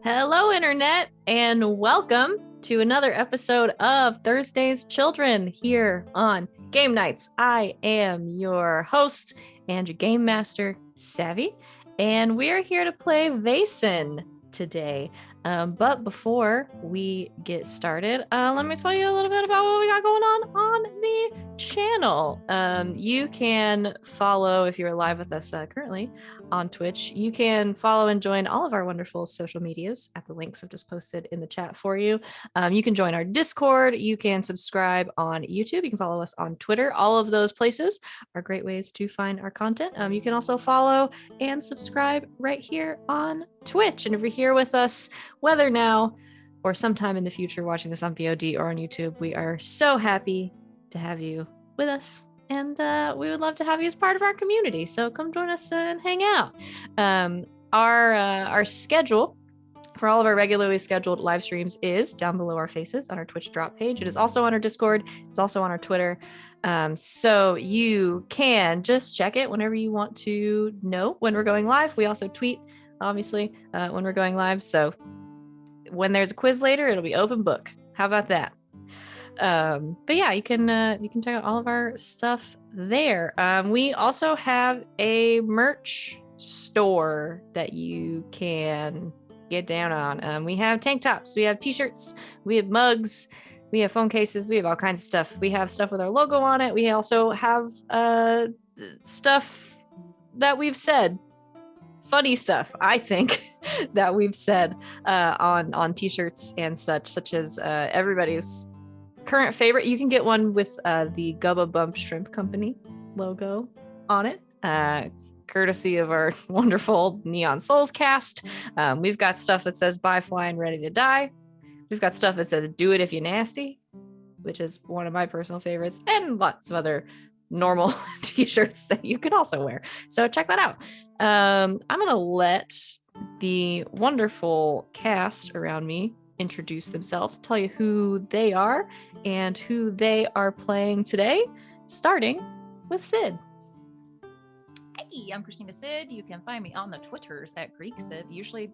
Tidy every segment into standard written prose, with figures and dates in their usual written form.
Hello, Internet, and welcome to another episode of Thursday's Children here on Game Nights. I am your host and your Game Master, Savvy, and we are here to play Vaesen today. But before we get started, let me tell you a little bit about what we got going on the channel. You can follow, if you're live with us currently on Twitch, you can follow and join all of our wonderful social medias at the links I've just posted in the chat for you. You can join our Discord. You can subscribe on YouTube. You can follow us on Twitter. All of those places are great ways to find our content. You can also follow and subscribe right here on Twitch. And if you're here with us, whether now or sometime in the future watching this on VOD or on YouTube, we are so happy to have you with us. And we would love to have you as part of our community. So come join us and hang out. Our schedule for all of our regularly scheduled live streams is down below our faces on our Twitch drop page. It is also on our Discord. It's also on our Twitter. So you can just check it whenever you want to know when we're going live. We also tweet, obviously, when we're going live. So when there's a quiz later, it'll be open book. How about that? But yeah, you can check out all of our stuff there. We also have a merch store that you can get down on. We have tank tops, we have t-shirts, we have mugs, we have phone cases, we have all kinds of stuff. We have stuff with our logo on it. We also have stuff that we've said, funny stuff, I think, that we've said on t-shirts and such as everybody's current favorite. You can get one with the Gubba Bump Shrimp Company logo on it, courtesy of our wonderful Neon Souls cast. We've got stuff that says "Bye Flying Ready to Die." We've got stuff that says "Do It If You Nasty," which is one of my personal favorites, and lots of other normal t-shirts that you can also wear. So check that out. I'm gonna let the wonderful cast around me introduce themselves, tell you who they are and who they are playing today, starting with Sid. Hey, I'm Christina Sid. You can find me on the Twitters at Greek Sid, usually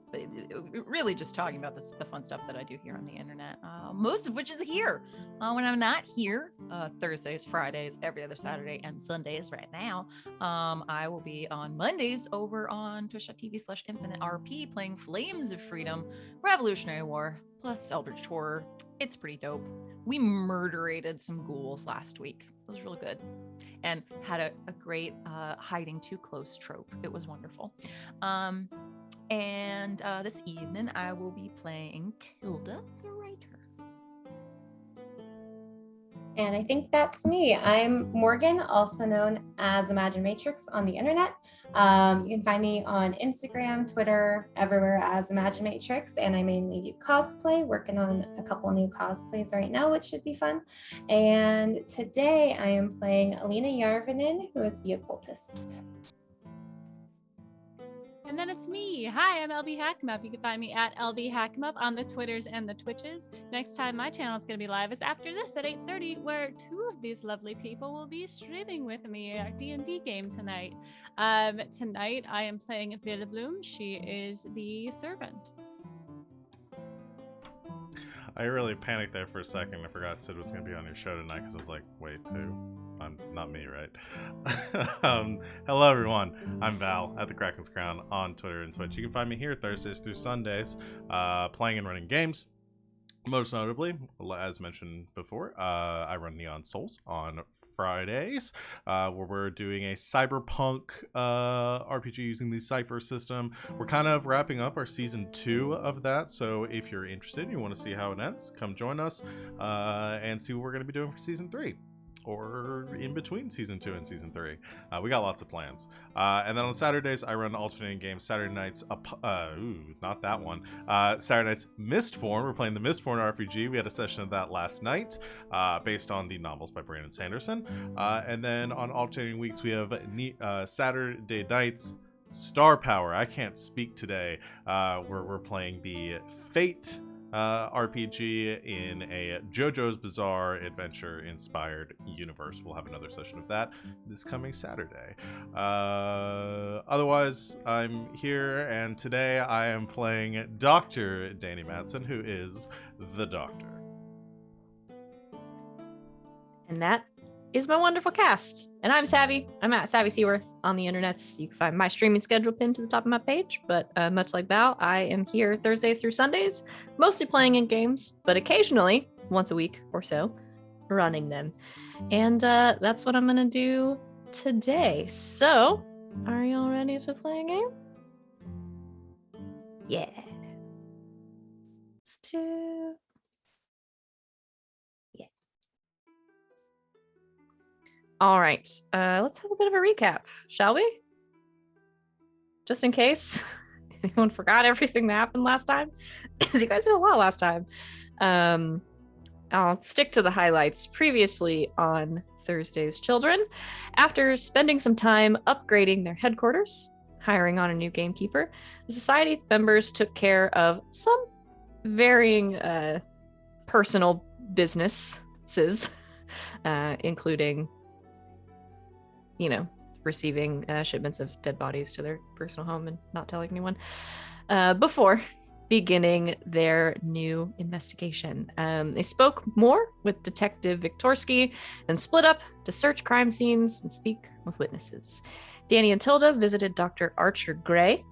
really just talking about the fun stuff that I do here on the internet, most of which is here. When I'm not here, Thursdays, Fridays, every other Saturday, and Sundays right now, I will be on Mondays over on twitch.tv/InfiniteRP playing Flames of Freedom, Revolutionary War, plus Eldritch Horror. It's pretty dope. We murderated some ghouls last week. It was really good. And had a great hiding too close trope. It was wonderful. And this evening I will be playing Tilda, the writer. And I think that's me. I'm Morgan, also known as Imagine Matrix on the internet. You can find me on Instagram, Twitter, everywhere as Imagine Matrix. And I mainly do cosplay, working on a couple new cosplays right now, which should be fun. And today I am playing Alina Yarvinen, who is the occultist. And then it's me. Hi, I'm LB Hack'em. You can find me at LB Hack'em on the Twitters and the Twitches. Next time my channel is going to be live is after this at 8:30, where two of these lovely people will be streaming with me our D&D game tonight. Tonight I am playing Villiblom. She is the servant. I really panicked there for a second. I forgot Sid was going to be on your show tonight because I was like, wait, who? I'm not me, right? Hello, everyone. I'm Val at the Kraken's Crown on Twitter and Twitch. You can find me here Thursdays through Sundays playing and running games. Most notably, as mentioned before, I run Neon Souls on Fridays, where we're doing a cyberpunk RPG using the Cypher system. We're kind of wrapping up our season 2 of that, so if you're interested and you want to see how it ends, come join us and see what we're going to be doing for season 3. Or in between season 2 and season 3. We got lots of plans. And then on Saturdays, I run alternating games. Saturday nights, not that one. Saturday nights, Mistborn. We're playing the Mistborn RPG. We had a session of that last night, based on the novels by Brandon Sanderson. And then on alternating weeks, we have Saturday nights, Star Power. I can't speak today. We're playing the Fate RPG in a JoJo's Bizarre Adventure inspired universe. We'll have another session of that this coming Saturday. Otherwise, I'm here, and today I am playing Dr. Danny Madsen, who is the Doctor. And that is my wonderful cast. And I'm Savvy. I'm at Savvy Seaworth on the internets. You can find my streaming schedule pinned to the top of my page. But much like Val, I am here Thursdays through Sundays, mostly playing in games, but occasionally, once a week or so, running them. And that's what I'm going to do today. So, are y'all ready to play a game? Yeah. Let's do... All right, let's have a bit of a recap, shall we? Just in case anyone forgot everything that happened last time, because you guys did a lot last time. I'll stick to the highlights. Previously on Thursday's Children, after spending some time upgrading their headquarters, hiring on a new gamekeeper, the society members took care of some varying personal businesses, including receiving shipments of dead bodies to their personal home and not telling anyone before beginning their new investigation. They spoke more with Detective Viktorsky and split up to search crime scenes and speak with witnesses. Danny and Tilda visited Dr. Archer Gray,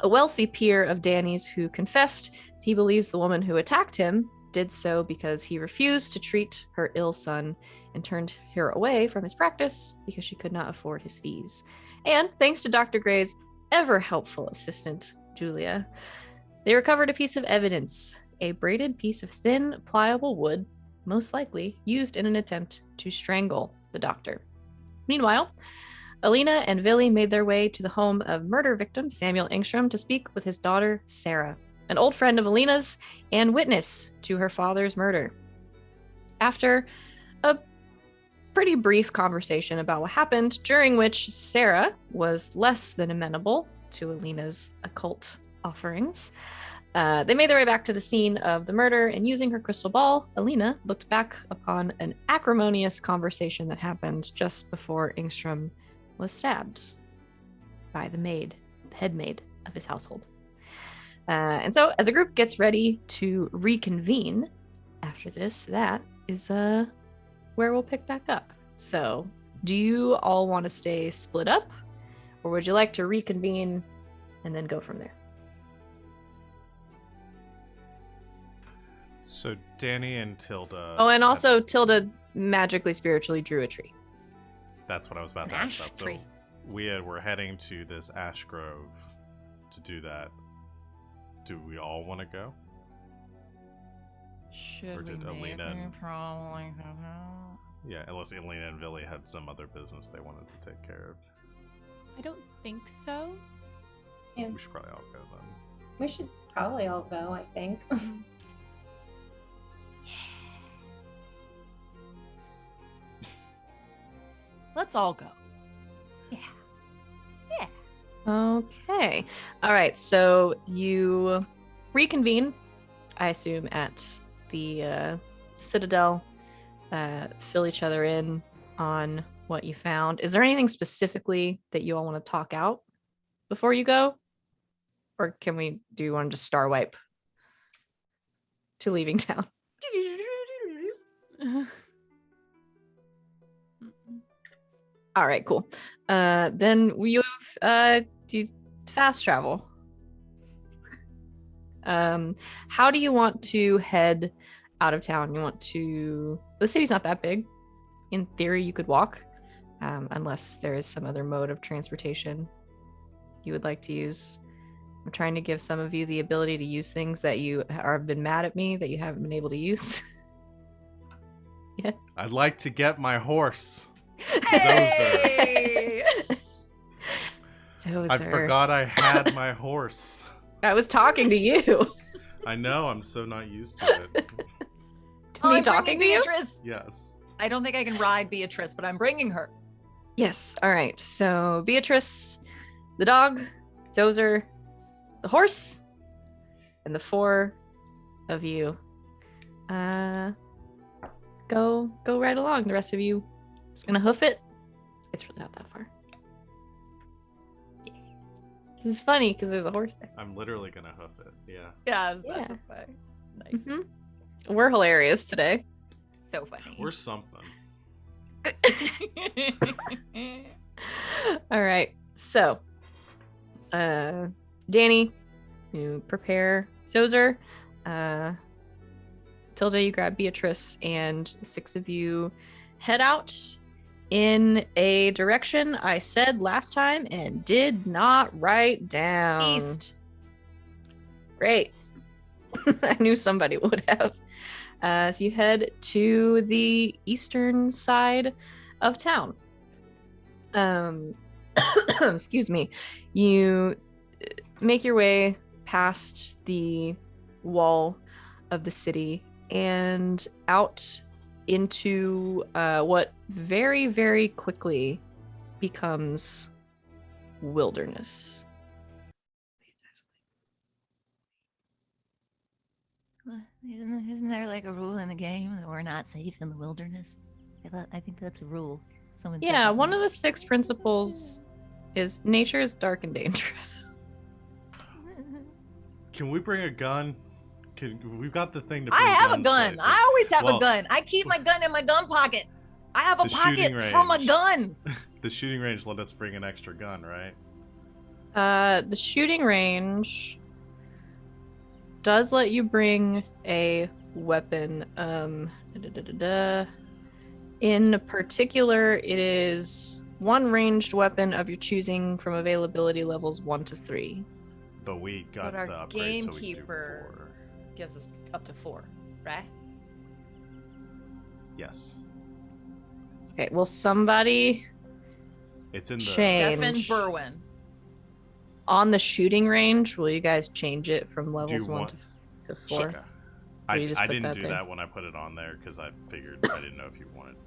a wealthy peer of Danny's who confessed he believes the woman who attacked him did so because he refused to treat her ill son and turned her away from his practice because she could not afford his fees. And thanks to Dr. Gray's ever helpful assistant, Julia, they recovered a piece of evidence, a braided piece of thin, pliable wood, most likely used in an attempt to strangle the doctor. Meanwhile, Alina and Villy made their way to the home of murder victim Samuel Engstrom to speak with his daughter, Sarah, an old friend of Alina's and witness to her father's murder. After a pretty brief conversation about what happened, during which Sarah was less than amenable to Alina's occult offerings, they made their way back to the scene of the murder, and using her crystal ball, Alina looked back upon an acrimonious conversation that happened just before Engstrom was stabbed by the head maid of his household. And so as a group gets ready to reconvene after this, that is where we'll pick back up. So do you all want to stay split up, or would you like to reconvene and then go from there? So Danny and Tilda... Oh, and also Tilda magically spiritually drew a tree. That's what I was about to ask about. So we're heading to this ash grove to do that. Do we all want to go? Should did we Alina maybe and- probably... Yeah, unless Alina and Villy had some other business they wanted to take care of. I don't think so. Yeah, We should probably all go then. we should probably all go, I think. Let's all go. Okay. All right. So you reconvene, I assume, at the Citadel, fill each other in on what you found. Is there anything specifically that you all want to talk out before you go? Or do you want to just star wipe to leaving town? All right, cool. Then you do fast travel. How do you want to head out of town? The city's not that big. In theory, you could walk, unless there is some other mode of transportation you would like to use. I'm trying to give some of you the ability to use things that you have been mad at me that you haven't been able to use. Yeah. I'd like to get my horse. Hey! Zozer. I forgot I had my horse. I was talking to you. I know, I'm so not used to it. To me talking to you? Beatrice. Yes. I don't think I can ride Beatrice, but I'm bringing her. Yes. All right. So Beatrice, the dog, Zozer, the horse, and the 4 of you go right along. The rest of you just gonna hoof it. It's really not that far. This is funny because there's a horse there. I'm literally gonna hoof it. Yeah. Yeah, I was Yeah. about to say. Nice. Mhm. We're hilarious today. So funny. We're something. All right. So, Danny, you prepare Dozer. Tilda, you grab Beatrice, and the six of you head out in a direction I said last time and did not write down. East. Great. I knew somebody would have. So you head to the eastern side of town. Excuse me. You make your way past the wall of the city and out into what very, very quickly becomes wilderness. Isn't there like a rule in the game that we're not safe in the wilderness? I think that's a rule. Someone said Yeah, that to one me. of the 6 principles is nature is dark and dangerous. Can we bring a gun? We've got the thing to. I bring have a guns gun. places. I always have Well, a gun. I keep my gun in my gun pocket. I have a The shooting pocket from a range. gun. The shooting range let us bring an extra gun, right? The shooting range does let you bring a weapon. In particular, it is one ranged weapon of your choosing from availability levels 1 to 3. But we got But our the upgrade, so we can do gamekeeper- 4. Gives us up to 4, right? Yes, Okay, will somebody it's in the. Change. Stefan Berwin. on the shooting range? Will you guys change it from Do levels you 1 want- to 4? Okay. Or you just I put didn't that do there? that when I put it on there because I figured I didn't know if you wanted.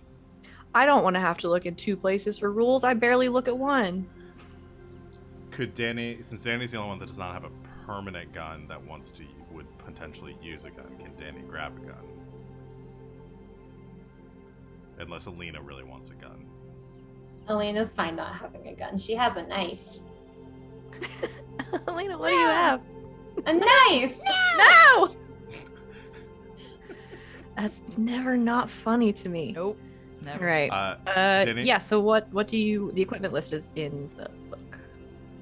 I don't want to have to look at 2 places for rules. I barely look at 1. Could Danny, since Danny's the only one that does not have a permanent gun that would potentially use a gun, can Danny grab a gun? Unless Alina really wants a gun. Alina's fine not having a gun. She has a knife. Alina, what do you have? A knife! No! That's never not funny to me. Nope. Never. Right. Danny, Yeah, so what do you... The equipment list is in the book.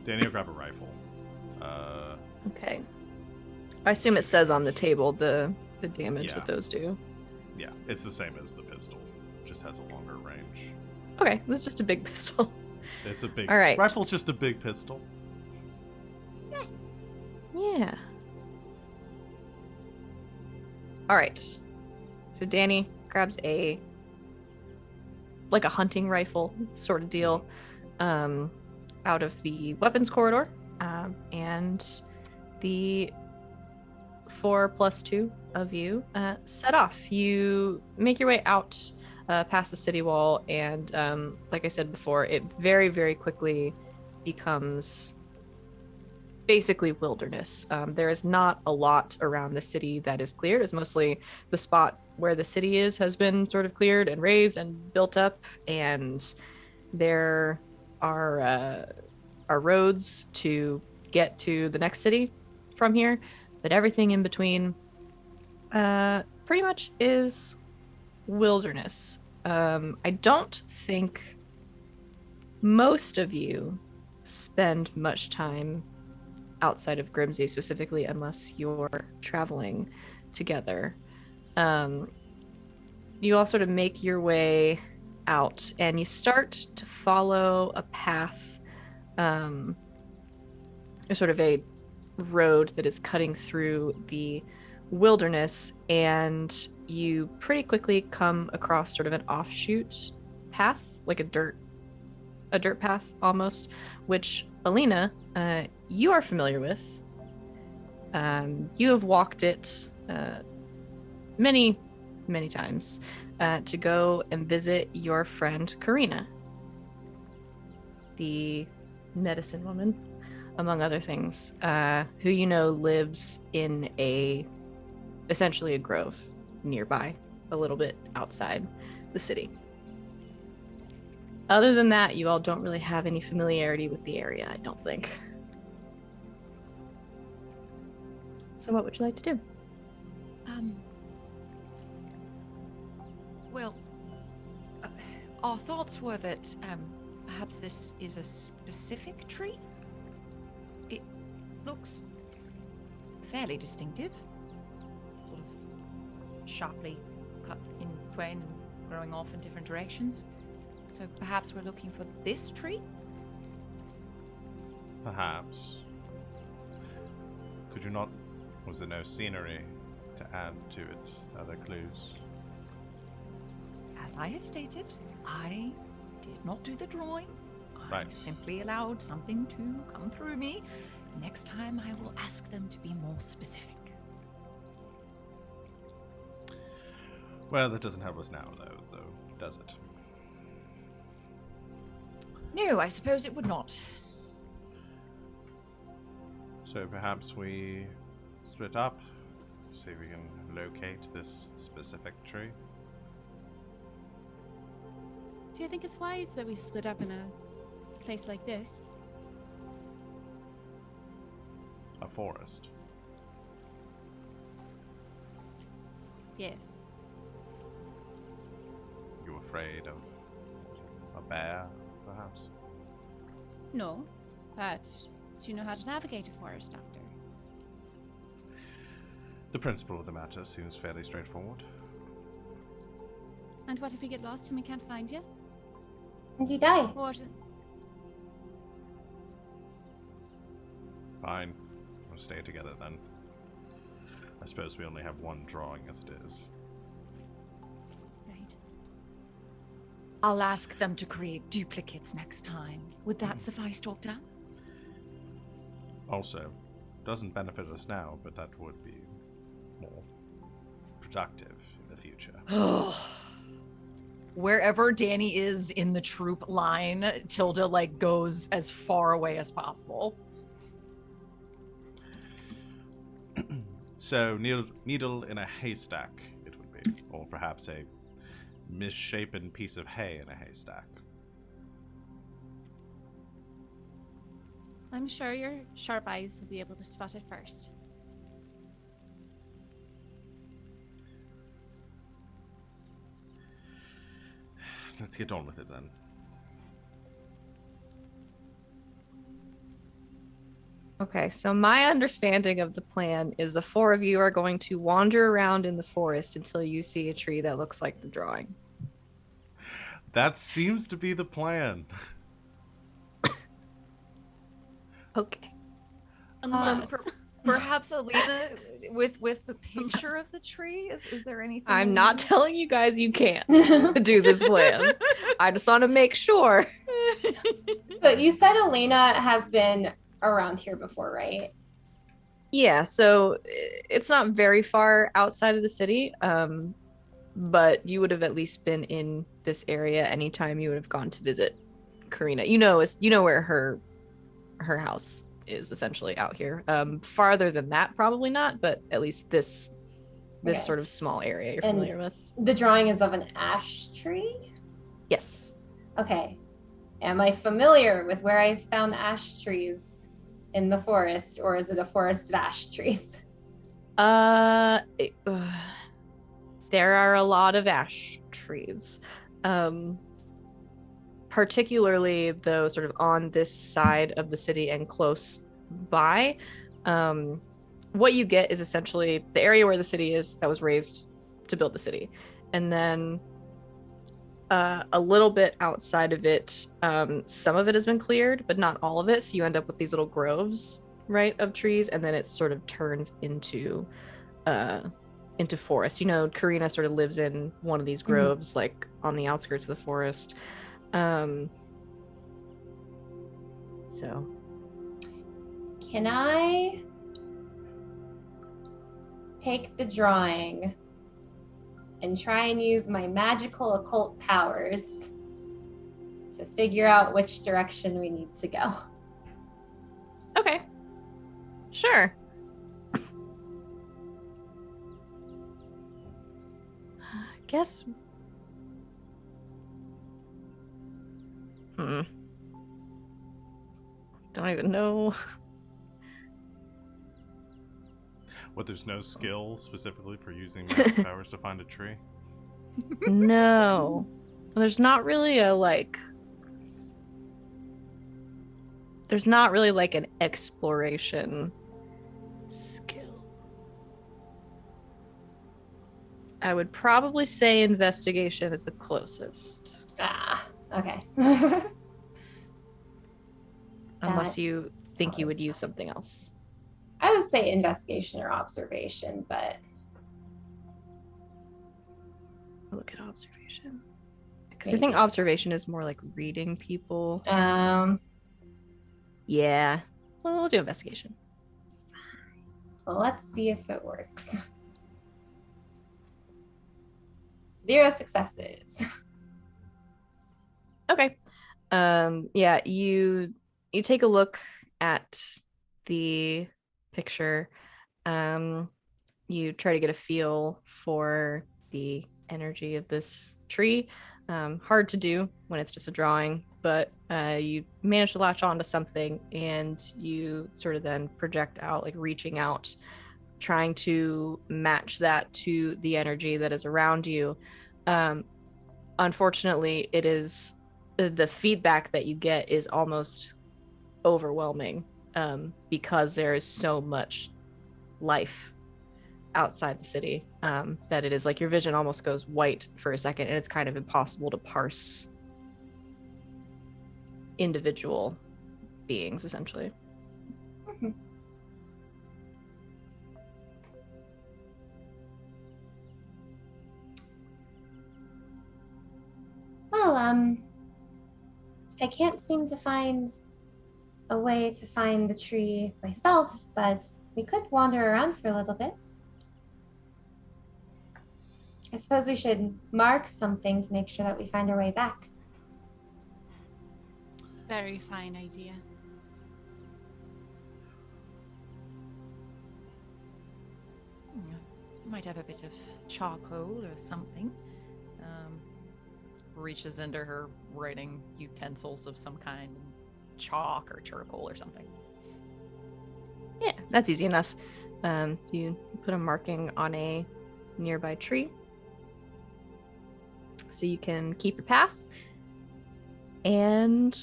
Danny will grab a rifle. Okay. I assume it says on the table the damage Yeah. that those do. Yeah, it's the same as the pistol. Just has a longer range. Okay, this is just a big pistol. It's a big. All right. Rifle's just a big pistol. Yeah. All right. So Danny grabs a hunting rifle sort of deal out of the weapons corridor, and the 4+2 of you set off. You make your way out past the city wall, and like I said before, it very, very quickly becomes basically wilderness. There is not a lot around the city that is cleared. It's mostly the spot where the city is has been sort of cleared and raised and built up, and there are roads to get to the next city from here, but everything in between pretty much is wilderness. I don't think most of you spend much time outside of Grimsey specifically, unless you're traveling together. You all sort of make your way out, and you start to follow a path, sort of a road that is cutting through the wilderness, and you pretty quickly come across sort of an offshoot path, like a dirt path almost, which Alina, you are familiar with. You have walked it many times to go and visit your friend Karina, the medicine woman, among other things, who you know lives in essentially a grove nearby, a little bit outside the city. Other than that, you all don't really have any familiarity with the area, I don't think. So what would you like to do? Well, our thoughts were that perhaps this is a specific tree. It looks fairly distinctive, sort of sharply cut in twain and growing off in different directions. So perhaps we're looking for this tree? Perhaps. Could you not... Was there no scenery to add to it? Other clues? As I have stated, I did not do the drawing. I Right. simply allowed something to come through me. Next time I will ask them to be more specific. Well, that doesn't help us now, though, does it? No, I suppose it would not. So perhaps we split up, see if we can locate this specific tree. Do you think it's wise that we split up in a place like this? A forest. Yes. You afraid of a bear, perhaps? No, but do you know how to navigate a forest, Doctor? The principle of the matter seems fairly straightforward. And what if we get lost and we can't find you? And you die. Or Fine. We'll stay together then. I suppose we only have one drawing as it is. right. I'll ask them to create duplicates next time. Would that suffice, Doctor? Also, doesn't benefit us now, but that would be more productive in the future. Wherever Danny is in the troop line, Tilda goes as far away as possible. So, needle in a haystack, it would be. Or perhaps a misshapen piece of hay in a haystack. I'm sure your sharp eyes will be able to spot it first. Let's get on with it then. Okay, so my understanding of the plan is the four of you are going to wander around in the forest until you see a tree that looks like the drawing. That seems to be the plan. Okay. Unless Perhaps Alina with the picture of the tree? Is there anything? I'm not telling you guys you can't do this plan. I just want to make sure. So you said Alina has been around here before, right? Yeah, so it's not very far outside of the city, but you would have at least been in this area anytime you would have gone to visit Karina. You know where her house is essentially out here. Farther than that, probably not, but at least this Okay. sort of small area you're And- familiar with. The drawing is of an ash tree? Yes. Okay. Am I familiar with where I found ash trees in the forest, or is it a forest of ash trees? There are a lot of ash trees. Particularly though sort of on this side of the city and close by. What you get is essentially the area where the city is that was raised to build the city. And then a little bit outside of it, some of it has been cleared, but not all of it. So you end up with these little groves, right, of trees, and then it sort of turns into forest. Karina sort of lives in one of these groves, like on the outskirts of the forest. So Can I take the drawing and try and use my magical occult powers to figure out which direction we need to go? okay, sure. guess. Don't even know. What, there's no skill specifically for using magic powers to find a tree? No. There's not really there's not really like an exploration skill. I would probably say investigation is the closest. Ah, okay. Unless you think you would use something else. I would say investigation or observation, but I'll look at observation. Because I think observation is more like reading people. Yeah. Well, we'll do investigation. well, let's see if it works. 0 successes. Okay. Yeah, you take a look at the picture. You try to get a feel for the energy of this tree. Hard to do when it's just a drawing, but you manage to latch onto something, and you sort of then project out, like reaching out, trying to match that to the energy that is around you. Unfortunately, it is the feedback that you get is almost overwhelming, because there is so much life outside the city, that it is like your vision almost goes white for a second, and it's kind of impossible to parse individual beings, essentially. Mhm. Well, I can't seem to find a way to find the tree myself, but we could wander around for a little bit. I suppose we should mark something to make sure that we find our way back. Very fine idea. Might have a bit of charcoal or something. Reaches into her writing utensils of some kind, chalk or charcoal or something. Yeah, that's easy enough. You put a marking on a nearby tree so you can keep your path, and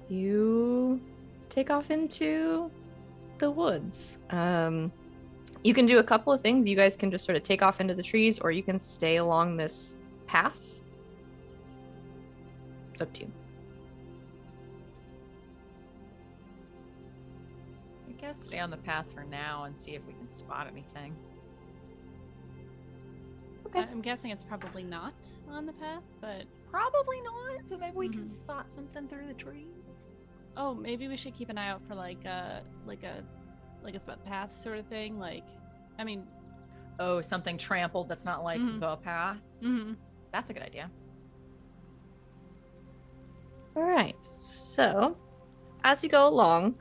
you take off into the woods. You can do a couple of things. You guys can just sort of take off into the trees, or you can stay along this path. It's up to you. I guess stay on the path for now and see if we can spot anything. Okay. I'm guessing it's probably not on the path, but Probably not, but maybe we can spot something through the trees. oh, maybe we should keep an eye out for like a footpath sort of thing. Like, I mean, Oh, something trampled that's not like the path. That's a good idea. All right. So, as you go along,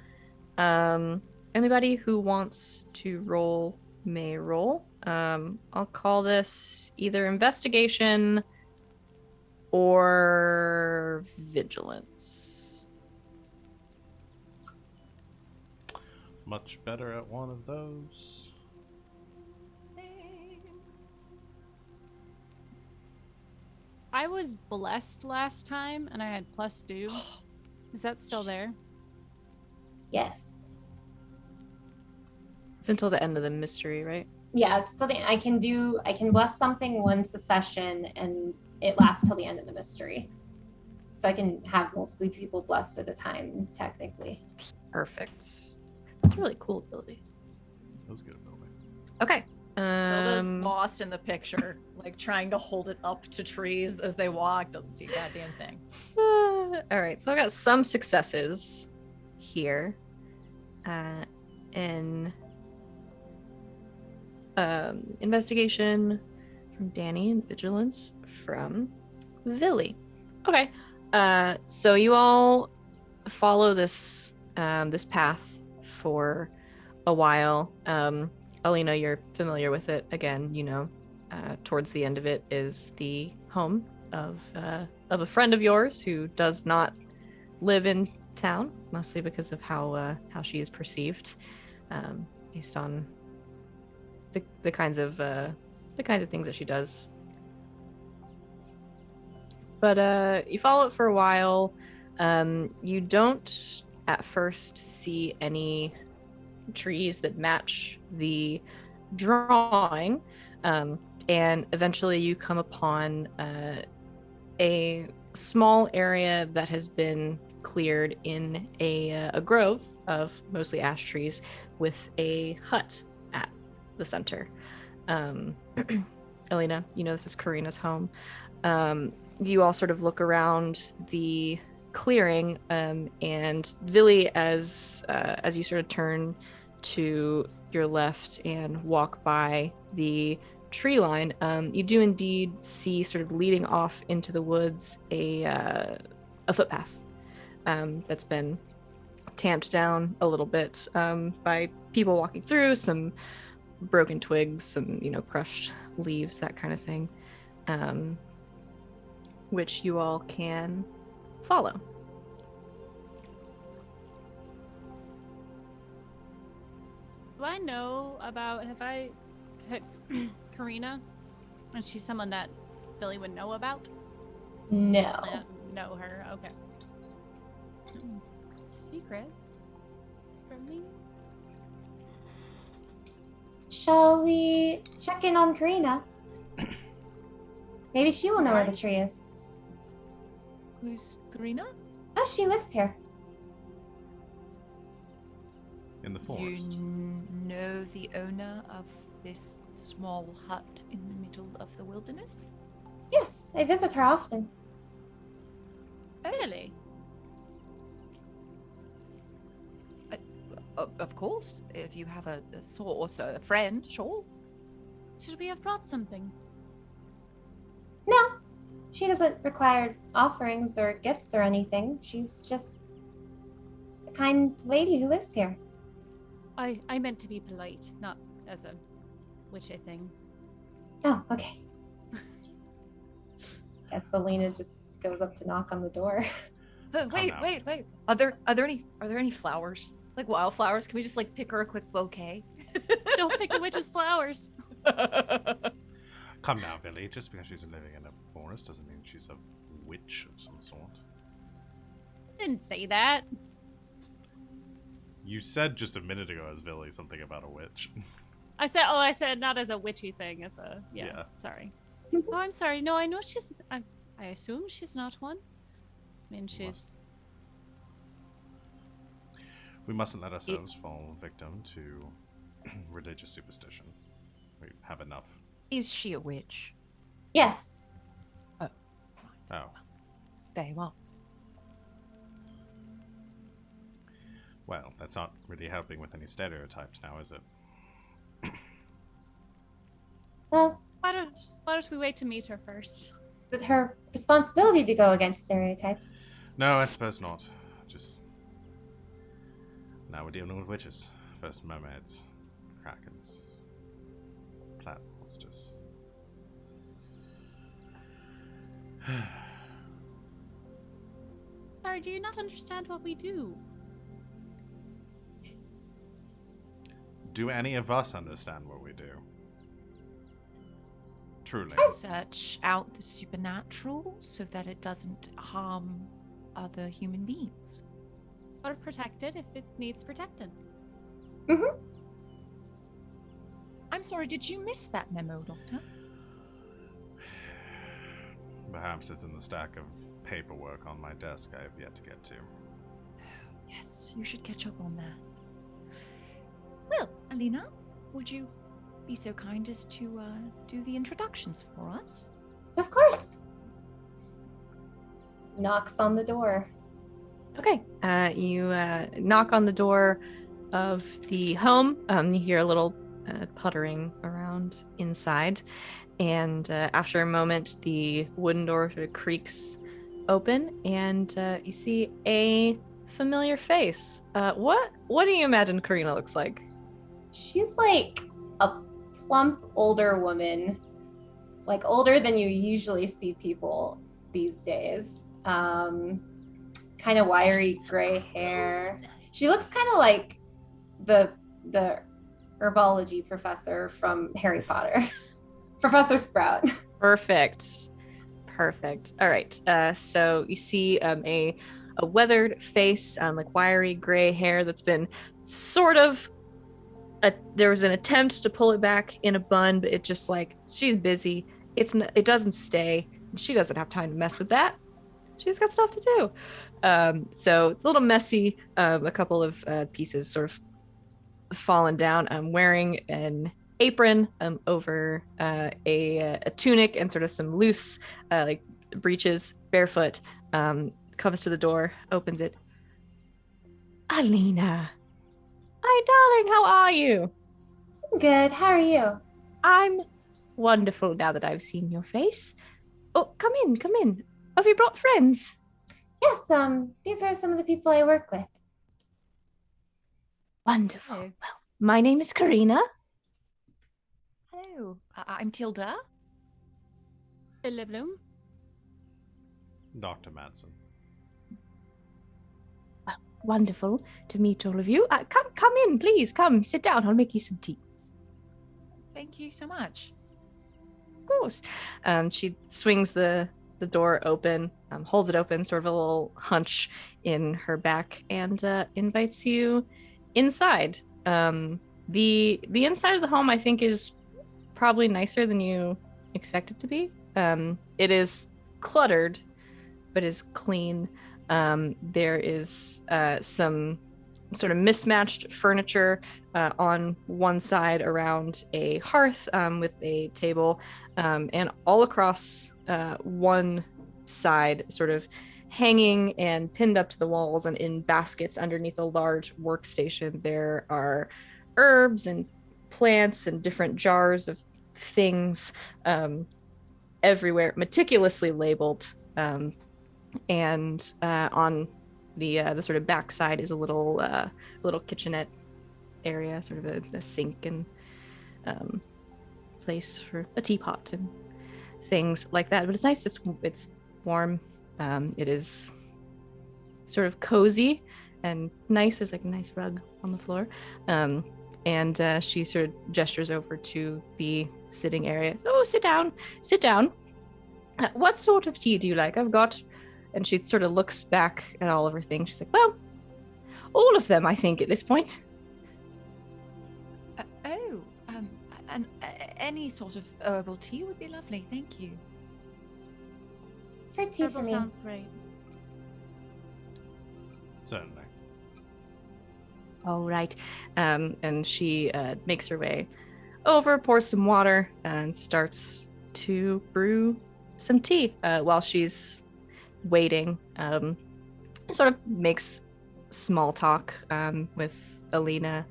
anybody who wants to roll may roll. I'll call this either investigation or vigilance. Much better at one of those. I was blessed last time and I had +2. Is that still there? Yes. It's until the end of the mystery, right? Yeah, it's still I can bless something once a session, and it lasts till the end of the mystery. So I can have multiple people blessed at a time, technically. Perfect. That's a really cool ability. That was a good ability. Okay. Tilda's lost in the picture, like trying to hold it up to trees as they walk. Doesn't see a goddamn thing. All right, so I got some successes here. In investigation from Danni and vigilance from Villy. Okay. So you all follow this this path for a while. Alina, you're familiar with it. Again, you know, towards the end of it is the home of a friend of yours who does not live in town, mostly because of how she is perceived, based on the kinds of things that she does. But you follow it for a while. You don't at first see any trees that match the drawing, and eventually you come upon a small area that has been cleared in a grove of mostly ash trees with a hut at the center. Alina, you know this is Karina's home. You all sort of look around the clearing, and Villy, as you sort of turn to your left and walk by the tree line, you do indeed see, sort of leading off into the woods, a footpath that's been tamped down a little bit by people walking through, some broken twigs, some crushed leaves, that kind of thing, which you all can follow. Do I know about, have I hit Karina? Is she someone that Billy would know about? No. I don't know her. Okay. Secrets from me? Shall we check in on Karina? Maybe she will know where the tree is. Who's Karina? Oh, she lives here. In the forest. You know the owner of this small hut in the middle of the wilderness? Yes, I visit her often. Really? Of course. If you have a source, a friend, sure. Should we have brought something? No, she doesn't require offerings or gifts or anything. She's just a kind lady who lives here. I meant to be polite, not as a witchy thing. Oh, okay. Guess Alina just goes up to knock on the door. Wait. Are there any flowers? Like wildflowers? Can we just pick her a quick bouquet? Don't pick a witch's flowers. Come now, Villy. Just because she's living in a forest doesn't mean she's a witch of some sort. I didn't say that. You said just a minute ago as Villy something about a witch. I said not as a witchy thing, as a yeah. Sorry. Oh, I'm sorry. No, I know she's. I assume she's not one. I mean, she's. We mustn't let ourselves fall victim to religious superstition. We have enough. Is she a witch? Yes. Oh. Very well. Well, that's not really helping with any stereotypes now, is it? Well, Why don't we wait to meet her first? is it her responsibility to go against stereotypes? No, I suppose not. Just... now we're dealing with witches. First mermaids, krakens, plant monsters. Sorry, do you not understand what we do? Do any of us understand what we do? Truly. Search out the supernatural so that it doesn't harm other human beings. Or protect it if it needs protected. Mm-hmm. I'm sorry, did you miss that memo, Doctor? Perhaps it's in the stack of paperwork on my desk I have yet to get to. Yes, you should catch up on that. Well, Alina, would you be so kind as to do the introductions for us? Of course. Knocks on the door. Okay. You knock on the door of the home. You hear a little puttering around inside. And after a moment, the wooden door sort of creaks open, and you see a familiar face. What do you imagine Karina looks like? She's like a plump older woman like older than you usually see people these days. Kind of wiry gray hair. She looks kind of like the herbology professor from Harry Potter, Professor Sprout. Perfect. All right. So you see a weathered face, like wiry gray hair that's been sort of. There was an attempt to pull it back in a bun, but it just like she's busy. It doesn't stay. She doesn't have time to mess with that. She's got stuff to do. So it's a little messy. A couple of pieces sort of fallen down. I'm wearing an apron over a tunic and sort of some loose like breeches, barefoot. Comes to the door, opens it. Alina. Hi, darling. How are you? Good. How are you? I'm wonderful now that I've seen your face. Oh, come in. Have you brought friends? Yes, these are some of the people I work with. Wonderful. Hello. Well, my name is Karina. Hello, I'm Tilda. Villiblom. Dr. Madsen. Well, wonderful to meet all of you. Come in, please. Come, sit down. I'll make you some tea. Thank you so much. Of course. She swings the door open, holds it open, sort of a little hunch in her back, and invites you inside. The inside of the home, I think, is probably nicer than you expect it to be. It is cluttered, but is clean. There is some sort of mismatched furniture on one side around a hearth with a table, and all across one side, sort of hanging and pinned up to the walls and in baskets underneath a large workstation, there are herbs and plants and different jars of things everywhere, meticulously labeled. And on the sort of backside is a little kitchenette area, sort of a sink and place for a teapot and things like that. But it's nice. It's warm. It is sort of cozy and nice. There's like a nice rug on the floor. And she sort of gestures over to the sitting area. Oh, sit down. What sort of tea do you like? I've got... And she sort of looks back at all of her things. She's like, well, all of them, I think, at this point. Any sort of herbal tea would be lovely. Thank you. For tea for Purple me. sounds great. Certainly. All right. And she makes her way over, pours some water, and starts to brew some tea while she's waiting. Sort of makes small talk with Alina,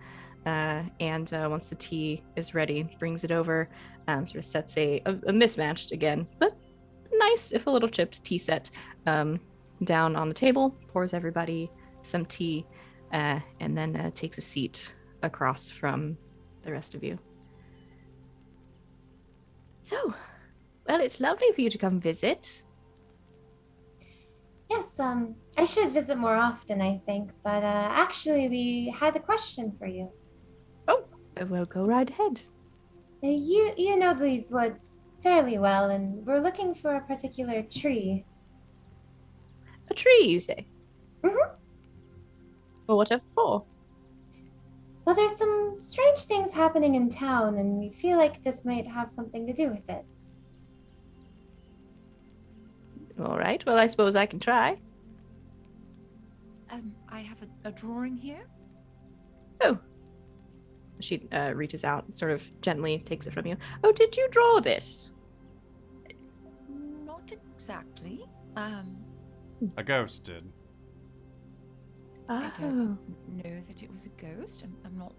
and once the tea is ready, brings it over, sort of sets a mismatched again, but nice, if a little chipped tea set down on the table, pours everybody some tea, and then takes a seat across from the rest of you. So, well, it's lovely for you to come visit. Yes, I should visit more often, I think. But actually, we had a question for you. Oh, well, go right ahead. You know these woods fairly well, and we're looking for a particular tree. A tree, you say? Mm-hmm. Well, what for? Well, there's some strange things happening in town, and we feel like this might have something to do with it. All right, well, I suppose I can try. I have a drawing here. Oh. She reaches out and sort of gently takes it from you. Oh, did you draw this? Not exactly. A ghost did. I don't know that it was a ghost. I'm not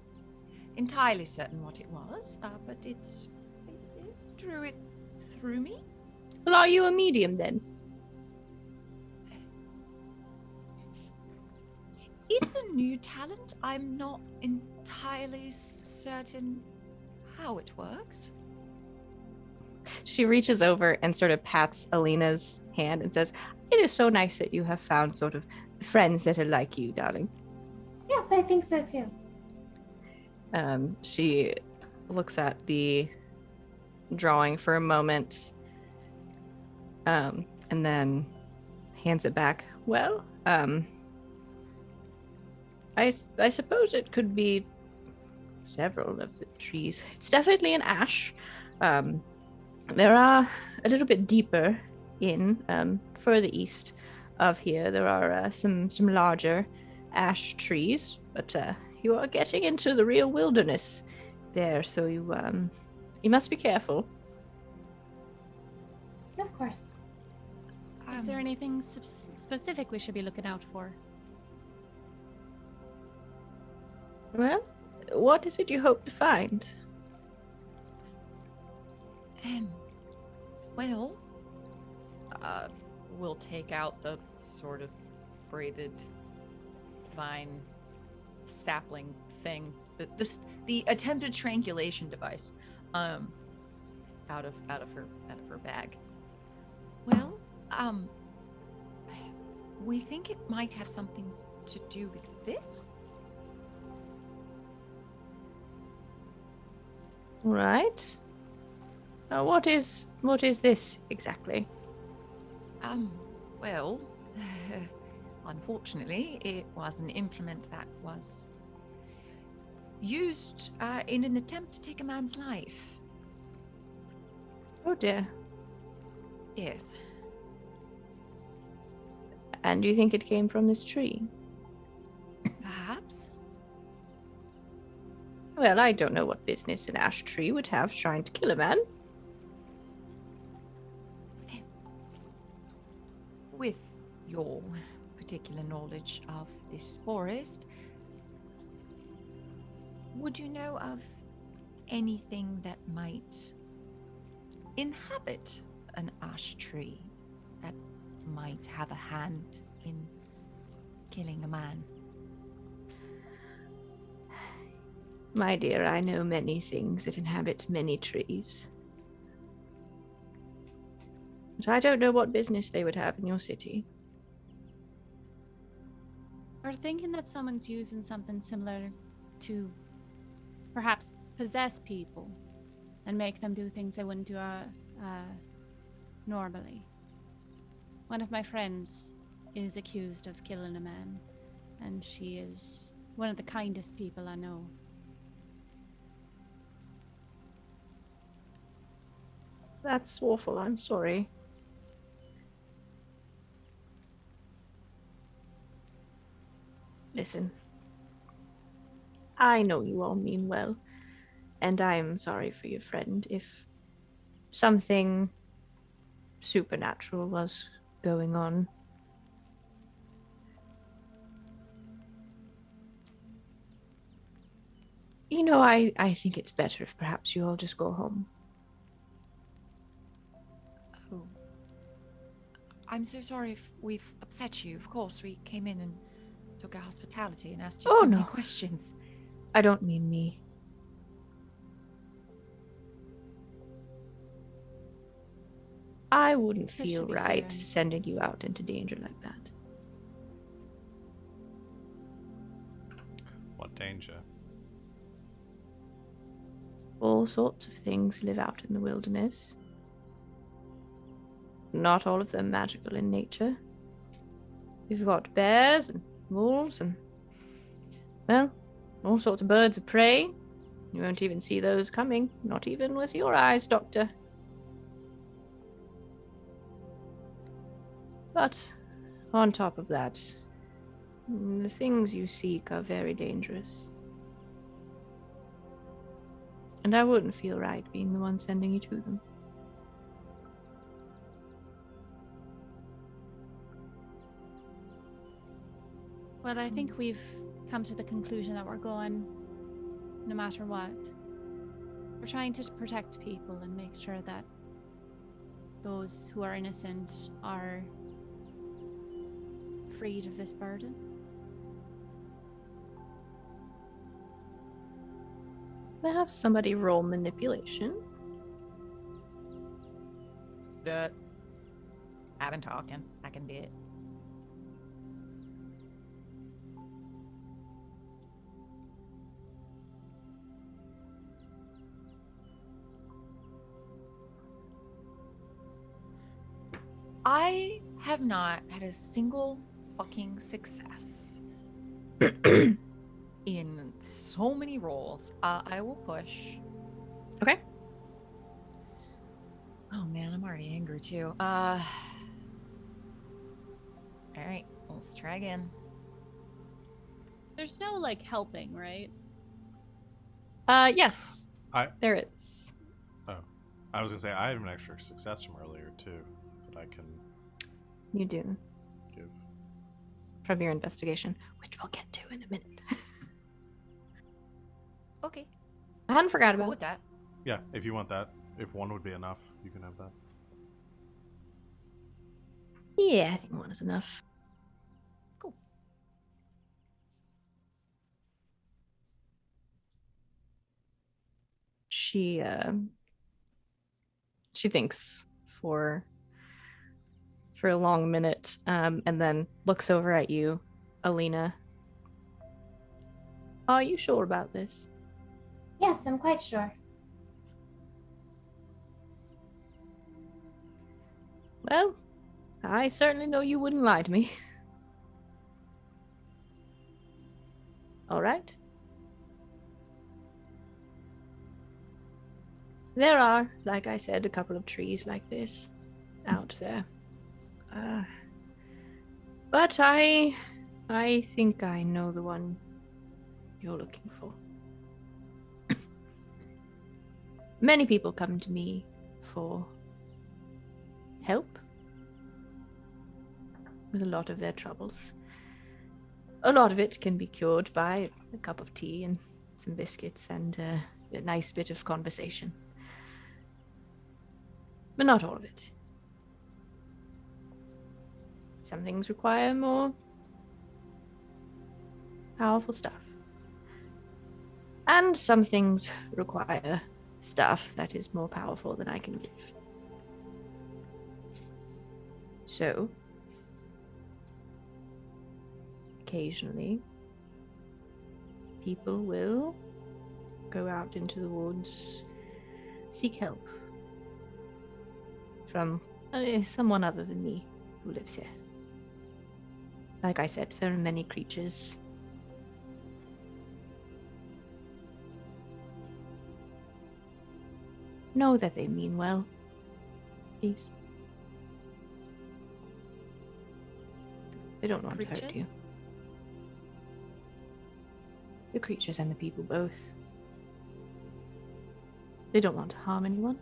entirely certain what it was, but it drew it through me. Well, are you a medium then? It's a new talent. I'm not entirely certain how it works. She reaches over and sort of pats Alina's hand and says, "It is so nice that you have found sort of friends that are like you, darling." Yes, I think so too. She looks at the drawing for a moment, and then hands it back. Well, I suppose it could be several of the trees. It's definitely an ash. There are a little bit deeper in, further east of here. There are some larger ash trees, but you are getting into the real wilderness there, so you must be careful. Of course. Is there anything specific we should be looking out for? Well, what is it you hope to find? Well, we'll take out the sort of braided vine sapling thing, the attempted strangulation device, out of her bag. Well, we think it might have something to do with this. Right. What is this exactly? Well, unfortunately, it was an implement that was used in an attempt to take a man's life. Oh dear. Yes. And do you think it came from this tree? Perhaps. Well, I don't know what business an ash tree would have trying to kill a man. With your particular knowledge of this forest, would you know of anything that might inhabit an ash tree that might have a hand in killing a man? My dear, I know many things that inhabit many trees. But I don't know what business they would have in your city. We're thinking that someone's using something similar to perhaps possess people and make them do things they wouldn't do normally. One of my friends is accused of killing a man, and she is one of the kindest people I know. That's awful, I'm sorry. Listen, I know you all mean well, and I'm sorry for your friend if something supernatural was going on. You know, I think it's better if perhaps you all just go home. Oh. I'm so sorry if we've upset you. Of course, we came in and took our hospitality and asked you so many questions. I don't mean me. I wouldn't feel right sending you out into danger like that. What danger? All sorts of things live out in the wilderness. Not all of them magical in nature. You've got bears and wolves and, well, all sorts of birds of prey. You won't even see those coming, not even with your eyes, Doctor. But on top of that, the things you seek are very dangerous. And I wouldn't feel right being the one sending you to them. Well, I think we've come to the conclusion that we're going no matter what. We're trying to protect people and make sure that those who are innocent are freed of this burden. May I have somebody roll manipulation? it. I've been talking. I can do it. I have not had a single fucking success in so many roles. I will push. Okay. Oh man, I'm already angry too. All right, let's try again. There's no like helping, right? Yes, there is. Oh, I was gonna say I have an extra success from earlier too that I can You do. give. From your investigation, which we'll get to in a minute. Okay, I hadn't forgot cool about with that. Yeah, if you want that. If one would be enough, you can have that. Yeah, I think one is enough. Cool. She thinks for a long minute, and then looks over at you, Alina. Are you sure about this? Yes, I'm quite sure. Well, I certainly know you wouldn't lie to me. All right. There are, like I said, a couple of trees like this out there. But I think I know the one you're looking for. Many people come to me for help with a lot of their troubles. A lot of it can be cured by a cup of tea and some biscuits and a nice bit of conversation. But not all of it. Some things require more powerful stuff. And some things require stuff that is more powerful than I can give. So, occasionally, people will go out into the woods, seek help from someone other than me who lives here. Like I said, there are many creatures. Know that they mean well, please. They don't want to hurt you. Creatures? The creatures and the people both. They don't want to harm anyone.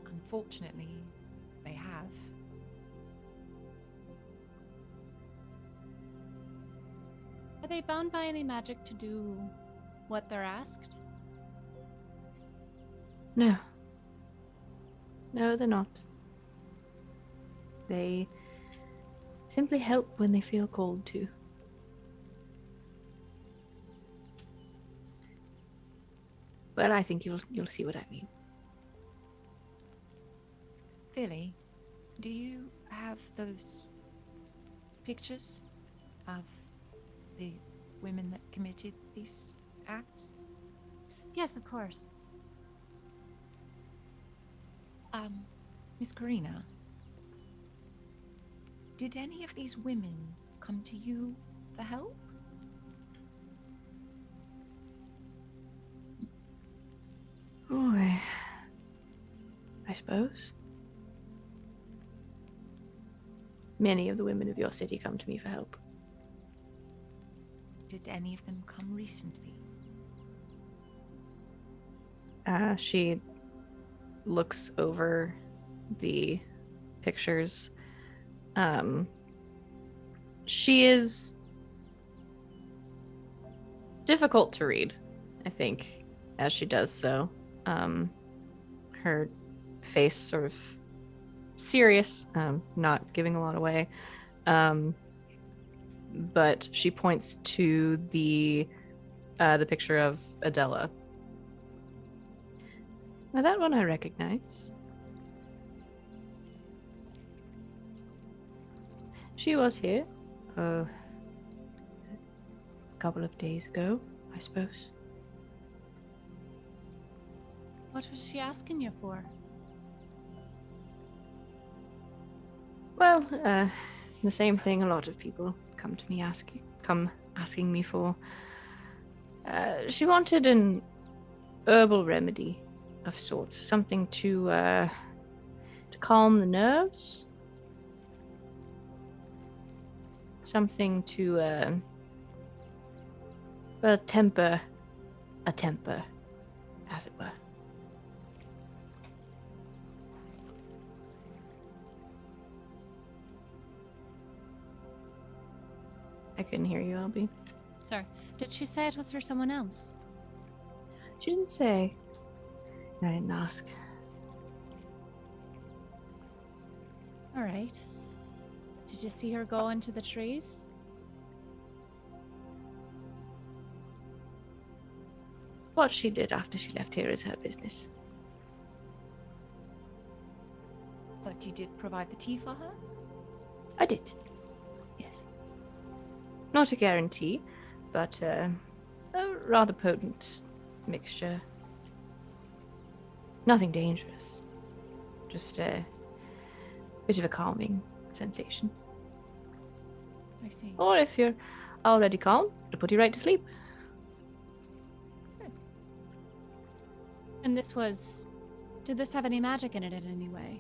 Unfortunately, they have. Are they bound by any magic to do what they're asked? No. No, they're not. They simply help when they feel called to. But I think you'll see what I mean. Philly, do you have those pictures of the women that committed these acts? Yes, of course. Miss Karina, did any of these women come to you for help? Oh, I suppose. Many of the women of your city come to me for help. Did any of them come recently? She looks over the pictures. She is difficult to read, I think, as she does so. Her face sort of serious, not giving a lot away. But she points to the picture of Adela. Now that one I recognize. She was here, a couple of days ago, I suppose. What was she asking you for? Well, the same thing a lot of people come asking me for. She wanted an herbal remedy of sorts, something to calm the nerves, something to temper a temper, as it were. I couldn't hear you, Albie. Sorry. Did she say it was for someone else? She didn't say. I didn't ask. All right. Did you see her go into the trees? What she did after she left here is her business. But you did provide the tea for her? I did. Yes. Not a guarantee, but a rather potent mixture. Nothing dangerous. Just a bit of a calming sensation. I see. Or if you're already calm, it'll put you right to sleep. And did this have any magic in it in any way?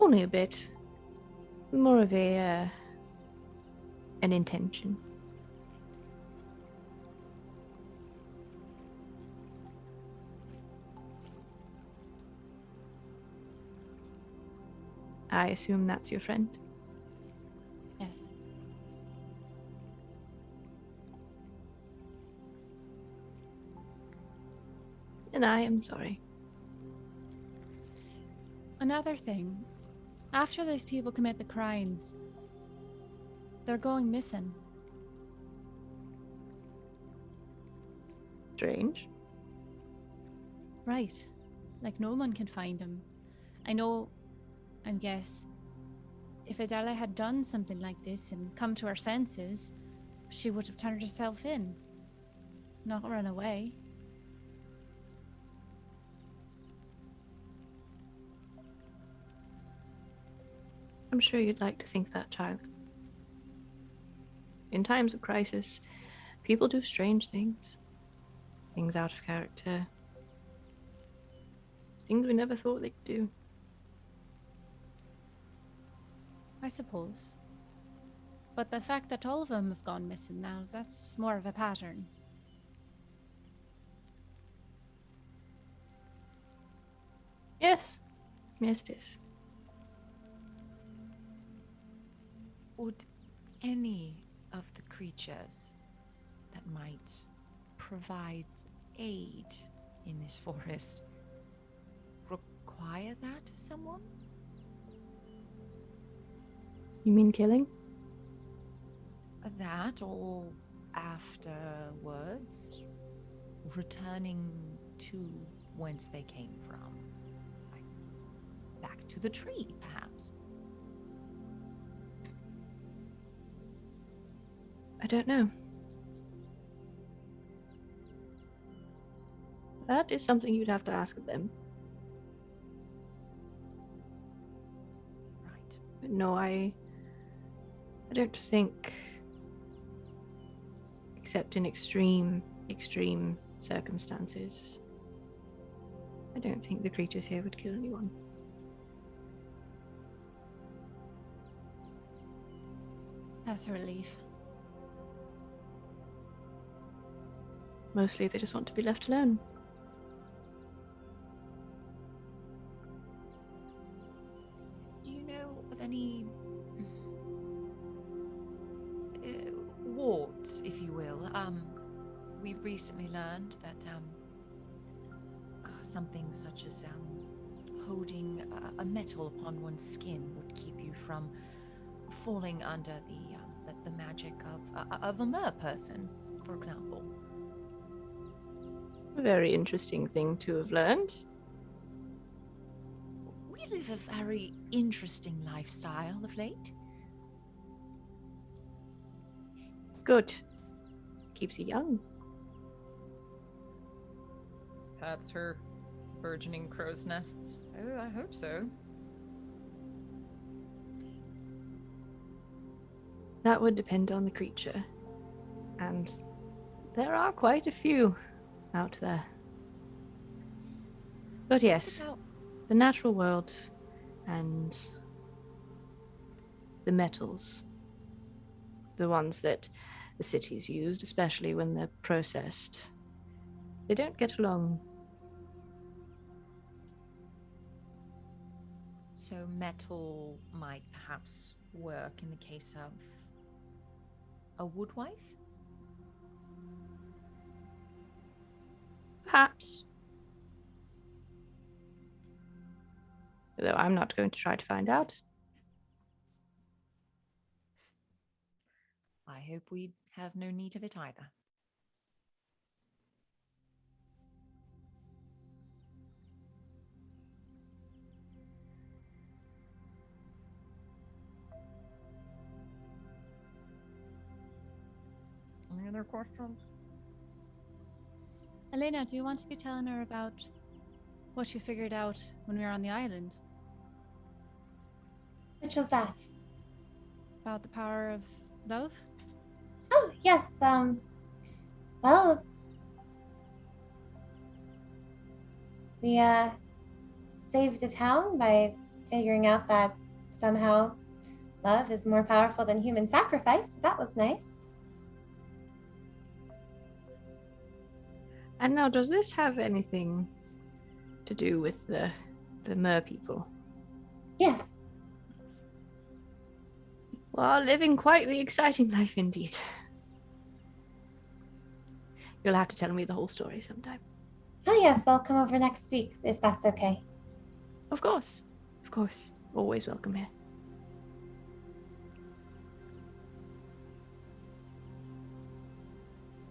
Only a bit. More of an intention. I assume that's your friend. Yes. And I am sorry. Another thing. After these people commit the crimes, they're going missing. Strange. Right. Like no one can find them. I guess, if Adela had done something like this and come to her senses, she would have turned herself in, not run away. I'm sure you'd like to think that, child. In times of crisis, people do strange things. Things out of character. Things we never thought they could do. I suppose. But the fact that all of them have gone missing now, that's more of a pattern. Yes. Yes, it is. Would any of the creatures that might provide aid in this forest require that of someone? You mean killing? That, or afterwards, returning to whence they came from. Like, back to the tree, perhaps. I don't know. That is something you'd have to ask of them. Right. But no, I don't think, except in extreme circumstances, I don't think the creatures here would kill anyone. That's a relief. Mostly they just want to be left alone. Do you know of any wards, if you will? We've recently learned that something such as holding a metal upon one's skin would keep you from falling under the magic of a mer person, for example. A very interesting thing to have learned. We live a very interesting lifestyle of late. Good. Keeps you young. That's her burgeoning crow's nests. Oh, I hope so. That would depend on the creature. And there are quite a few out there. But yes, the natural world and the metals, the ones that the cities used, especially when they're processed, they don't get along. So metal might perhaps work in the case of a woodwife? Perhaps. Though I'm not going to try to find out. I hope we have no need of it either. Any other questions? Alina, do you want to be telling her about what you figured out when we were on the island? Which was that? About the power of love? Oh, yes. Well, we saved a town by figuring out that somehow love is more powerful than human sacrifice. That was nice. And now, does this have anything to do with the mer people? Yes. Well, living quite the exciting life indeed. You'll have to tell me the whole story sometime. Oh, yes. I'll come over next week if that's okay. Of course. Of course. Always welcome here.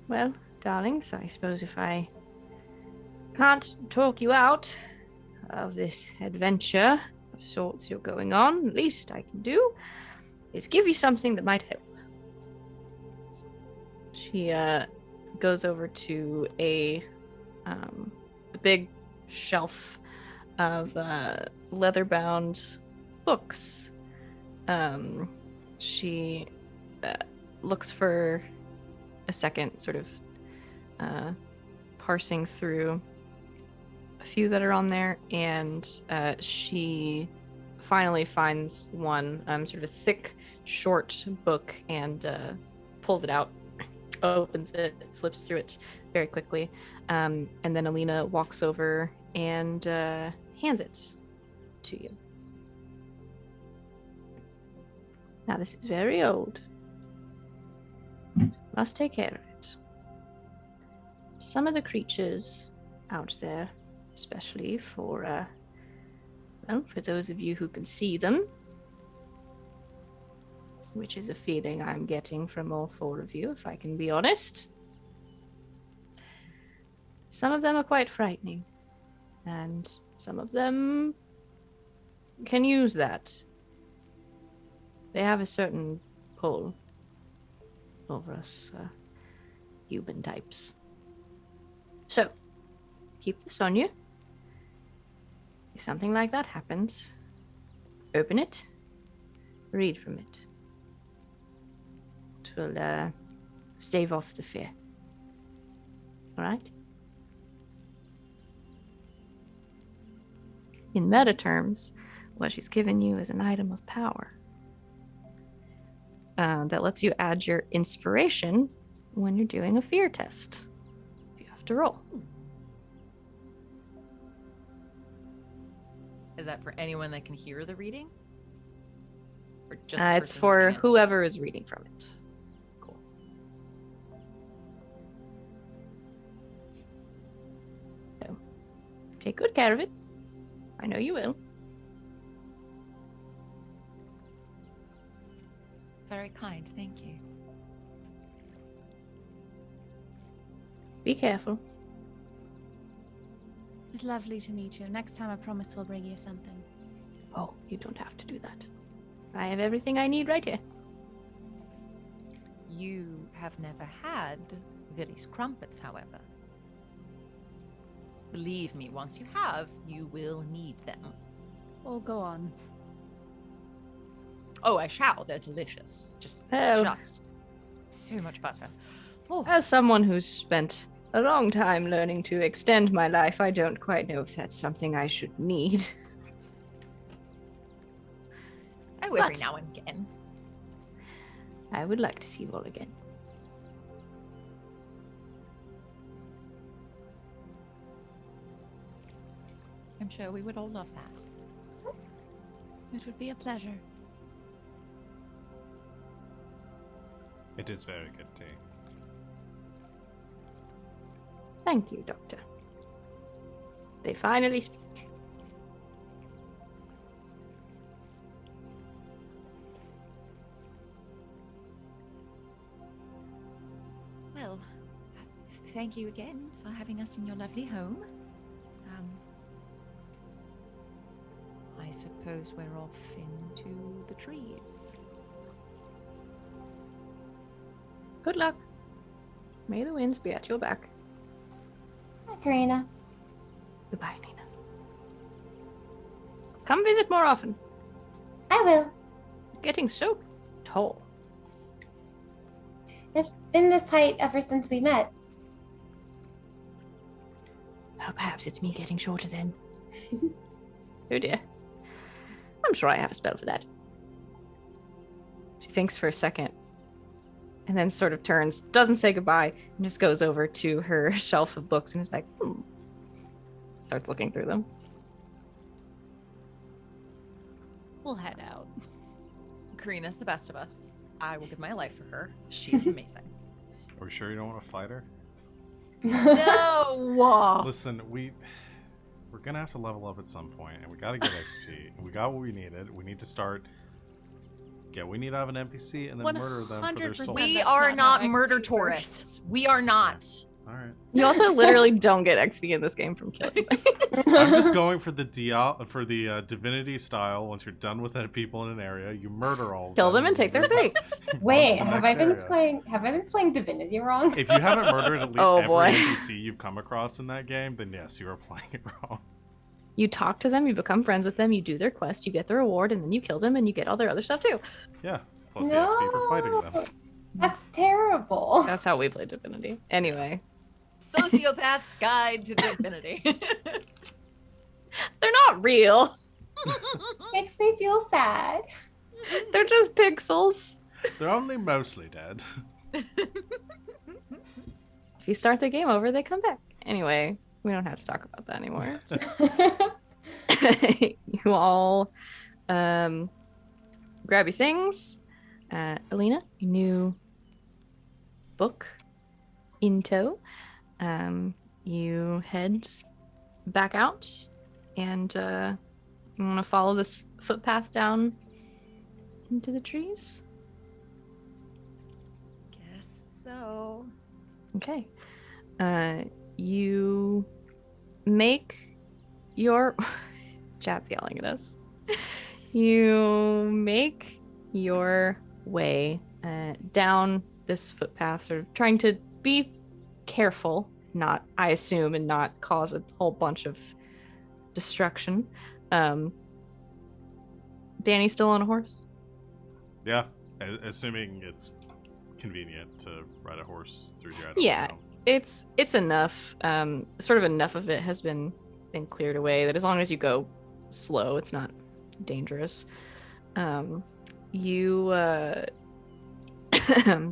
Well, darlings, I suppose if I can't talk you out of this adventure of sorts you're going on, the least I can do is give you something that might help. She goes over to a big shelf of leather-bound books. She looks for a second, sort of parsing through a few that are on there, and she finally finds one sort of thick, short book and pulls it out, opens it, flips through it very quickly, and then Alina walks over and hands it to you. Now, this is very old. Must take care of it. Some of the creatures out there, especially for those of you who can see them, which is a feeling I'm getting from all four of you, if I can be honest. Some of them are quite frightening, and some of them can use that. They have a certain pull over us human types. So, keep this on you. If something like that happens, open it, read from it. It will stave off the fear. Alright? In meta terms, what she's given you is an item of power that lets you add your inspiration when you're doing a fear test. You have to roll. Is that for anyone that can hear the reading? Or just It's for whoever is reading from it. Cool. So, take good care of it. I know you will. Very kind, thank you. Be careful. was lovely to meet you. Next time I promise we'll bring you something. Oh, you don't have to do that. I have everything I need right here. You have never had Villy's crumpets, however. Believe me, once you have, you will need them. Oh, go on. Oh, I shall. They're delicious. Just so much butter. Oh, As someone who's spent a long time learning to extend my life, I don't quite know if that's something I should need. every but- now and again. I would like to see you all again. I'm sure we would all love that. It would be a pleasure. It is very good tea. Thank you, Doctor. They finally speak. Well, thank you again for having us in your lovely home. I suppose we're off into the trees. Good luck. May the winds be at your back. Hi, Karina. Goodbye, Nina. Come visit more often. I will. You're getting so tall. I've been this height ever since we met. Well, perhaps it's me getting shorter then. Oh dear. I'm sure I have a spell for that. She thinks for a second and then sort of turns, doesn't say goodbye, and just goes over to her shelf of books and is like, starts looking through them. We'll head out. Karina's the best of us. I will give my life for her. She's amazing. Are we sure you don't want to fight her? No! Listen, we're gonna have to level up at some point, and we gotta get XP. We got what we needed. We need to start. Yeah, we need to have an NPC and then murder them for their 100%. soul. We That's are not not how murder XP works. tourists. We are not. All right. You also literally don't get XP in this game from killing things. I'm just going for the divinity style. Once you're done with people in an area, you murder all of Kill them and take their face. Wait, On to the have I next been area. playing Divinity wrong? If you haven't murdered at least Oh, every boy. NPC you've come across in that game, then yes, you are playing it wrong. You talk to them, you become friends with them, you do their quest, you get the reward, and then you kill them and you get all their other stuff too. Yeah, plus the XP for fighting them. That's terrible. That's how we play Divinity. Anyway, Sociopath's Guide to Divinity. they're not real. Makes me feel sad. They're just pixels. They're only mostly dead. If you start the game over, they come back. Anyway, we don't have to talk about that anymore. You all grab your things. Alina, your new book in tow. You head back out and you want to follow this footpath down into the trees? Guess so. Okay. You make your chat's yelling at us. You make your way down this footpath, sort of trying to be careful, not, I assume, and not cause a whole bunch of destruction. Danny's still on a horse? Yeah, assuming it's convenient to ride a horse through here. I don't Yeah. know. It's enough. Sort of enough of it has been cleared away that as long as you go slow, it's not dangerous. You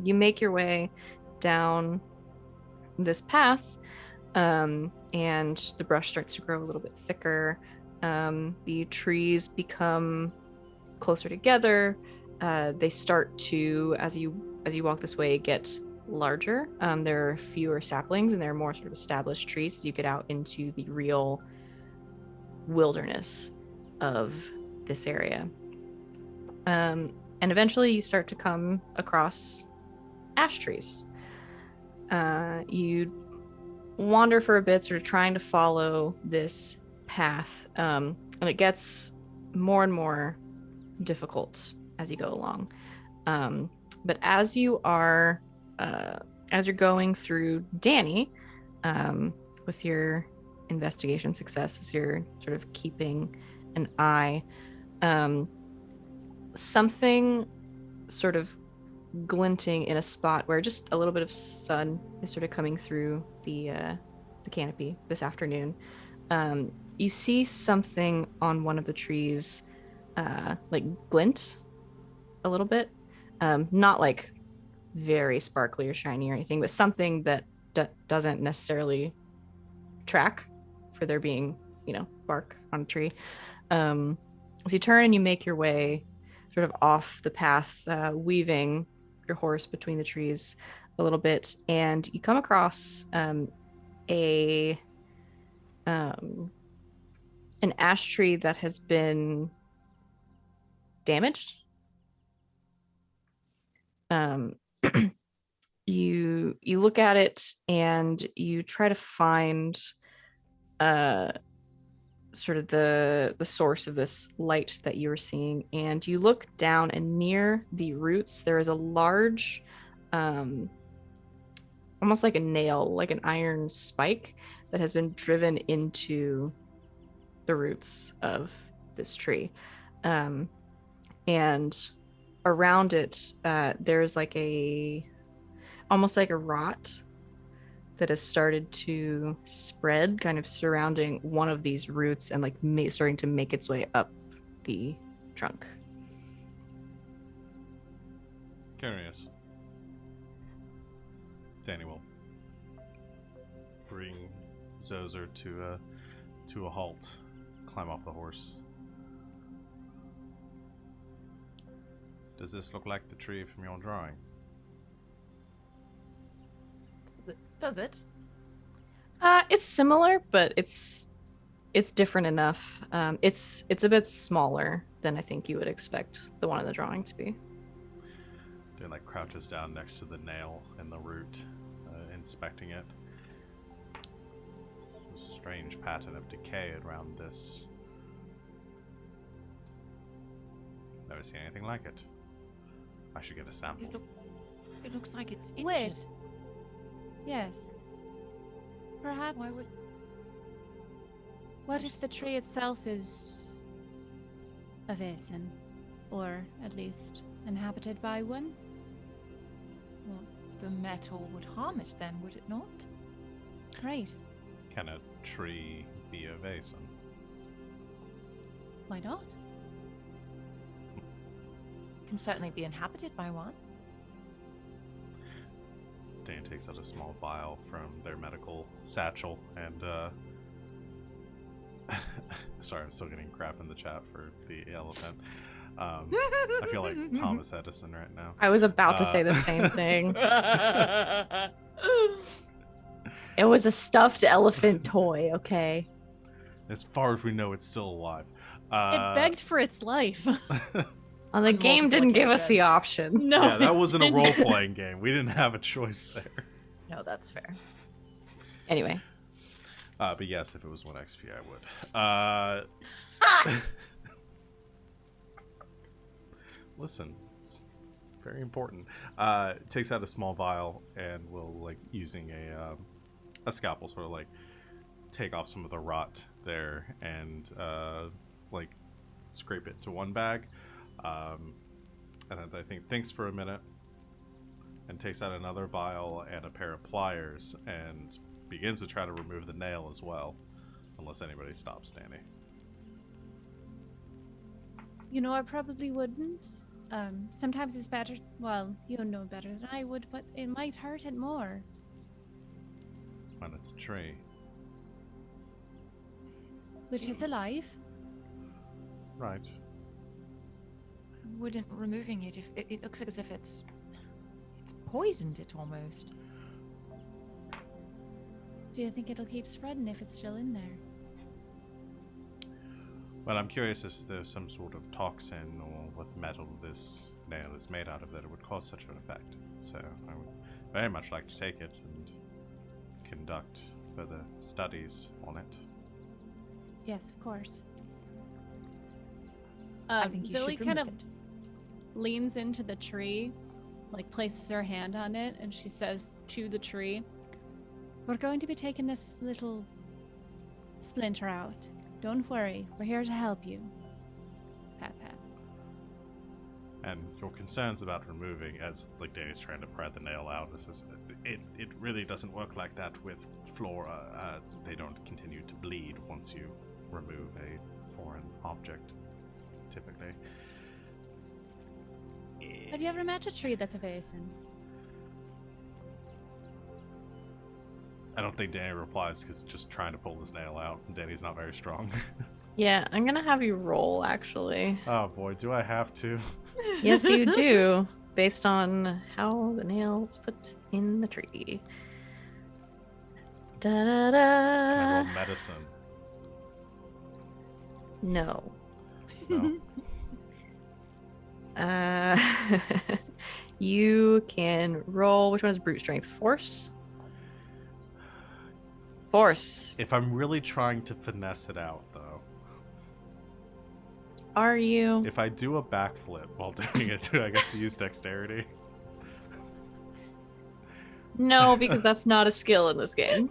you make your way down this path, and the brush starts to grow a little bit thicker. The trees become closer together. They start to, as you walk this way, get larger. There are fewer saplings and there are more sort of established trees as you get out into the real wilderness of this area. And eventually you start to come across ash trees. You wander for a bit, sort of trying to follow this path, and it gets more and more difficult as you go along. But as you're going through Danni, with your investigation success, as you're sort of keeping an eye, something sort of glinting in a spot where just a little bit of sun is sort of coming through the canopy this afternoon. You see something on one of the trees, like glint a little bit, not like very sparkly or shiny or anything, but something that doesn't necessarily track for there being, bark on a tree. So you turn and you make your way sort of off the path, weaving your horse between the trees a little bit, and you come across an ash tree that has been damaged. You look at it and you try to find sort of the source of this light that you were seeing, and you look down, and near the roots there is a large, almost like a nail, like an iron spike that has been driven into the roots of this tree, and around it there's like almost like a rot that has started to spread, kind of surrounding one of these roots and like starting to make its way up the trunk. Curious. Danni will bring Zozer to a halt, climb off the horse. Does this look like the tree from your drawing? Does it? It's similar, but it's different enough. It's a bit smaller than I think you would expect the one in the drawing to be. Dan like crouches down next to the nail in the root, inspecting it. A strange pattern of decay around this. Never seen anything like it. I should get a sample. It looks like it's injured. Wait. Yes. Perhaps. Why would... What if the tree itself is a Vaesen, or at least inhabited by one? Well, the metal would harm it then, would it not? Right. Can a tree be a Vaesen? Why not? Can certainly be inhabited by one. Dan takes out a small vial from their medical satchel and sorry, I'm still getting crap in the chat for the elephant. I feel like Thomas Edison right now. I was about to say the same thing. It was a stuffed elephant toy, okay? As far as we know, it's still alive. It begged for its life. Well, the game didn't give us the option. No. Yeah, that wasn't a role-playing game. We didn't have a choice there. No, that's fair. Anyway. But yes, if it was 1 XP, I would. Listen, it's very important. Takes out a small vial and will, like, using a scalpel, sort of like take off some of the rot there and like scrape it to one bag. And then I think thinks for a minute and takes out another vial and a pair of pliers and begins to try to remove the nail as well, unless anybody stops Danni. I probably wouldn't. Sometimes it's better. Well, you'll know better than I would, but it might hurt it more. When it's a tree. Which is alive. Right. Wouldn't removing it, if it looks as if it's poisoned it almost. Do you think it'll keep spreading if it's still in there? Well, I'm curious if there's some sort of toxin or what metal this nail is made out of that it would cause such an effect. So I would very much like to take it and conduct further studies on it. Yes, of course. I think you Billy should kind remove of it. leans into the tree, like places her hand on it, and she says to the tree, "We're going to be taking this little splinter out. Don't worry, we're here to help you." Pat, pat. And your concerns about removing, as like Danny's trying to pry the nail out, this is it really doesn't work like that with flora. They don't continue to bleed once you remove a foreign object, typically. Have you ever met a tree that's a basin? I don't think Danny replies because just trying to pull this nail out, and Danny's not very strong. Yeah, I'm gonna have you roll, actually. Oh boy, do I have to? Yes, you do, based on how the nail was put in the tree. Can I roll Da-da-da. medicine? No. No. You can roll. Which one is brute strength? Force? Force. If I'm really trying to finesse it out, though, Are you? if I do a backflip while doing it, do I get to use dexterity? No, because that's not a skill in this game.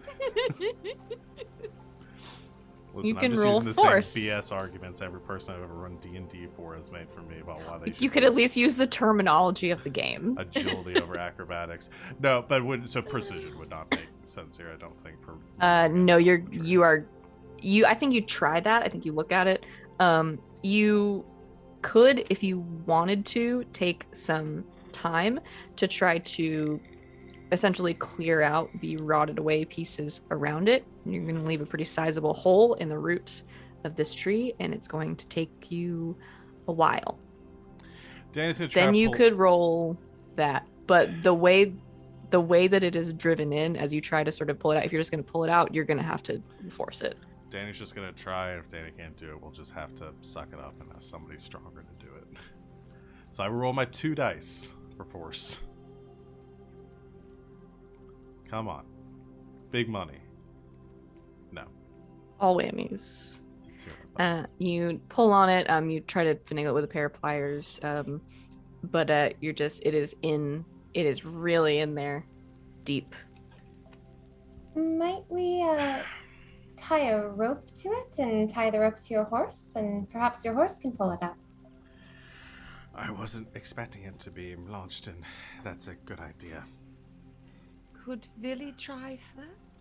Listen, You I'm can just roll using the force. same BS arguments every person I've ever run D&D for has made for me about why they should You could at use least use the terminology of the game. agility over acrobatics. No, but so precision would not make sense here, I don't think. For No, I think you try that. I think you look at it. You could, if you wanted to, take some time to try to essentially clear out the rotted away pieces around it. You're going to leave a pretty sizable hole in the root of this tree, and it's going to take you a while. Danny's gonna try Then to you pull- could roll that, but the way that it is driven in, as you try to sort of pull it out, if you're just going to pull it out, you're going to have to force it. Danny's just gonna try, and if Danny can't do it, we'll just have to suck it up and ask somebody stronger to do it. So I roll my 2 dice for force. Come on. Big money. No. All whammies. It's a 2. You pull on it. You try to finagle it with a pair of pliers, but it is really in there, deep. Might we tie a rope to it and tie the rope to your horse, and perhaps your horse can pull it out? I wasn't expecting it to be launched, and that's a good idea. Could Villy try first?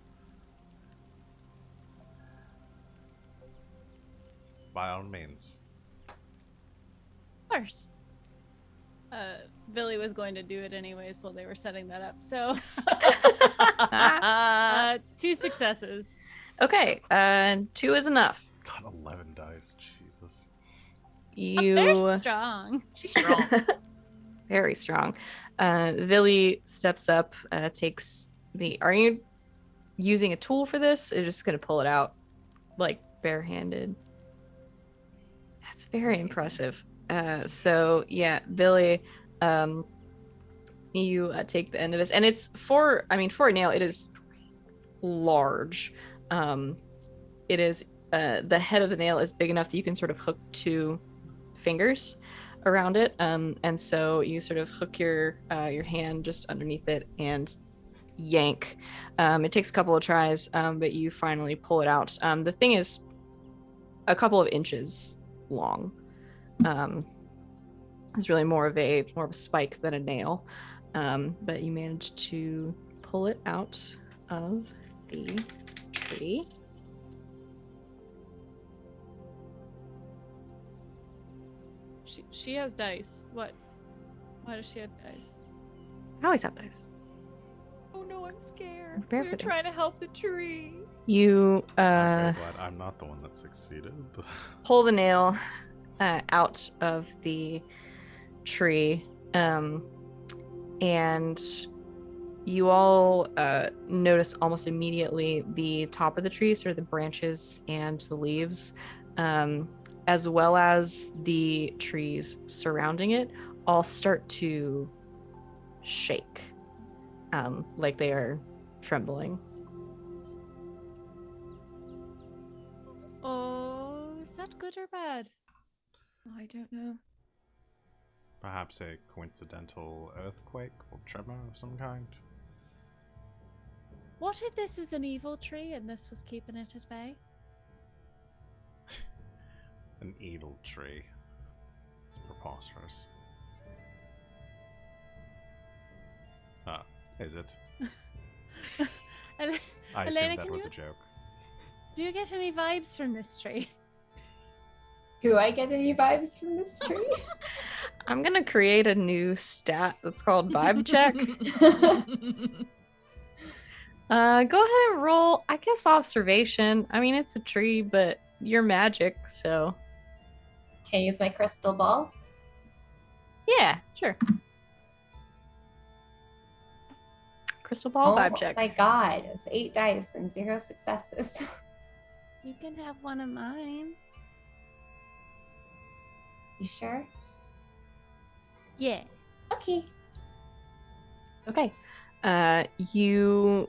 By all means. Of course. Billy was going to do it anyways while they were setting that up. So, 2 successes. Okay, 2 is enough. God, 11 dice. Jesus. They're strong. She's strong. Very strong. Villy steps up, takes the. Are you using a tool for this? Or just gonna pull it out, like barehanded? That's very impressive. So yeah, Villy, you take the end of this, and it's for a nail, it is large. It is the head of the nail is big enough that you can sort of hook 2 fingers around it, and so you sort of hook your hand just underneath it and yank. It takes a couple of tries, but you finally pull it out. The thing is a couple of inches long. It's really more of a spike than a nail, but you managed to pull it out of the tree. She has dice. What? Why does she have dice? I always have dice. Oh no, I'm scared. Bear We're trying to help the tree. You I'm very glad I'm not the one that succeeded. pull the nail out of the tree, and you all notice almost immediately the top of the tree, sort of the branches and the leaves, as well as the trees surrounding it, all start to shake, like they are trembling. good or bad? I don't know. Perhaps a coincidental earthquake or tremor of some kind? What if this is an evil tree and this was keeping it at bay? An evil tree. It's preposterous. Is it? I assume Elena, that was a joke. do you get any vibes from this tree? Do I get any vibes from this tree? I'm gonna create a new stat that's called vibe check. Go ahead and roll, I guess, observation. I mean, it's a tree, but you're magic, so Can I use my crystal ball? yeah, sure. Crystal ball vibe check. Oh my god, it's 8 dice and 0 successes. You can have one of mine. You sure? Yeah. Okay. Okay. You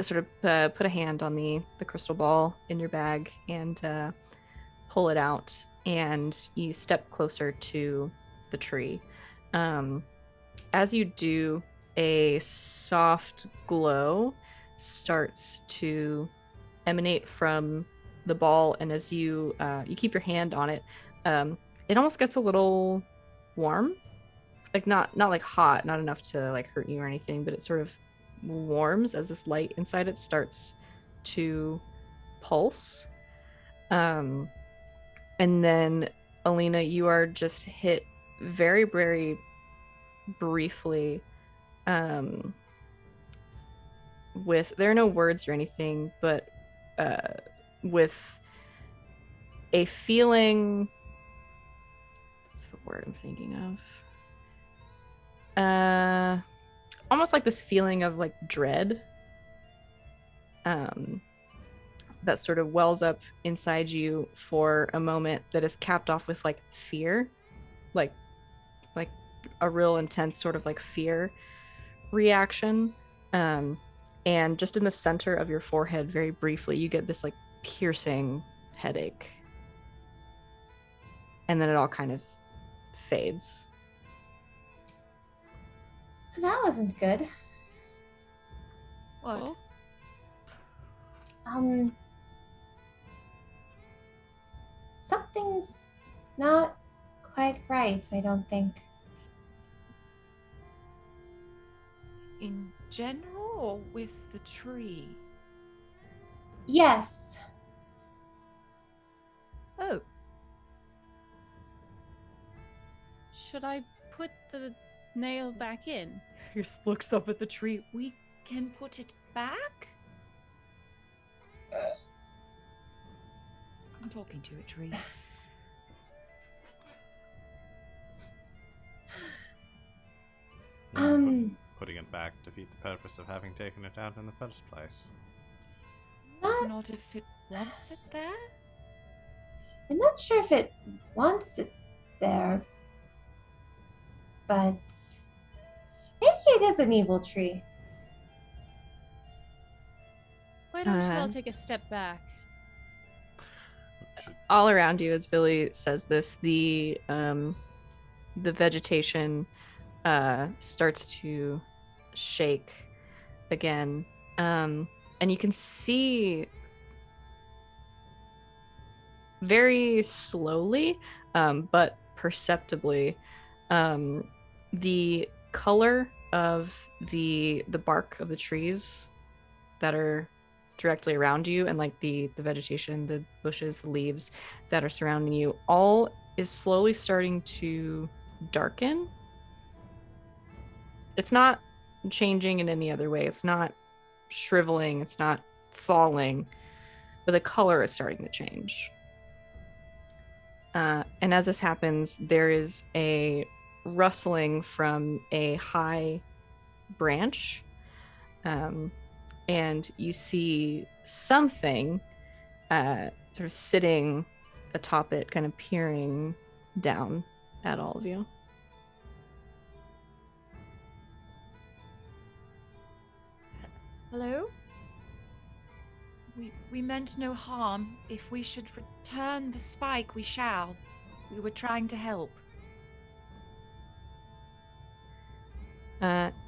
sort of put a hand on the crystal ball in your bag and pull it out, and you step closer to the tree. As you do, a soft glow starts to emanate from the ball, and as you keep your hand on it, it almost gets a little warm, like not like hot, not enough to like hurt you or anything, but it sort of warms as this light inside it starts to pulse. And then Alina, you are just hit very, very briefly with, there are no words or anything, but with a feeling, what's the word I'm thinking of? Almost like this feeling of like dread that sort of wells up inside you for a moment, that is capped off with like fear, like a real intense sort of like fear reaction. And just in the center of your forehead, very briefly, you get this like piercing headache, and then it all kind of fades. That wasn't good. What? Something's not quite right, I don't think. In general, or with the tree? Yes. Oh, Should I put the nail back in? he just looks up at the tree. We can put it back? I'm talking to a tree. Putting it back defeat the purpose of having taken it out in the first place. Not if it wants it there? I'm not sure if it wants it there, but maybe it is an evil tree. Why don't you all take a step back? All around you, as Billy says this, the vegetation starts to shake again, and you can see very slowly, but perceptibly, the color of the bark of the trees that are directly around you, and like the vegetation, the bushes, the leaves that are surrounding you, all is slowly starting to darken. It's not changing in any other way. It's not shriveling. It's not falling, but the color is starting to change. And as this happens, there is a rustling from a high branch, and you see something sort of sitting atop it, kind of peering down at all of you. Hello? We meant no harm. If we should return the spike, we shall. We were trying to help.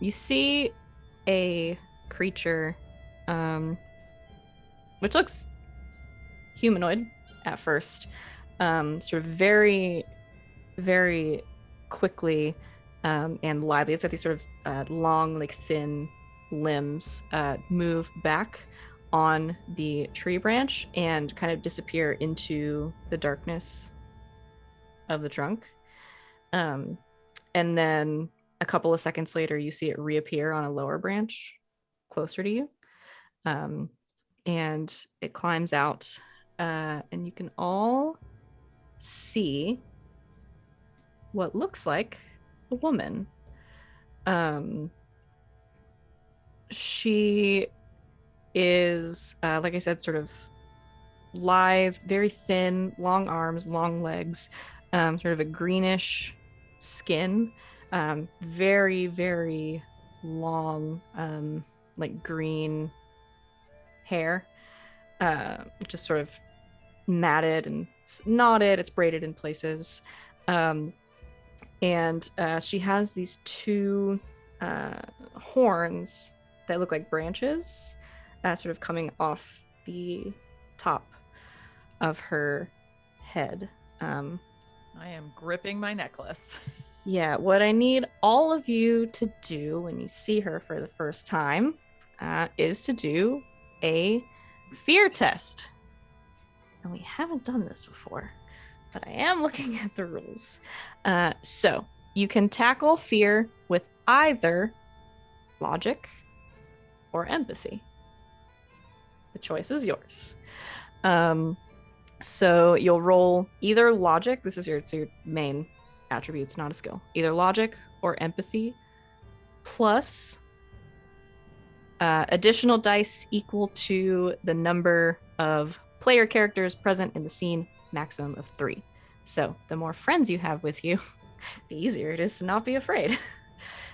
You see a creature, which looks humanoid at first, sort of very, very quickly and lively. It's got these sort of long, like thin limbs move back on the tree branch and kind of disappear into the darkness of the trunk. And then a couple of seconds later, you see it reappear on a lower branch closer to you. And it climbs out, and you can all see what looks like a woman. She is, like I said, sort of lithe, very thin, long arms, long legs, sort of a greenish skin, very, very long, like green hair, just sort of matted and knotted. It's braided in places. And she has these two horns that look like branches, sort of coming off the top of her head. I am gripping my necklace. Yeah, what I need all of you to do when you see her for the first time is to do a fear test. And we haven't done this before, but I am looking at the rules. So you can tackle fear with either logic or empathy. The choice is yours. So you'll roll either logic. This is your main attributes, not a skill. Either logic or empathy, plus additional dice equal to the number of player characters present in the scene, maximum of 3. So the more friends you have with you, the easier it is to not be afraid.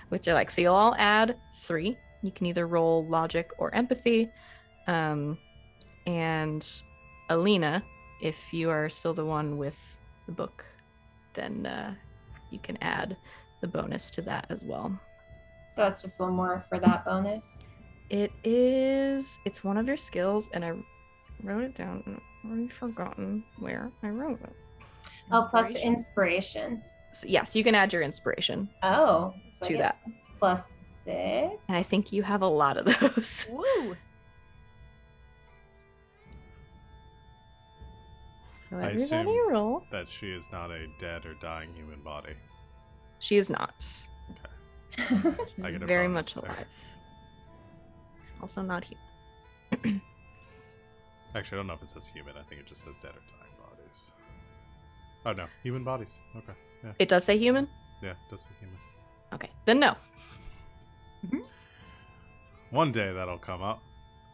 Which I like. So you'll all add 3. You can either roll logic or empathy. And Alina, if you are still the one with the book, then you can add the bonus to that as well. So that's just one more for that bonus. It's one of your skills, and I wrote it down and I've already forgotten where I wrote it. Oh, plus inspiration. So, yes, you can add your inspiration Oh, so to that. Plus 6. And I think you have a lot of those. Woo! So I everybody assume roll. that she is not a dead or dying human body. She is not. Okay. She's I get a very bonus much there. alive. Also not human. Actually, I don't know if it says human. I think it just says dead or dying bodies. Oh, no. Human bodies. Okay. Yeah. It does say human? Yeah, it does say human. Okay, then no. One day that'll come up.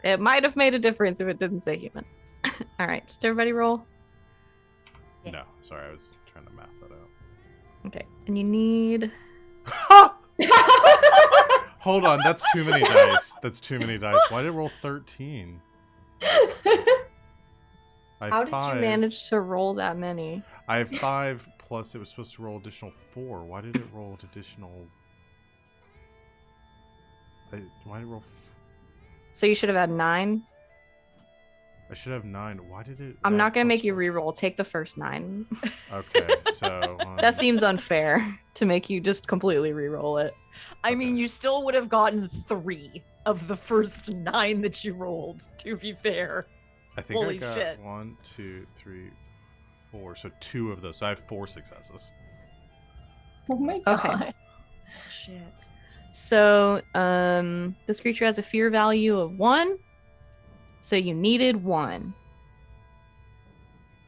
It might have made a difference if it didn't say human. All right, just everybody roll. Yeah. No, sorry, I was trying to math that out. Okay, and you need... Hold on, that's too many dice. That's too many dice. Why did it roll 13? How did you manage to roll that many? I have 5 plus it was supposed to roll additional 4. Why did it roll additional? Why did it roll? So you should have had 9. I should have 9. Why did it? I'm not gonna make you re-roll. Take the first 9. Okay, so that seems unfair to make you just completely re-roll it. I mean, you still would have gotten 3 of the first 9 that you rolled, to be fair. I think Holy I got shit. 1, 2, 3, 4. So 2 of those. So I have 4 successes. Oh my god. Okay. Shit. So this creature has a fear value of 1. So you needed 1.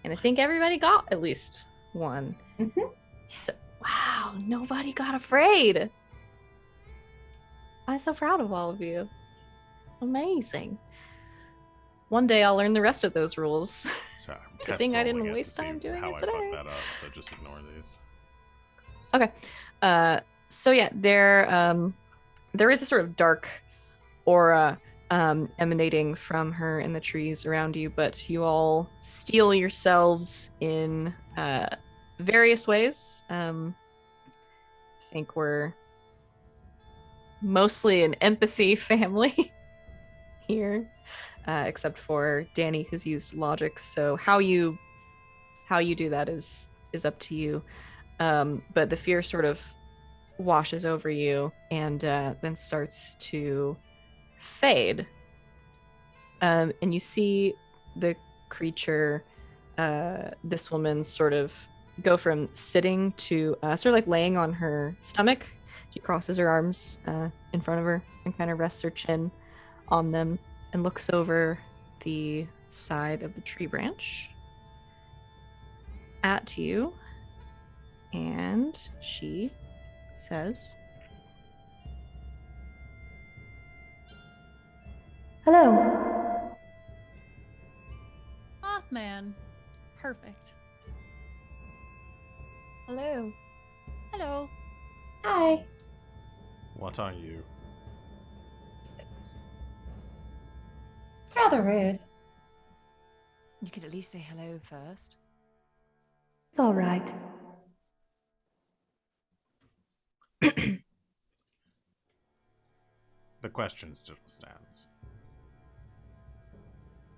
And I think everybody got at least 1. Mm-hmm. So, wow, nobody got afraid. I'm so proud of all of you. Amazing. One day I'll learn the rest of those rules. Sorry, I'm Good thing I didn't test-rolling it to waste see time doing how it I today. fucked that up, so just ignore these. Okay. So yeah, there is a sort of dark aura emanating from her in the trees around you, but you all steel yourselves in various ways. I think we're mostly an empathy family here, except for Danni, who's used logic. So how you do that is up to you. But the fear sort of washes over you and then starts to fade. And you see the creature, this woman, sort of go from sitting to sort of like laying on her stomach. She crosses her arms in front of her and kind of rests her chin on them and looks over the side of the tree branch at you. And she says, Hello. Mothman. Perfect. Hello. Hello. Hi. What are you? It's rather rude. You could at least say hello first. It's all right. The question still stands.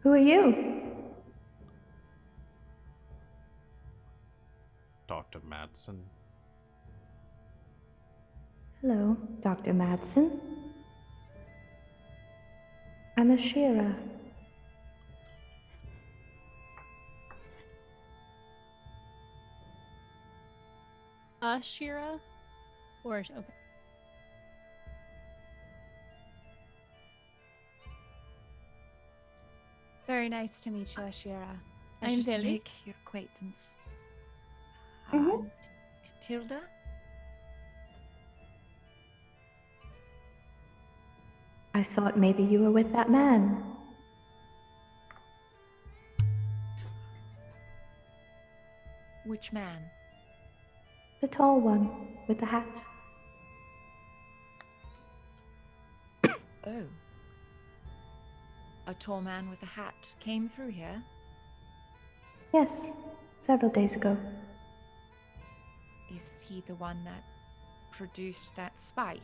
Who are you? Dr. Madsen. Hello, Dr. Madsen. I'm Ashira. Ashira? Or okay. Very nice to meet you, Ashira. I'm Pleasure to Tilly. make your acquaintance. Mhm. Tilda? I thought maybe you were with that man. Which man? The tall one with the hat. Oh. A tall man with a hat came through here? Yes, several days ago. Is he the one that produced that spike?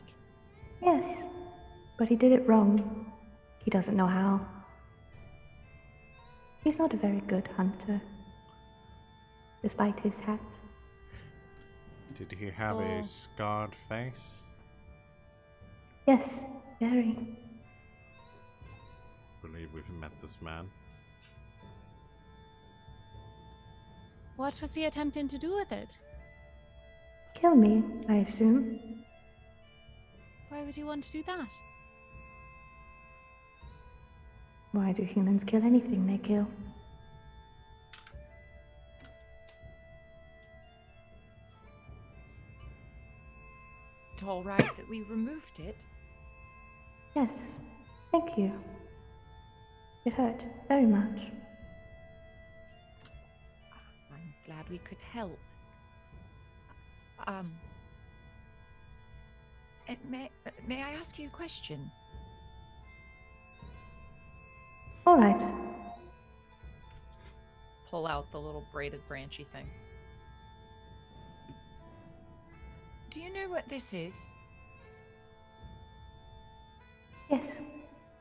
Yes, but he did it wrong. He doesn't know how. He's not a very good hunter, despite his hat. Did he have a scarred face? Yes, very. Believe we've met this man. What was he attempting to do with it? Kill me, I assume. Why would he want to do that? Why do humans kill anything they kill? It's all right that we removed it. Yes, thank you. It hurt very much. I'm glad we could help. May I ask you a question? All right. Pull out the little braided branchy thing. Do you know what this is? Yes,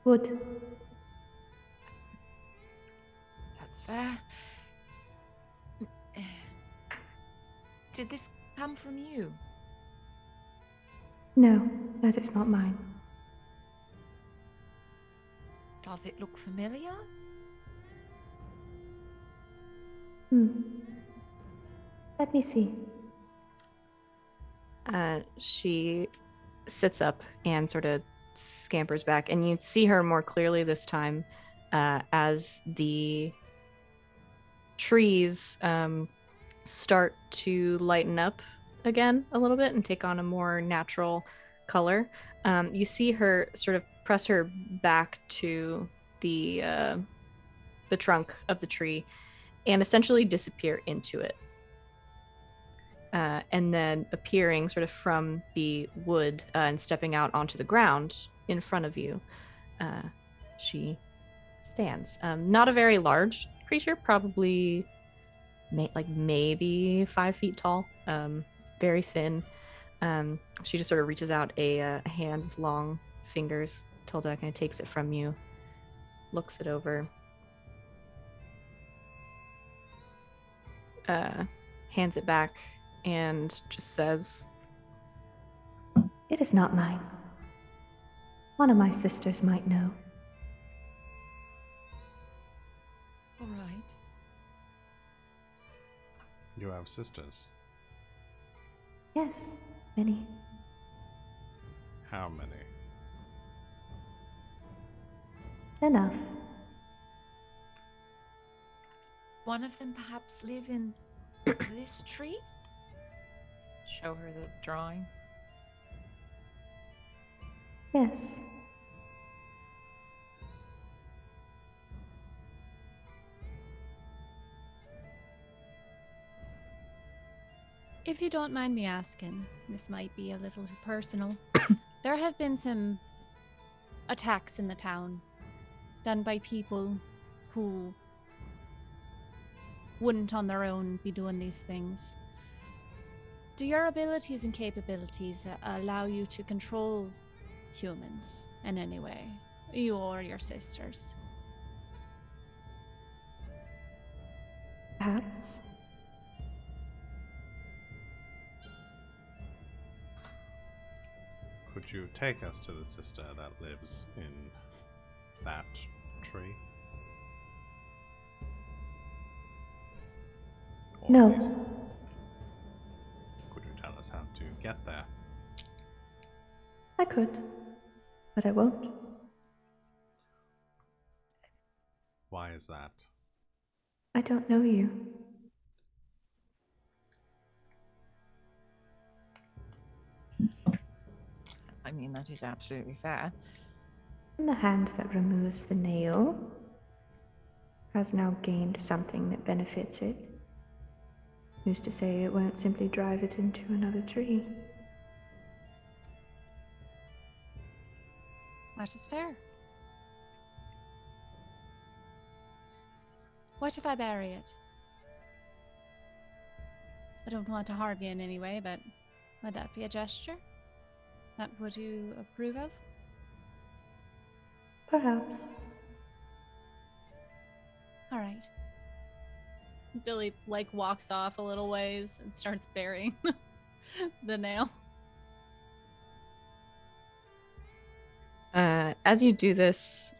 wood. That's fair. Did this come from you? No, that is not mine. Does it look familiar? Let me see. She sits up and sort of scampers back, and you see her more clearly this time as the trees start to lighten up again a little bit and take on a more natural color. You see her sort of press her back to the trunk of the tree and essentially disappear into it. And then appearing sort of from the wood and stepping out onto the ground in front of you she stands. Not a very large creature, probably maybe 5 feet tall. Very thin. She just sort of reaches out a hand with long fingers. Tilda kind of takes it from you, looks it over, hands it back, and just says, "It is not mine. One of my sisters might know." All right. You have sisters? Yes, many. How many? Enough. One of them perhaps live in this tree? Show her the drawing. Yes. If you don't mind me asking, this might be a little too personal. There have been some attacks in the town done by people who wouldn't on their own be doing these things. Do your abilities and capabilities allow you to control humans in any way? You or your sisters? Perhaps. Could you take us to the sister that lives in that tree? Or No. at least, could you tell us how to get there? I could, but I won't. Why is that? I don't know you. I mean, that is absolutely fair. And the hand that removes the nail has now gained something that benefits it. Who's to say it won't simply drive it into another tree? That is fair. What if I bury it? I don't want to harm you in any way, but would that be a gesture? That would you approve of? Perhaps. All right. Billy walks off a little ways and starts burying the nail. As you do this,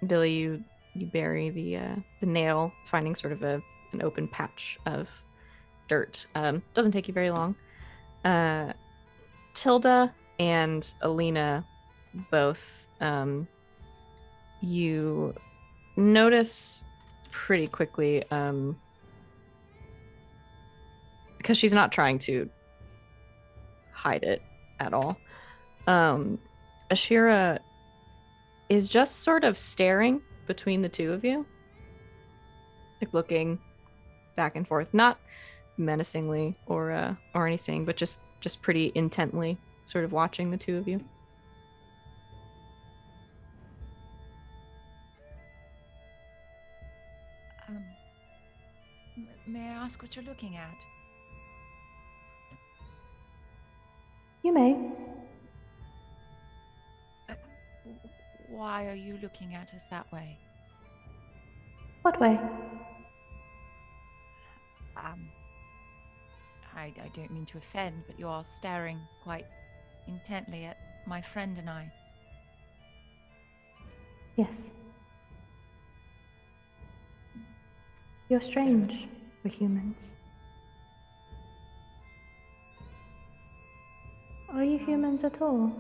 Billy, you bury the nail, finding sort of an open patch of dirt. Doesn't take you very long. Tilda and Alina both, you notice pretty quickly, because she's not trying to hide it at all. Ashira is just sort of staring between the two of you, like looking back and forth, not menacingly or anything, but just pretty intently, sort of watching the two of you. May I ask what you're looking at? You may. Why are you looking at us that way? What way? I don't mean to offend, but you are staring quite intently at my friend and I. Yes. You're strange for humans. Are you humans at all?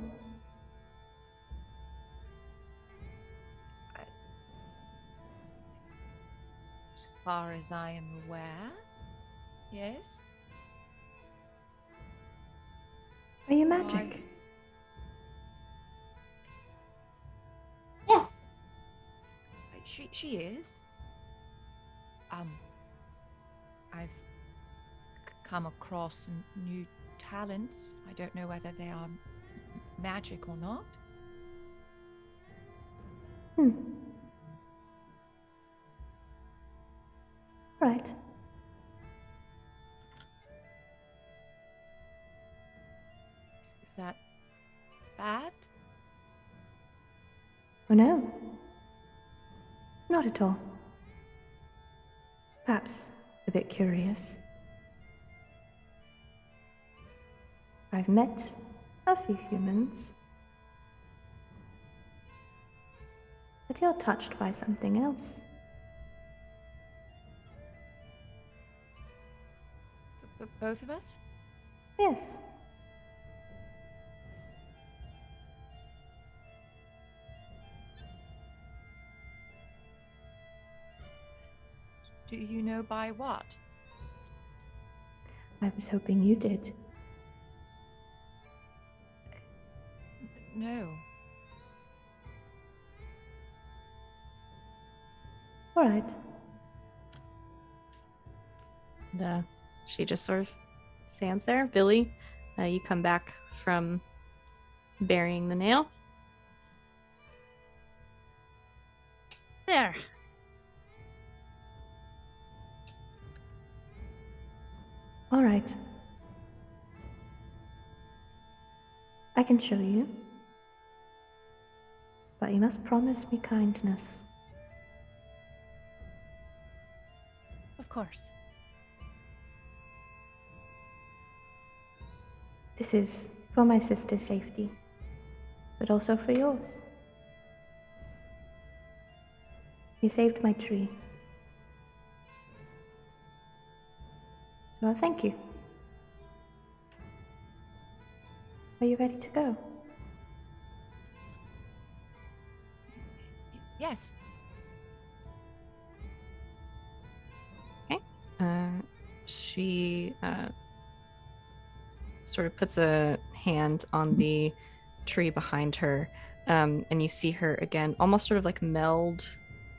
As far as I am aware, yes. Are you magic? Yes. She is. I've come across some new talents. I don't know whether they are magic or not. Right. Is that bad? Oh no. Not at all. Perhaps a bit curious. I've met a few humans. But you're touched by something else. Both of us? Yes. Do you know by what? I was hoping you did. No. All right. And, she just sort of stands there. Billy, you come back from burying the nail. There. All right. I can show you. But you must promise me kindness. Of course. This is for my sister's safety, but also for yours. You saved my tree. So I thank you. Are you ready to go? Yes. Okay. She sort of puts a hand on the tree behind her, and you see her again, almost sort of like meld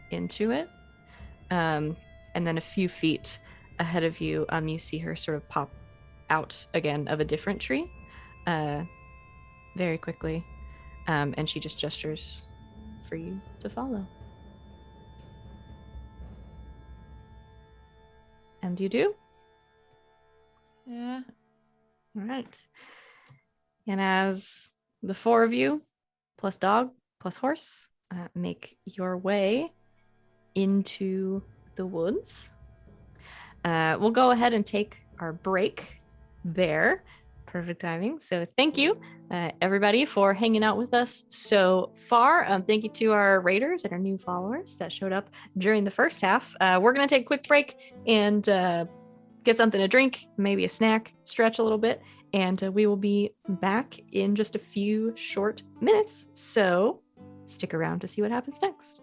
into it. And then a few feet ahead of you, you see her sort of pop out again of a different tree, very quickly, and she just gestures for you to follow. And you do? Yeah. All right. And as the four of you, plus dog, plus horse, make your way into the woods, we'll go ahead and take our break there. Perfect timing. So thank you, everybody, for hanging out with us so far. Thank you to our raiders and our new followers that showed up during the first half. We're going to take a quick break and get something to drink, maybe a snack, stretch a little bit, and we will be back in just a few short minutes. So stick around to see what happens next.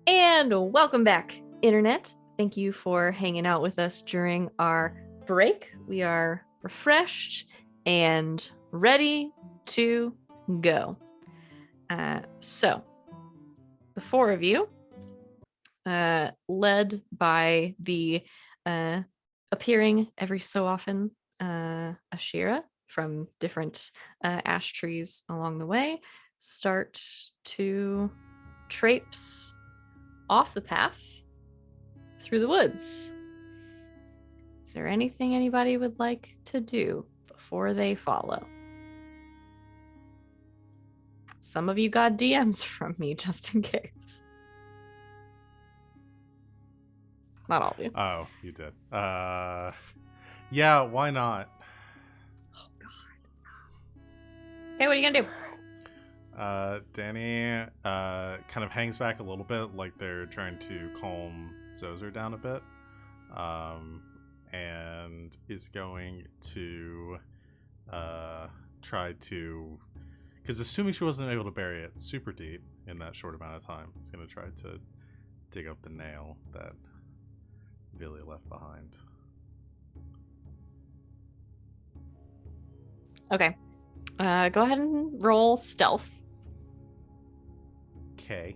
And welcome back, Internet. Thank you for hanging out with us during our break. We are refreshed and ready to go. So, the four of you, led by the appearing every so often Ashira from different ash trees along the way, start to traipse off the path through the woods. Is there anything anybody would like to do before they follow? Some of you got DMs from me just in case. Not all of you. Oh, you did. Yeah, why not? Oh god. Okay, what are you gonna do? Danny kind of hangs back a little bit, like they're trying to calm Zozer down a bit, and is going to try to, because assuming she wasn't able to bury it super deep in that short amount of time, he's going to try to dig up the nail that Villy left behind. Okay. Go ahead and roll stealth. Okay.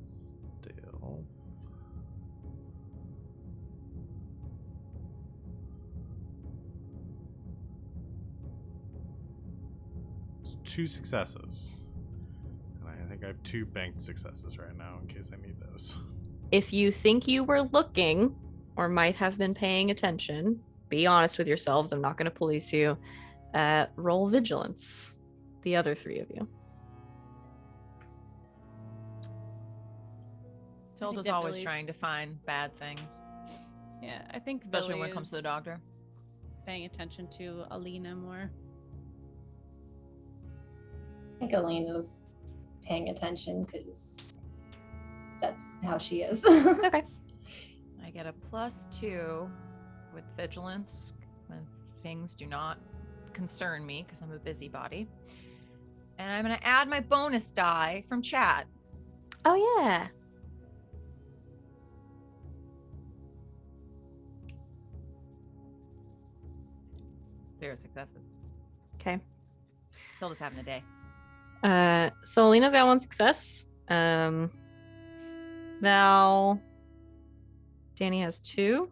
Stealth. It's 2 successes. And I think I have 2 banked successes right now in case I need those. If you think you were looking or might have been paying attention, be honest with yourselves. I'm not going to police you. Roll vigilance. The other 3 of you. Tilda's that always Billy's- trying to find bad things, Yeah, I think especially Billy when it comes to the is doctor. paying attention to Alina more. I think Alina's paying attention because that's how she is. Okay. I get a +2 with vigilance when things do not concern me because I'm a busybody. And I'm going to add my bonus die from chat. Oh, yeah. 0 successes. Okay. Tilda's having a day. So Alina's got 1 success. Val, Danny has 2.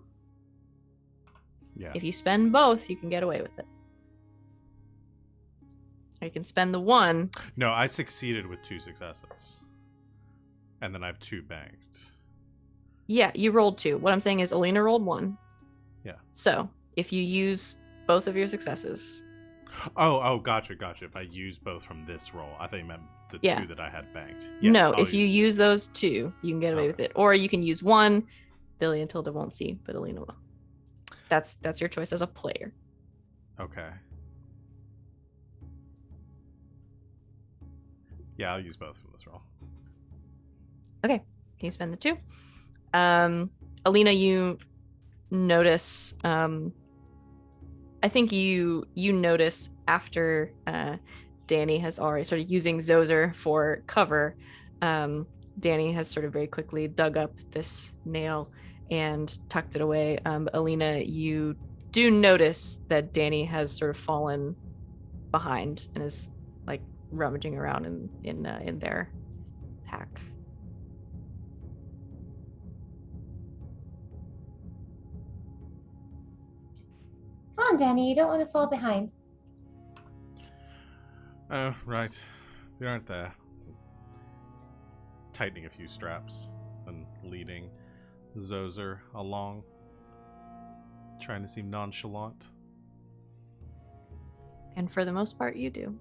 Yeah. If you spend both, you can get away with it. Or you can spend the 1. No, I succeeded with 2 successes. And then I have 2 banked. Yeah, you rolled 2. What I'm saying is Alina rolled 1. Yeah. So if you use both of your successes. Oh, gotcha. If I use both from this roll, I thought you meant the 2 that I had banked. Yeah, No, I'll if you use those 2, you can get away with it. Or you can use 1. Billy and Tilda won't see, but Alina will. That's your choice as a player. Okay. Yeah, I'll use both from this roll. Okay. Can you spend the 2? Alina, you notice I think you notice after Danny has already started using Zoser for cover, Danny has sort of very quickly dug up this nail and tucked it away. Alina, you do notice that Danny has sort of fallen behind and is like rummaging around in their pack. Come on, Danny, you don't want to fall behind. Oh, right. We aren't there. Tightening a few straps and leading Zoser along. Trying to seem nonchalant. And for the most part, you do.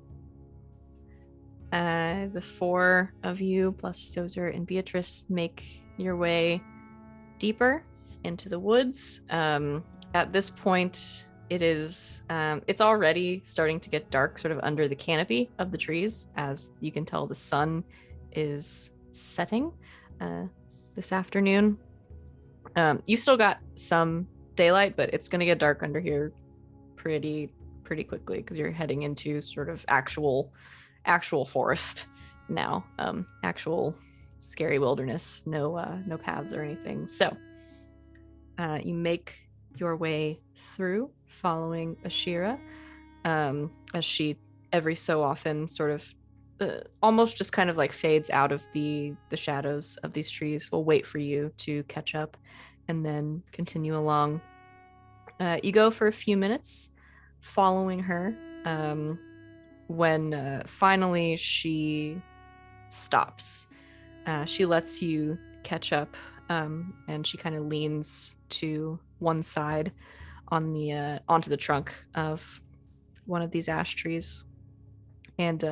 The 4 of you, plus Zoser and Beatrice, make your way deeper into the woods. At this point, it's already starting to get dark sort of under the canopy of the trees. As you can tell, the sun is setting this afternoon. You still got some daylight, but it's going to get dark under here pretty quickly because you're heading into sort of actual forest now, actual scary wilderness. No paths or anything. So you make your way through, following Ashira, as she every so often sort of almost just kind of like fades out of the shadows of these trees. Will wait for you to catch up and then continue along. You go for a few minutes following her, when finally she stops. She lets you catch up, and she kind of leans to one side on the onto the trunk of one of these ash trees and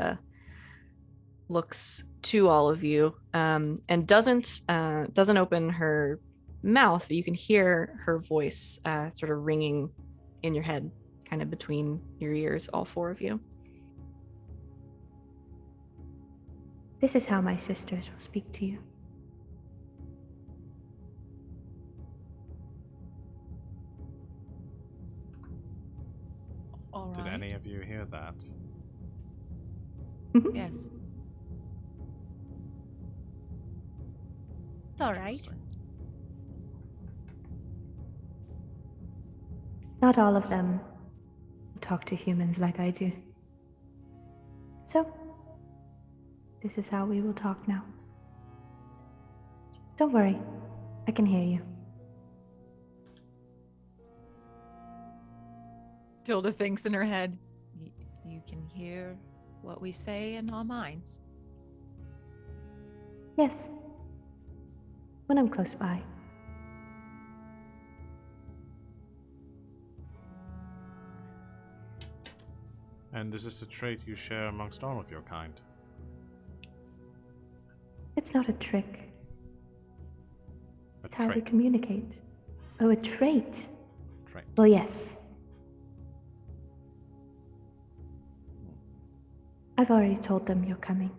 looks to all of you, and doesn't open her mouth, but you can hear her voice sort of ringing in your head, kind of between your ears, all 4 of you. This is how my sisters will speak to you. All Did right. any of you hear that? Yes. It's all right. Interesting. Not all of them talk to humans like I do. So, this is how we will talk now. Don't worry, I can hear you. Tilda thinks in her head, you can hear what we say in our minds. Yes, when I'm close by. And is this a trait you share amongst all of your kind? It's not a trick. A It's how we trait. communicate. Oh, a trait. Trait. Well, yes. I've already told them you're coming.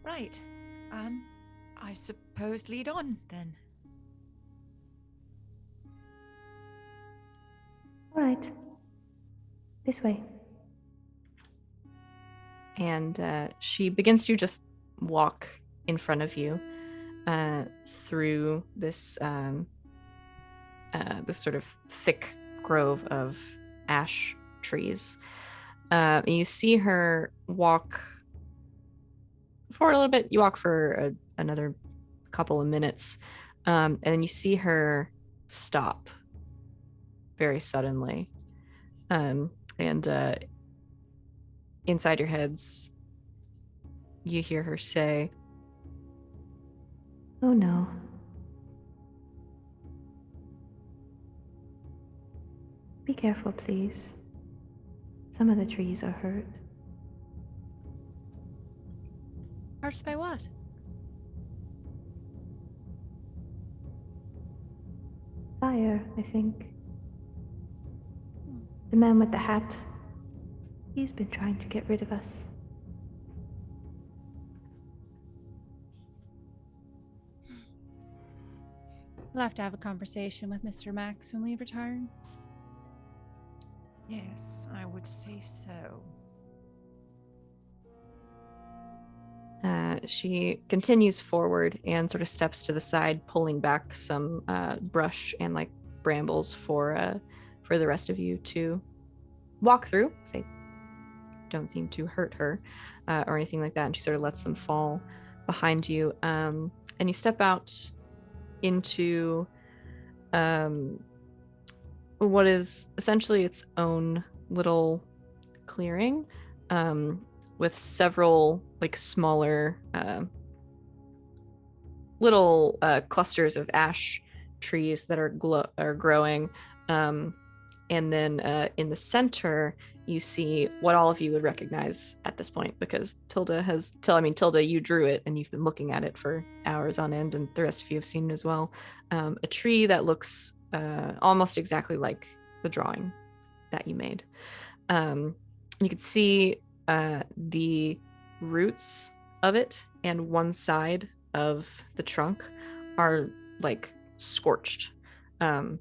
Right. I suppose lead on then. All right. This way. And she begins to just walk in front of you through this this sort of thick grove of ash trees. And you see her walk forward a little bit. You walk for another couple of minutes, and then you see her stop very suddenly. And inside your heads, you hear her say, Oh no. Be careful, please. Some of the trees are hurt. Hurt by what? Fire, I think. The man with the hat. He's been trying to get rid of us. We'll have to have a conversation with Mr. Max when we return. Yes, I would say so. she continues forward and sort of steps to the side, pulling back some brush and like brambles for the rest of you to walk through. They don't seem to hurt her or anything like that, and she sort of lets them fall behind you. And you step out into what is essentially its own little clearing, with several like smaller little clusters of ash trees that are growing, and then in the center you see what all of you would recognize at this point, because Tilda, you drew it and you've been looking at it for hours on end, and the rest of you have seen it as well. A tree that looks almost exactly like the drawing that you made. You could see the roots of it and one side of the trunk are like scorched. The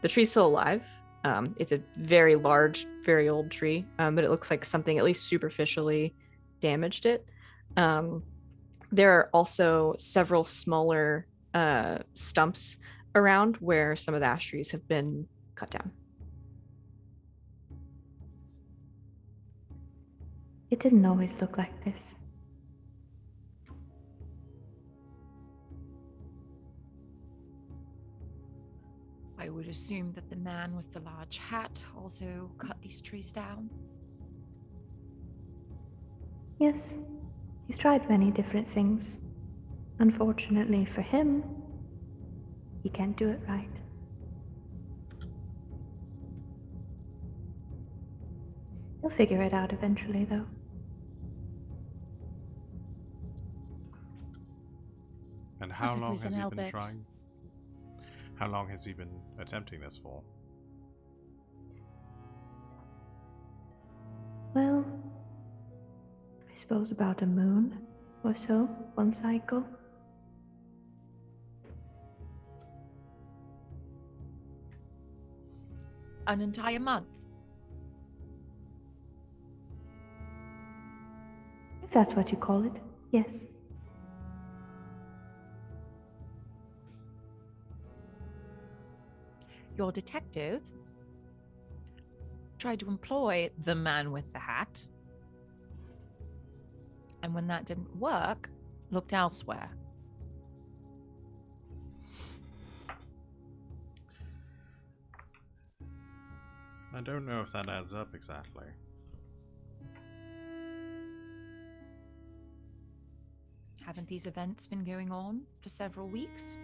tree's still alive. It's a very large, very old tree, but it looks like something at least superficially damaged it. There are also several smaller stumps around where some of the ash trees have been cut down. It didn't always look like this. I would assume that the man with the large hat also cut these trees down. Yes, he's tried many different things. Unfortunately for him, he can't do it right. He'll figure it out eventually, though. And how As if we long can has he help been it. trying? How long has he been attempting this for? Well, I suppose about a moon or so, one cycle. An entire month. If that's what you call it, yes. Your detective tried to employ the man with the hat, and when that didn't work, looked elsewhere. I don't know if that adds up exactly. Haven't these events been going on for several weeks?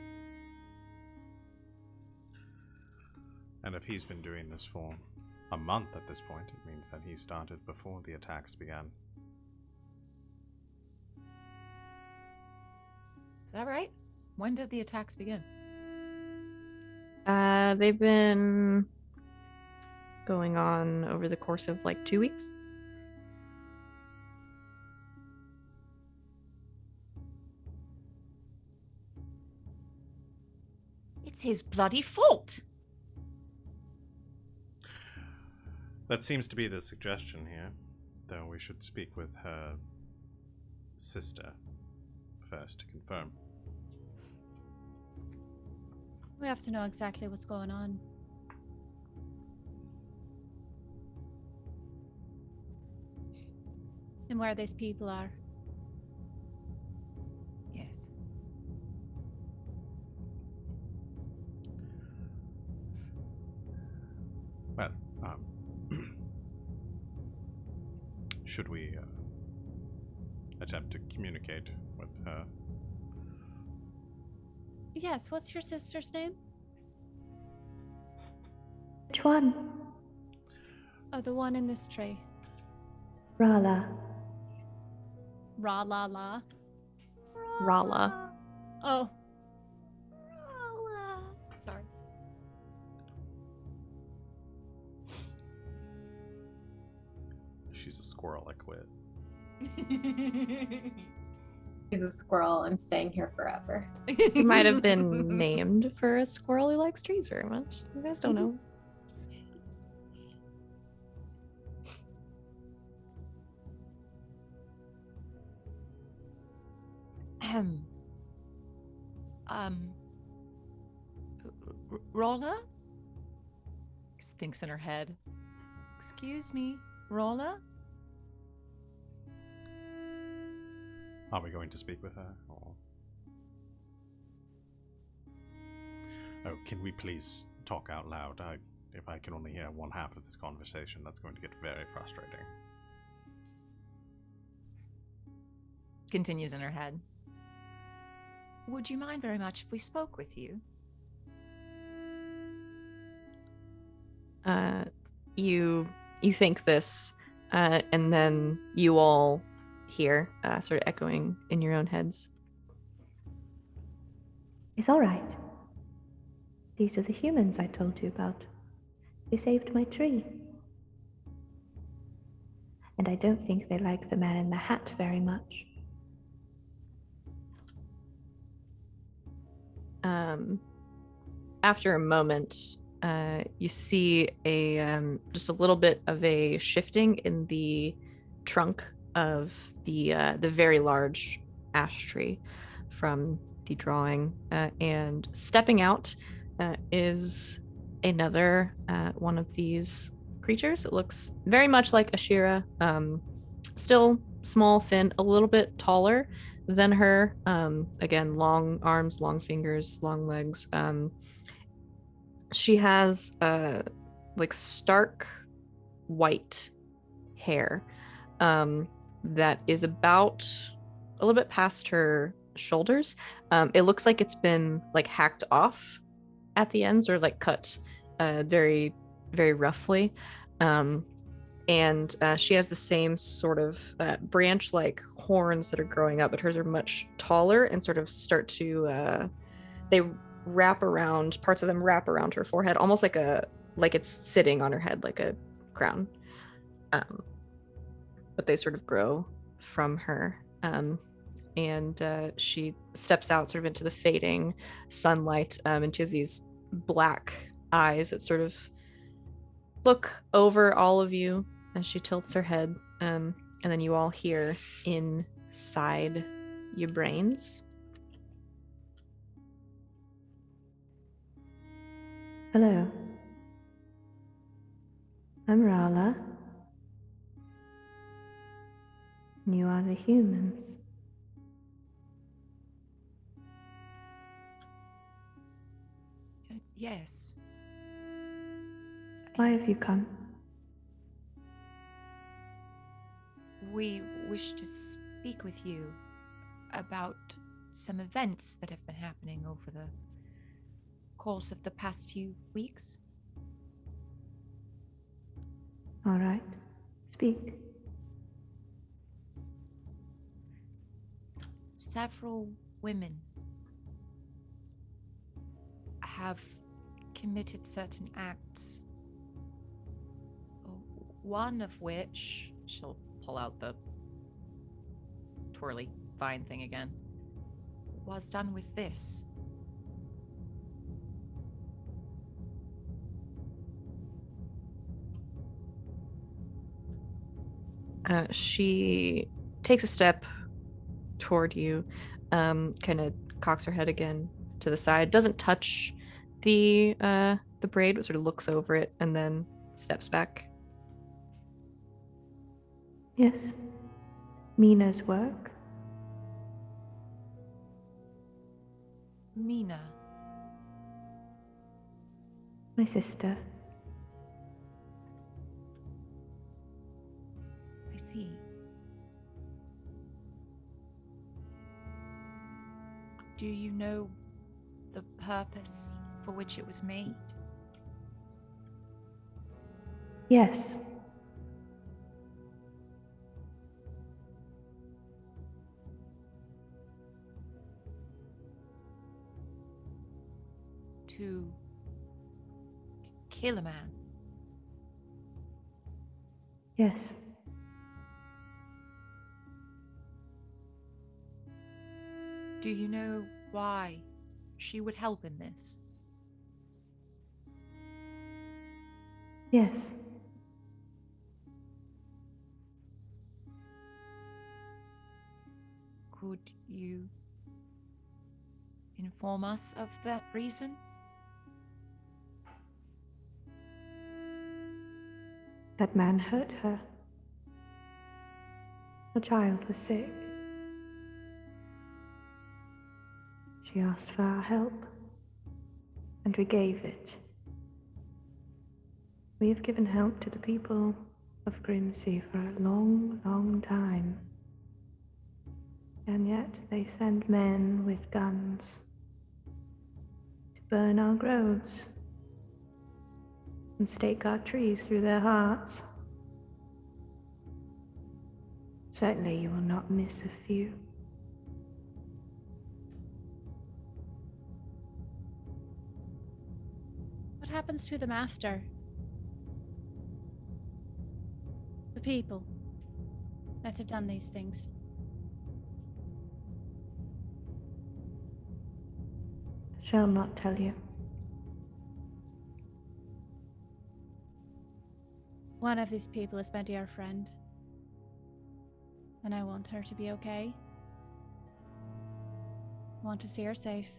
And if he's been doing this for a month at this point, it means that he started before the attacks began. Is that right? When did the attacks begin? They've been going on over the course of like 2 weeks. It's his bloody fault. That seems to be the suggestion here, though we should speak with her sister first to confirm. We have to know exactly what's going on. And where these people are. Yes. Well, should we attempt to communicate with her? Yes, what's your sister's name? Which one? Oh, the one in this tree. Rala. Ra-la-la. Rala. Oh. Sorry. She's a squirrel, I quit. He's a squirrel. I'm staying here forever. He might have been named for a squirrel who likes trees very much. You guys don't know. Rolla? Thinks in her head. Excuse me, Rolla? Are we going to speak with her? Or... Oh, can we please talk out loud? If I can only hear one half of this conversation, that's going to get very frustrating. Continues in her head. Would you mind very much if we spoke with you? You think this, and then you all hear, sort of echoing in your own heads. It's all right. These are the humans I told you about. They saved my tree. And I don't think they like the man in the hat very much. After a moment, you see just a little bit of a shifting in the trunk of the very large ash tree from the drawing, and stepping out is another one of these creatures. It looks very much like Ashira, still small, thin, a little bit taller than her. Again, long arms, long fingers, long legs. She has like stark white hair that is about a little bit past her shoulders. It looks like it's been like hacked off at the ends, or like cut very, very roughly. And she has the same sort of branch-like horns that are growing up, but hers are much taller and sort of start to they wrap around, parts of them wrap around her forehead, almost like it's sitting on her head like a crown. But they sort of grow from her. And she steps out sort of into the fading sunlight, and she has these black eyes that sort of look over all of you as she tilts her head. And then you all hear inside your brains. Hello. I'm Rala. And you are the humans. Yes. Why have you come? We wish to speak with you about some events that have been happening over the course of the past few weeks. All right. Speak. Several women have committed certain acts. One of which, she'll pull out the twirly vine thing again, was done with this. She takes a step toward you, kind of cocks her head again to the side, doesn't touch the braid, but sort of looks over it and then steps back. Yes. Mina's work. Mina. My sister. I see. Do you know the purpose for which it was made? Yes. To kill a man. Yes. Do you know why she would help in this? Yes. Could you inform us of that reason? That man hurt her. Her child was sick. She asked for our help, and we gave it. We have given help to the people of Grimsea for a long, long time. And yet they send men with guns to burn our groves and stake our trees through their hearts. Certainly you will not miss a few. What happens to them after? The people that have done these things. Shall not tell you. One of these people is my dear friend. And I want her to be okay. I want to see her safe.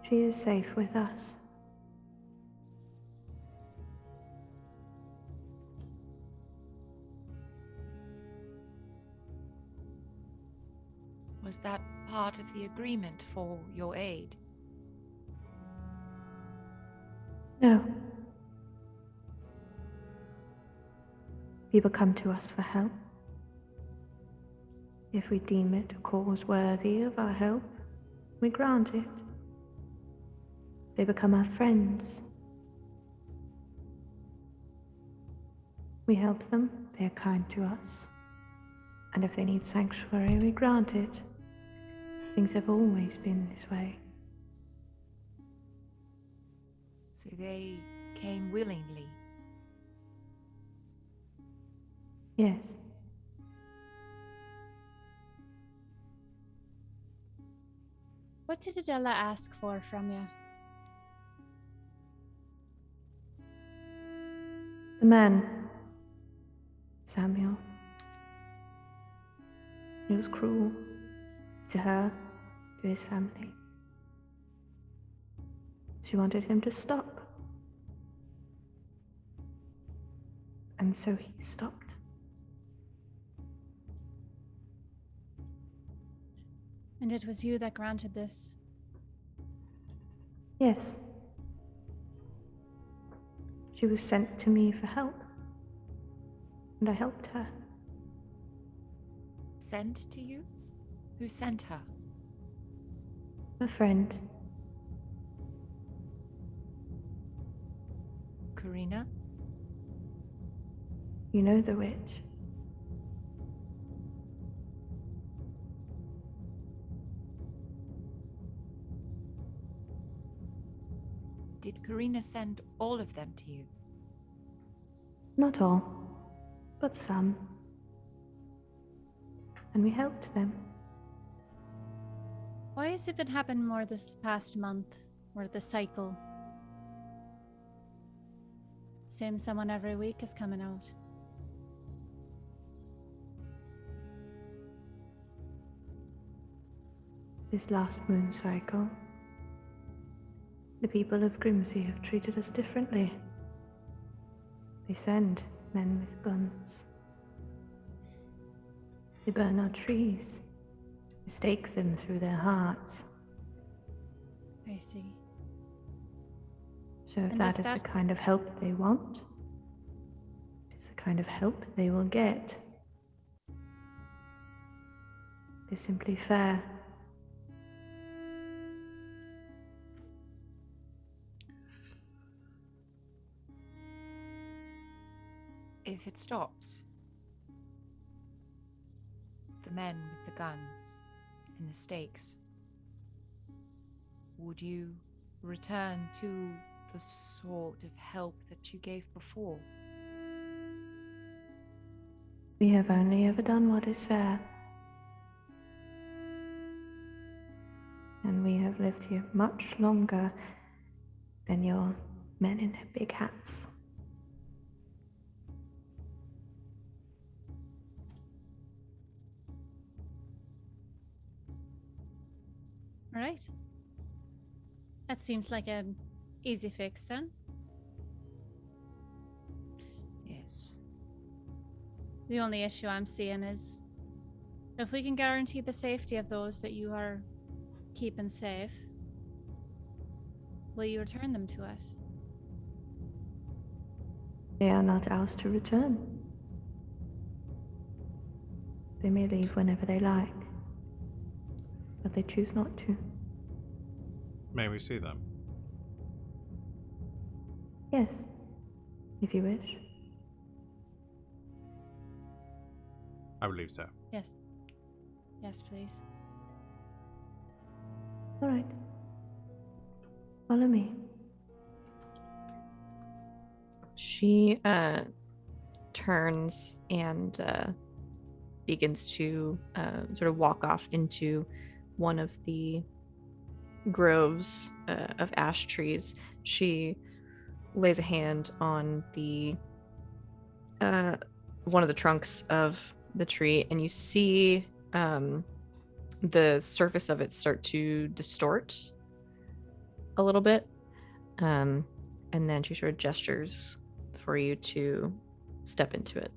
She is safe with us. Was that part of the agreement for your aid? No. People come to us for help. If we deem it a cause worthy of our help, we grant it. They become our friends. We help them, they are kind to us. And if they need sanctuary, we grant it. Things have always been this way. So they came willingly. Yes. What did Adela ask for from you? The man Samuel. It was cruel to her, to his family. She wanted him to stop. And so he stopped. And it was you that granted this. Yes. She was sent to me for help. And I helped her. Sent to you? Who sent her? A friend. Karina? You know the witch. Did Karina send all of them to you? Not all, but some. And we helped them. Why has it been happening more this past month, or the cycle? Seems someone every week is coming out. This last moon cycle, the people of Grimsey have treated us differently. They send men with guns. They burn our trees, mistake them through their hearts. I see. So if And that if is the that- kind of help they want, it is the kind of help they will get. It is simply fair. If it stops, the men with the guns and the stakes, would you return to the sort of help that you gave before? We have only ever done what is fair. And we have lived here much longer than your men in their big hats. All right. That seems like an easy fix then. Yes. The only issue I'm seeing is if we can guarantee the safety of those that you are keeping safe, will you return them to us? They are not ours to return. They may leave whenever they like, but they choose not to. May we see them? Yes, if you wish. I believe so. Yes. Yes, please. All right. Follow me. She turns and begins to sort of walk off into one of the groves of ash trees. She lays a hand on the one of the trunks of the tree, and you see the surface of it start to distort a little bit, and then she sort of gestures for you to step into it.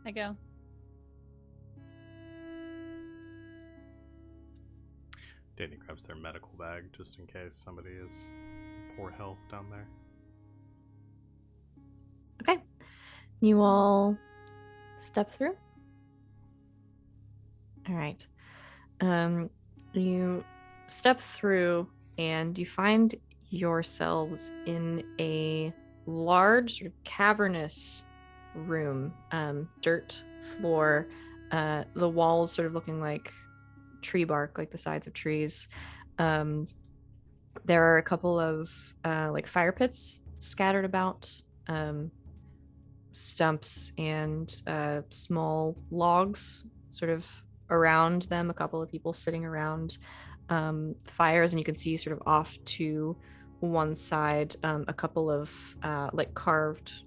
I go. Danny grabs their medical bag just in case somebody is poor health down there. Okay. You all step through. All right. You step through and you find yourselves in a large, sort of cavernous room, dirt floor, the walls sort of looking like tree bark, like the sides of trees. There are a couple of like fire pits scattered about, stumps and small logs sort of around them, a couple of people sitting around fires, and you can see sort of off to one side a couple of like carved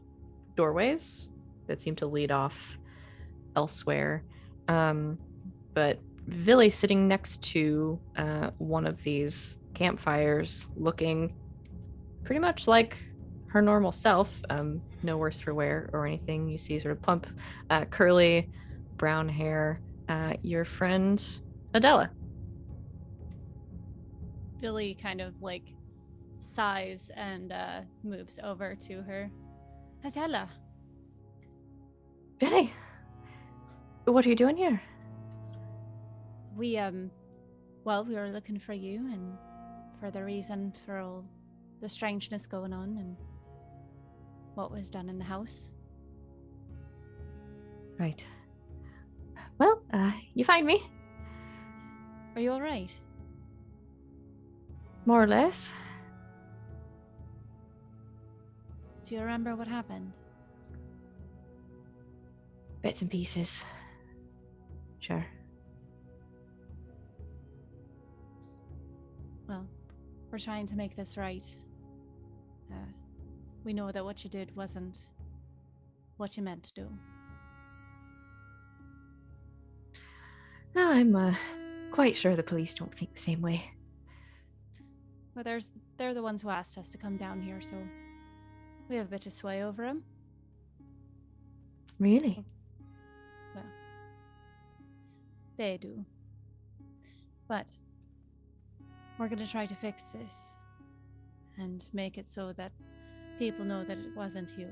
doorways that seem to lead off elsewhere. But Villy sitting next to one of these campfires, looking pretty much like her normal self, no worse for wear or anything. You see sort of plump, curly, brown hair. Your friend Adela. Billy kind of like sighs and moves over to her. Adela. Billy, what are you doing here? We we were looking for you and for the reason for all the strangeness going on and what was done in the house. Right. Well, you find me. Are you all right? More or less. Do you remember what happened? Bits and pieces. Sure. Well, we're trying to make this right. We know that what you did wasn't what you meant to do. Well, I'm quite sure the police don't think the same way. Well, they're the ones who asked us to come down here, so we have a bit of sway over them. Really? Well, they do. But we're going to try to fix this and make it so that people know that it wasn't you.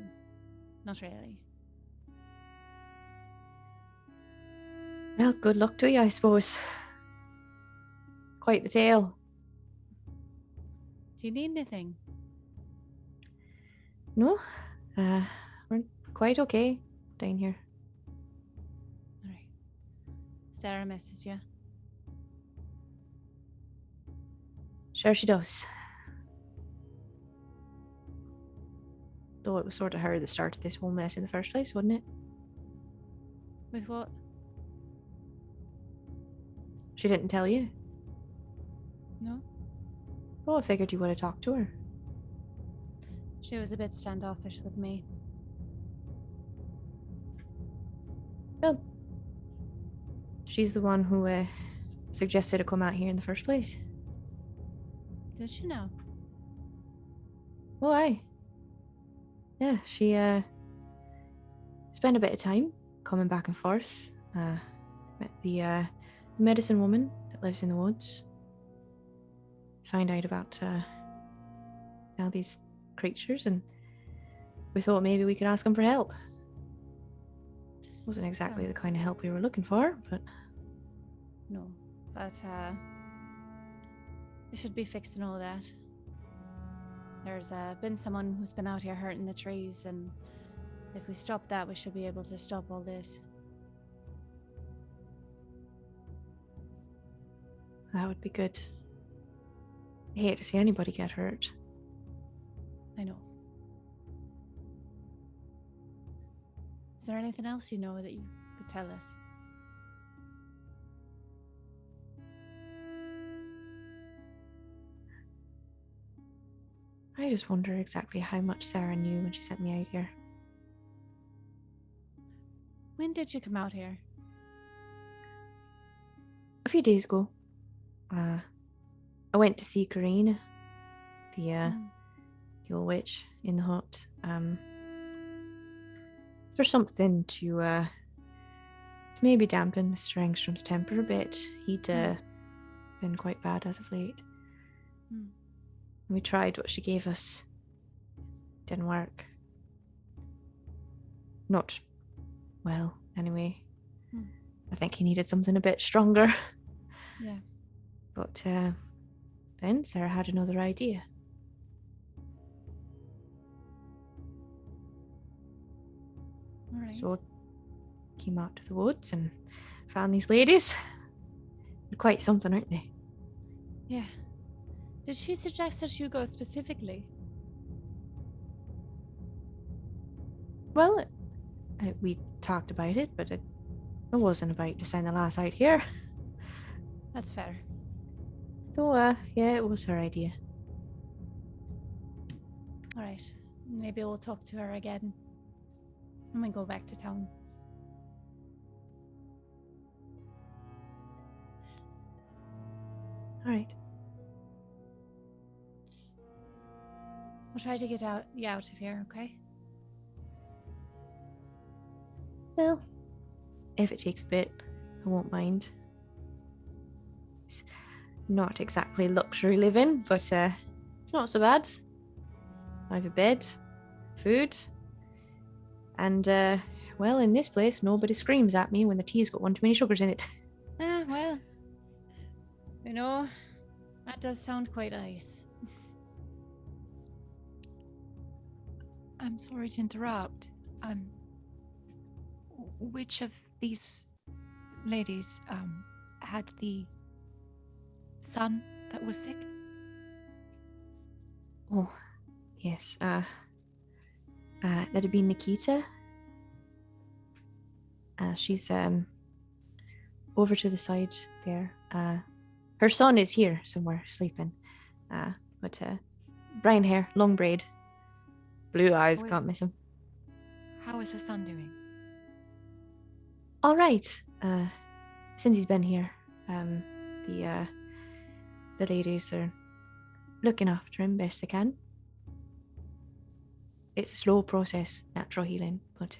Not really. Well, good luck to you, I suppose. Quite the tale. Do you need anything? No? We're quite okay down here. All right. Sarah misses you. Sure she does. Though it was sort of her that started this whole mess in the first place, wasn't it? With what? She didn't tell you? No? Oh, I figured you would have talked to her. She was a bit standoffish with me. Well, she's the one who suggested to come out here in the first place. Did she know? Oh, aye. Yeah, she spent a bit of time coming back and forth. Met the medicine woman that lives in the woods. Find out about now these creatures, and we thought maybe we could ask them for help. Wasn't exactly the kind of help we were looking for, but No. But we should be fixing all that. There's been someone who's been out here hurting the trees, and if we stop that, we should be able to stop all this. that would be good. I hate to see anybody get hurt. I know. Is there anything else you know that you could tell us? I just wonder exactly how much Sarah knew when she sent me out here. When did you come out here? A few days ago. I went to see Karina, the old witch in the hut. For something to maybe dampen Mr. Engstrom's temper a bit. He'd been quite bad as of late. We tried what she gave us. Didn't work. Not well, anyway. I think he needed something a bit stronger. Yeah. But then Sarah had another idea. All right. So came out to the woods and found these ladies. They're quite something, aren't they? Yeah. Did she suggest that you go specifically? Well, we talked about it, but it wasn't about to send the lass out here. That's fair. Though, yeah, it was her idea. All right. Maybe we'll talk to her again when we go back to town. All right. We'll try to get you out of here, okay? Well, if it takes a bit, I won't mind. It's not exactly luxury living, but it's not so bad. I have a bed, food, and, well, in this place, nobody screams at me when the tea's got one too many sugars in it. Well, you know, that does sound quite nice. I'm sorry to interrupt. Which of these ladies had the son that was sick? Oh, yes, that'd be Nikita. She's, over to the side there. Her son is here somewhere, sleeping. But brown hair, long braid, blue eyes, can't miss him. How is her son doing? All right. Since he's been here, the ladies are looking after him best they can. It's a slow process, natural healing, but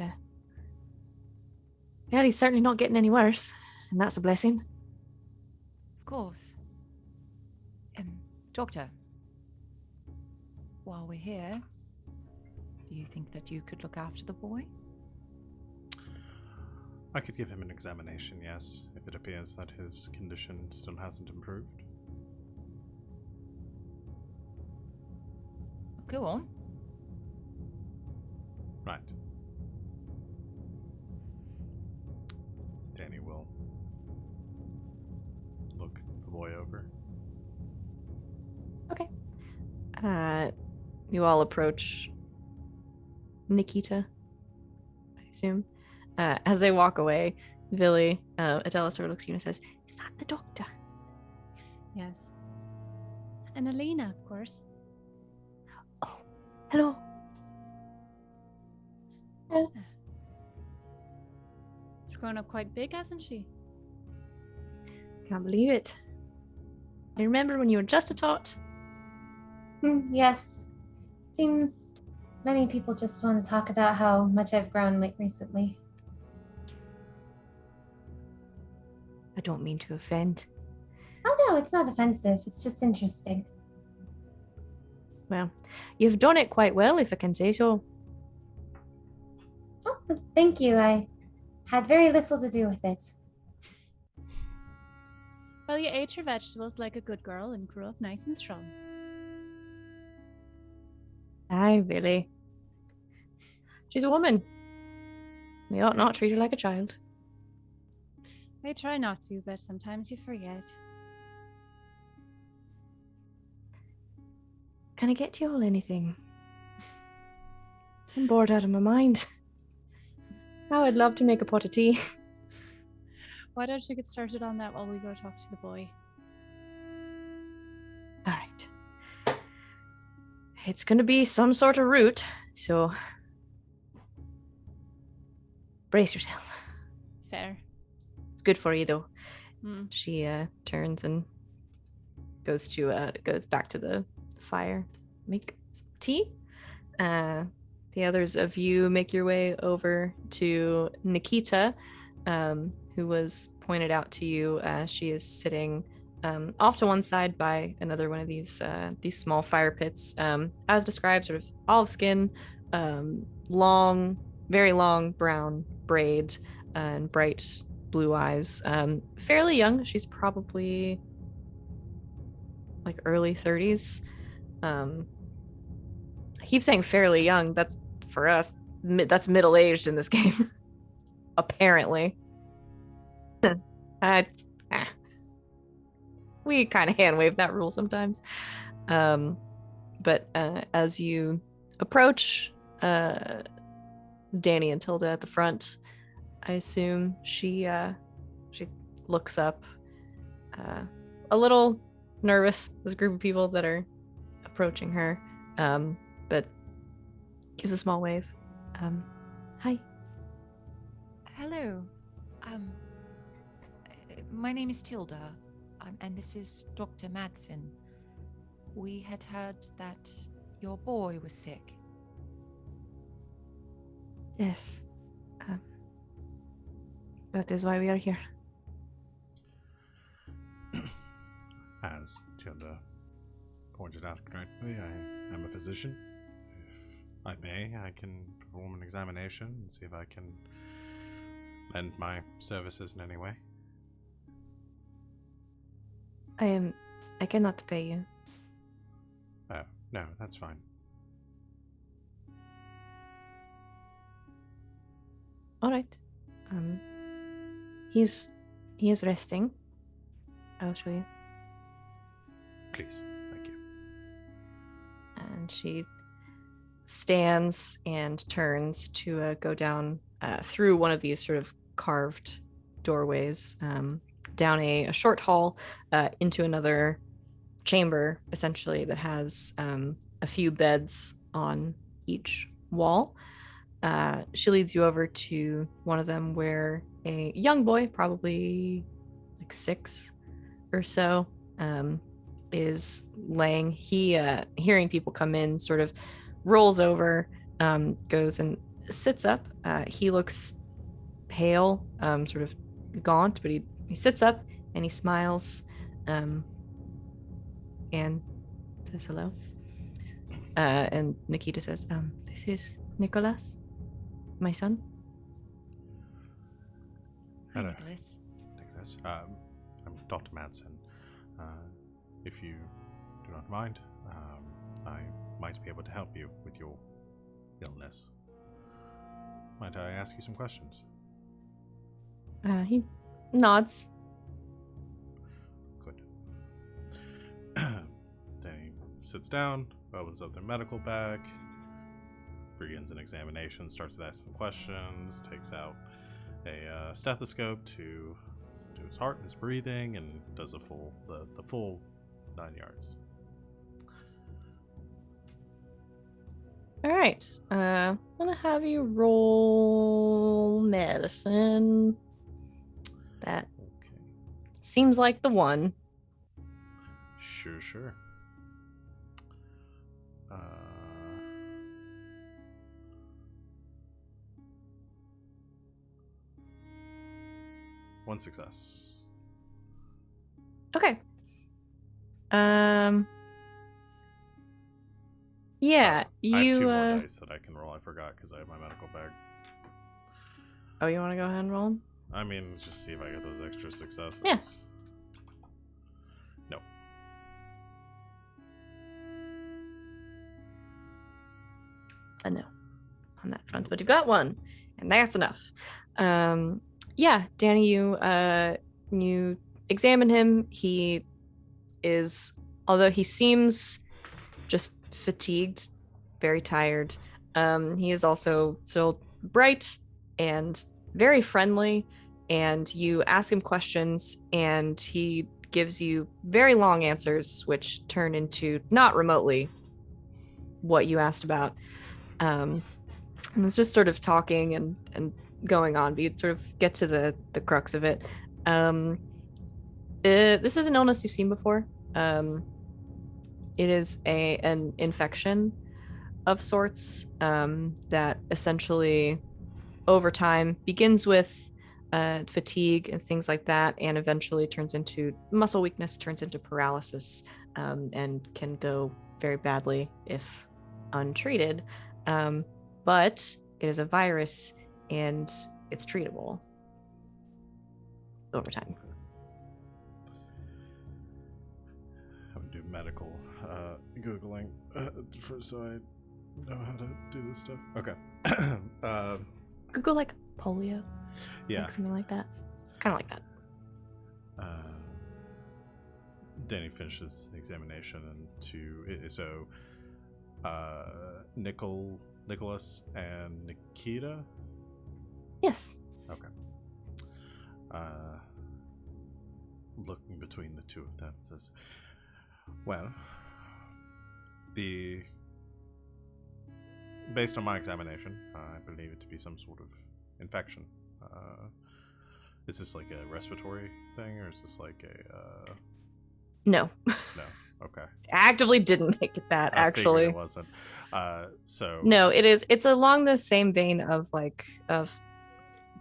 well, he's certainly not getting any worse, and that's a blessing. Of course. Doctor, while we're here, do you think that you could look after the boy? I could give him an examination, yes, if it appears that his condition still hasn't improved. Go on. Right. Danny will look the boy over. Okay. You all approach Nikita, I assume. As they walk away, Villy, Adela sort of looks at you and says, "Is that the doctor?" Yes. And Alina, of course. Oh, hello. She's grown up quite big, hasn't she? Can't believe it. I remember when you were just a tot. Yes. Seems many people just want to talk about how much I've grown recently. I don't mean to offend. Oh no, it's not offensive. It's just interesting. Well, you've done it quite well, if I can say so. Oh, thank you. I had very little to do with it. Well, you ate your vegetables like a good girl and grew up nice and strong. Aye, really. She's a woman. We ought not treat her like a child. I try not to, but sometimes you forget. Can I get you all anything? I'm bored out of my mind. Now I'd love to make a pot of tea. Why don't you get started on that while we go talk to the boy? All right. It's gonna be some sort of root, so brace yourself. Fair. It's good for you, though. Mm. She turns and goes back to the fire, make some tea. The others of you make your way over to Nikita, who was pointed out to you. She is sitting off to one side by another one of these small fire pits, as described, sort of olive skin, long, very long brown braid, and bright blue eyes. Fairly young. She's probably like early 30s. I keep saying fairly young. That's for us. That's middle-aged in this game, apparently. We kind of hand-wave that rule sometimes. But as you approach Danni and Tilda at the front, I assume she looks up, a little nervous. There's a group of people that are approaching her, but gives a small wave. Hi. Hello. My name is Tilda, and this is Dr. Madsen. We had heard that your boy was sick. Yes. That is why we are here. As Tilda pointed out correctly, I am a physician. If I may, I can perform an examination and see if I can lend my services in any way. I cannot pay you. Oh, no, that's fine. All right. He is resting. I'll show you. Please, thank you. And she stands and turns to go down through one of these sort of carved doorways, down a short hall into another chamber, essentially, that has a few beds on each wall. She leads you over to one of them where a young boy, probably like 6 or so, is laying. He, hearing people come in, sort of rolls over, goes and sits up. He looks pale, sort of gaunt, but he sits up and he smiles and says hello. And Nikita says, this is Nicholas, my son. Hi, Hello. Nicholas. Nicholas, I'm Dr. Madsen. If you do not mind, I might be able to help you with your illness. Might I ask you some questions? He nods. Good. Then he sits down, opens up their medical bag, begins an examination, starts to ask some questions, takes out a stethoscope to listen to his heart and his breathing, and does the full 9 yards. All right. I'm gonna have you roll medicine. That Okay. seems like the one. Sure. One success. Okay. Yeah, you. I have 2 more dice that I can roll. I forgot because I have my medical bag. Oh, you want to go ahead and roll 'em? I mean, let's just see if I get those extra successes. Yeah. No. A no on that front, but you've got one, and that's enough. Yeah, Danny, you examine him. He is, although he seems just fatigued, very tired, he is also still bright and very friendly. And you ask him questions, and he gives you very long answers, which turn into not remotely what you asked about. And it's just sort of talking and going on, but you sort of get to the crux of it. This is an illness you've seen before. It is an infection of sorts that essentially, over time, begins with fatigue and things like that, and eventually turns into muscle weakness, turns into paralysis, and can go very badly if untreated. But it is a virus, and it's treatable over time. I'm gonna do medical Googling so I know how to do this stuff. Okay. Google like polio. Yeah. Like something like that. It's kind of like that. Danny finishes the examination, and Nicholas and Nikita. Yes. Okay. Looking between the two of them, says, "Well, the based on my examination, I believe it to be some sort of infection. Is this like a respiratory thing, or is this like a... No. No. Okay. Actively didn't make it that, I actually. figured it wasn't. So... No, it is. It's along the same vein of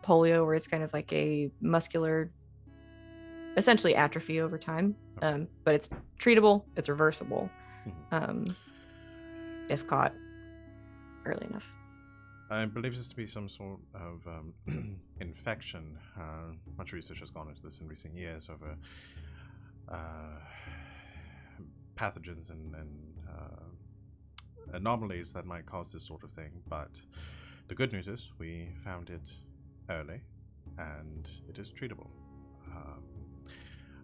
polio, where it's kind of like a muscular, essentially atrophy over time. But it's treatable. It's reversible. If caught early enough. I believe this to be some sort of infection. Much research has gone into this in recent years over pathogens and anomalies that might cause this sort of thing. But the good news is we found it early, and it is treatable.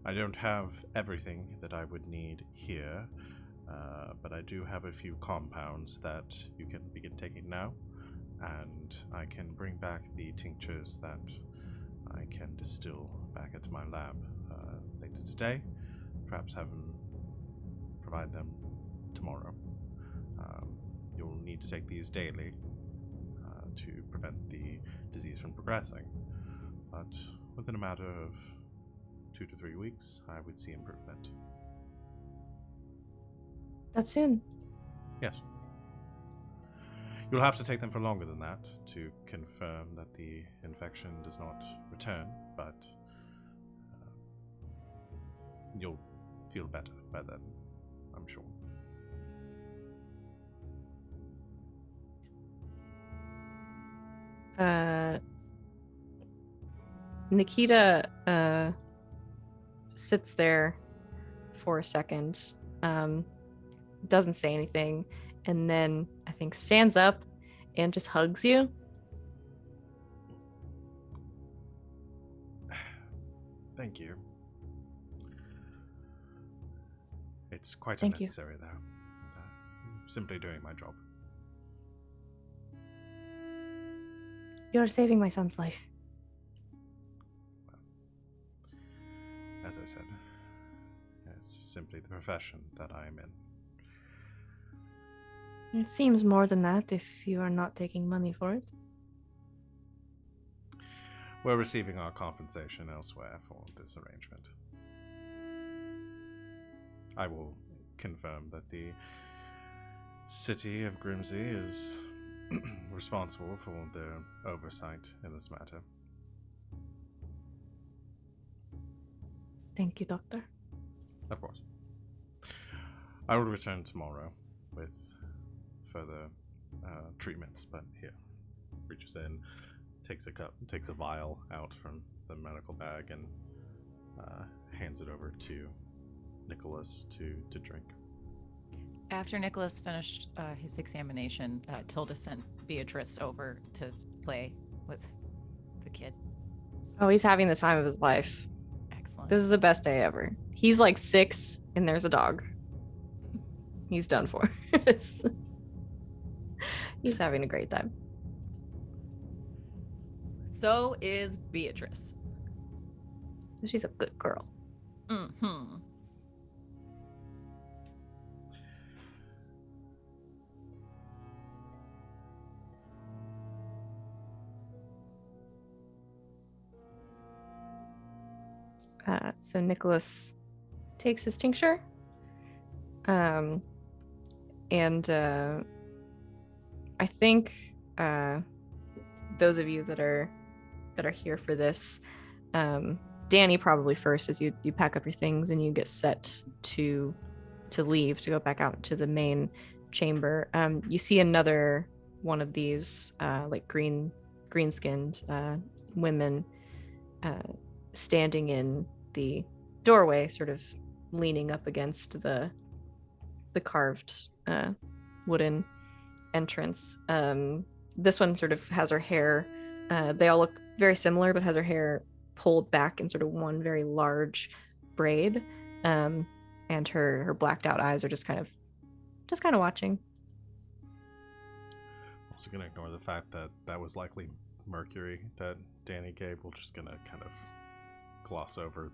I don't have everything that I would need here, but I do have a few compounds that you can begin taking now. And I can bring back the tinctures that I can distill back into my lab later today. Perhaps have them provide them tomorrow. You'll need to take these daily to prevent the disease from progressing. But within a matter of 2 to 3 weeks, I would see improvement. That's soon. Yes. You'll have to take them for longer than that to confirm that the infection does not return, but you'll feel better by then, I'm sure. Nikita sits there for a second, doesn't say anything, and then I think stands up and just hugs you. Thank you. It's quite Thank you. unnecessary, though. Simply doing my job. You're saving my son's life. As I said, it's simply the profession that I am in. It seems more than that if you are not taking money for it. We're receiving our compensation elsewhere for this arrangement. I will confirm that the city of Grimsey is responsible for their oversight in this matter. Thank you, Doctor. Of course. I will return tomorrow with further treatments, but here, reaches in, takes a cup, takes a vial out from the medical bag, and hands it over to Nicholas to drink. After Nicholas finished his examination, Tilda sent Beatrice over to play with the kid. Oh, he's having the time of his life. Excellent. This is the best day ever. He's like 6 and there's a dog. He's done for. He's having a great time. So is Beatrice. She's a good girl. Mm-hmm. So Nicholas takes his tincture, and I think those of you that are here for this, Danni probably first, as you pack up your things and you get set to leave to go back out to the main chamber. You see another one of these like green-skinned women standing in the doorway, sort of leaning up against the carved wooden entrance. This one sort of has her hair, they all look very similar, but has her hair pulled back in sort of one very large braid, and her blacked out eyes are just kind of watching. Also gonna ignore the fact that was likely mercury that Danni gave. We're just gonna kind of gloss over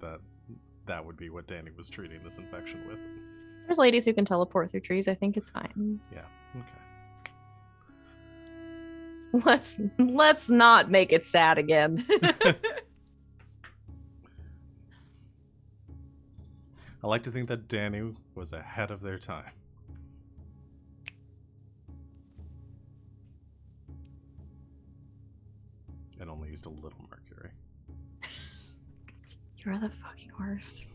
that would be what Danni was treating this infection with. There's ladies who can teleport through trees. I think it's fine. Yeah, okay. let's not make it sad again. I like to think that Danni was ahead of their time. And only used a little mercury. You're the fucking worst.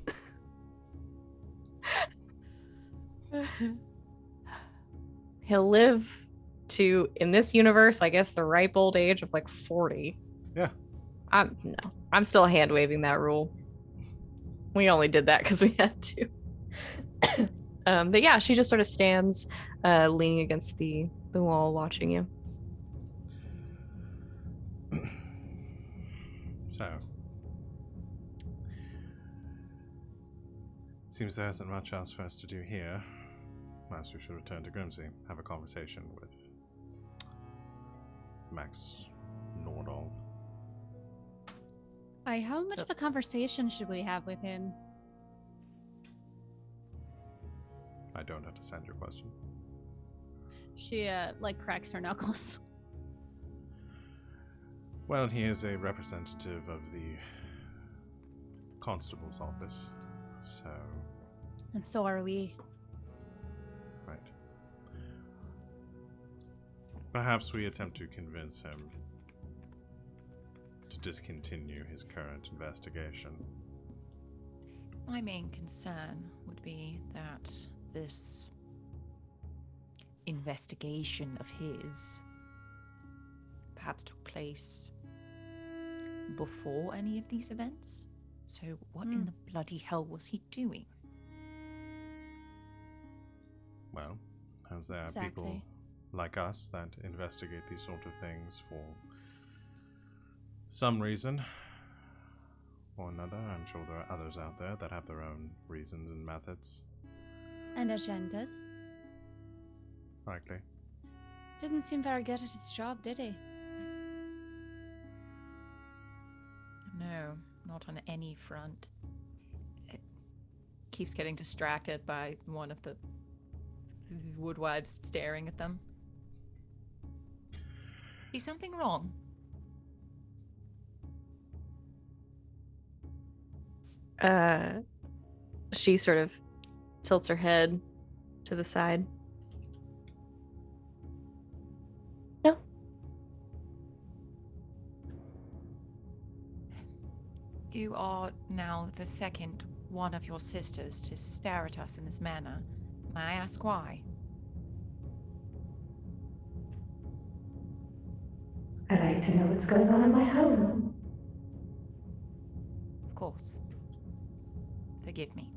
He'll live to, in this universe, I guess the ripe old age of like 40. Yeah. I'm still hand waving that rule. We only did that because we had to. But yeah, she just sort of stands leaning against the wall watching you. So, seems there isn't much else for us to do here. Perhaps we should return to Grimsby, have a conversation with Max Nordal. How much of a conversation should we have with him? I don't understand your question. She cracks her knuckles. Well, he is a representative of the constable's office, so... And so are we. Right. Perhaps we attempt to convince him to discontinue his current investigation. My main concern would be that this investigation of his perhaps took place before any of these events. So what in the bloody hell was he doing? Well, as there are people like us that investigate these sort of things for some reason or another, I'm sure there are others out there that have their own reasons and methods. And agendas. Likely. Didn't seem very good at his job, did he? No, not on any front. It keeps getting distracted by one of the woodwives staring at them. Is something wrong? She sort of tilts her head to the side. No. You are now the second one of your sisters to stare at us in this manner. May I ask why? I like to know what's going on in my home. Of course. Forgive me.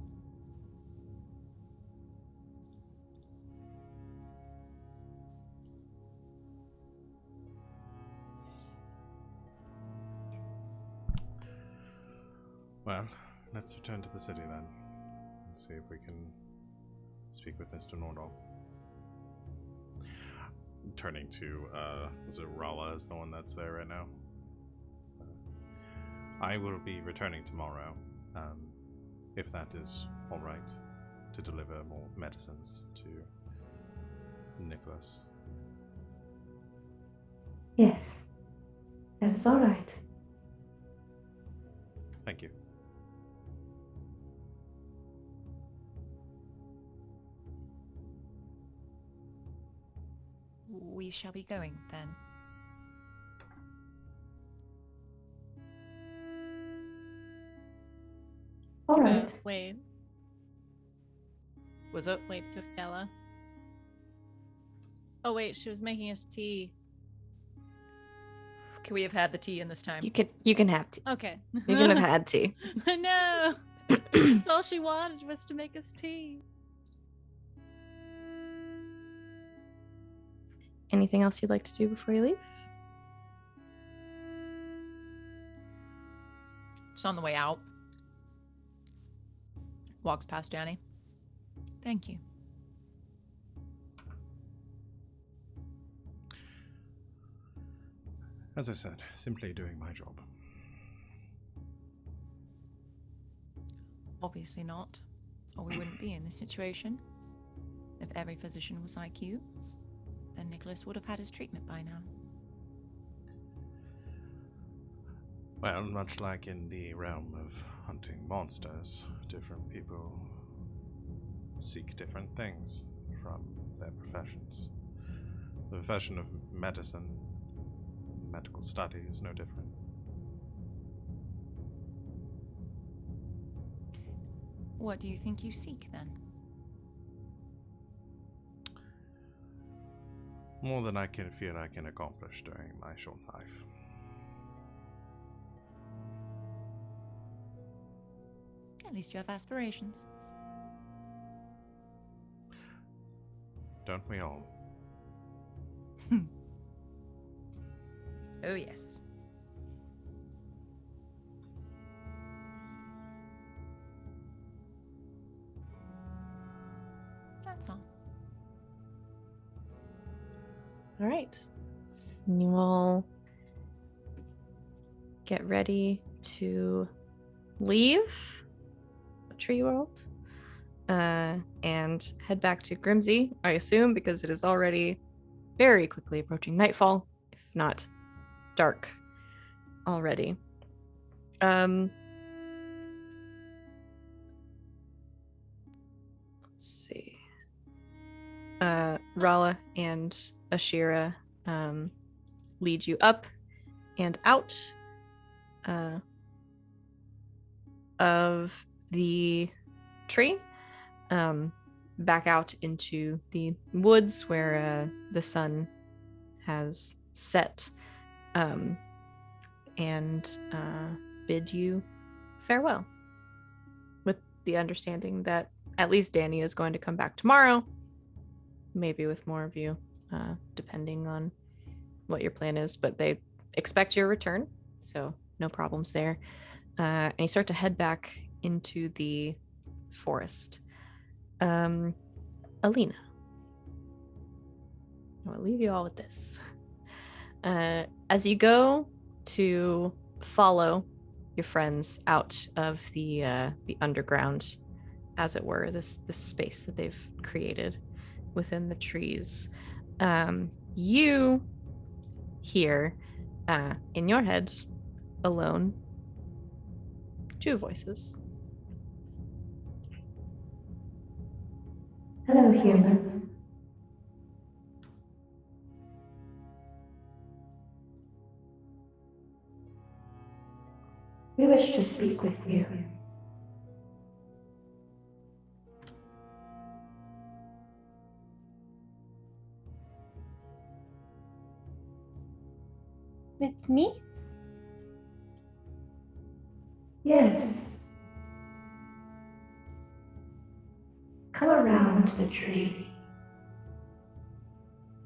Well, let's return to the city then, and see if we can speak with Mr. Nordal. Turning to, is it Rala is the one that's there right now? I will be returning tomorrow, if that is alright, to deliver more medicines to Nicholas. Yes, that is all right. Thank you. We shall be going then. All right. Wave. Was it? Wave to Adela. Oh wait, she was making us tea. Can we have had the tea in this time? You can have tea. Okay. You can have had tea. No. That's all she wanted was to make us tea. Anything else you'd like to do before you leave? Just on the way out. Walks past Danni. Thank you. As I said, simply doing my job. Obviously not. Or we wouldn't be in this situation. If every physician was like you, then Nicholas would have had his treatment by now. Well, much like in the realm of hunting monsters, different people seek different things from their professions. The profession of medicine, medical study is no different. What do you think you seek then? More than I can feel I can accomplish during my short life. At least you have aspirations. Don't we all? Oh, yes. That's all. All right. You all get ready to leave the tree world and head back to Grimsey, I assume, because it is already very quickly approaching nightfall, if not dark already. Let's see. Rala and Ashira lead you up and out of the tree, back out into the woods where the sun has set, and bid you farewell, with the understanding that at least Danni is going to come back tomorrow, maybe with more of you, depending on what your plan is, but they expect your return, so no problems there. And you start to head back into the forest. Alina, I'll leave you all with this. As you go to follow your friends out of the underground, as it were, this space that they've created within the trees, you hear in your head, alone, two voices. Hello, human. We wish to speak with you. With me? Yes. Come around the tree.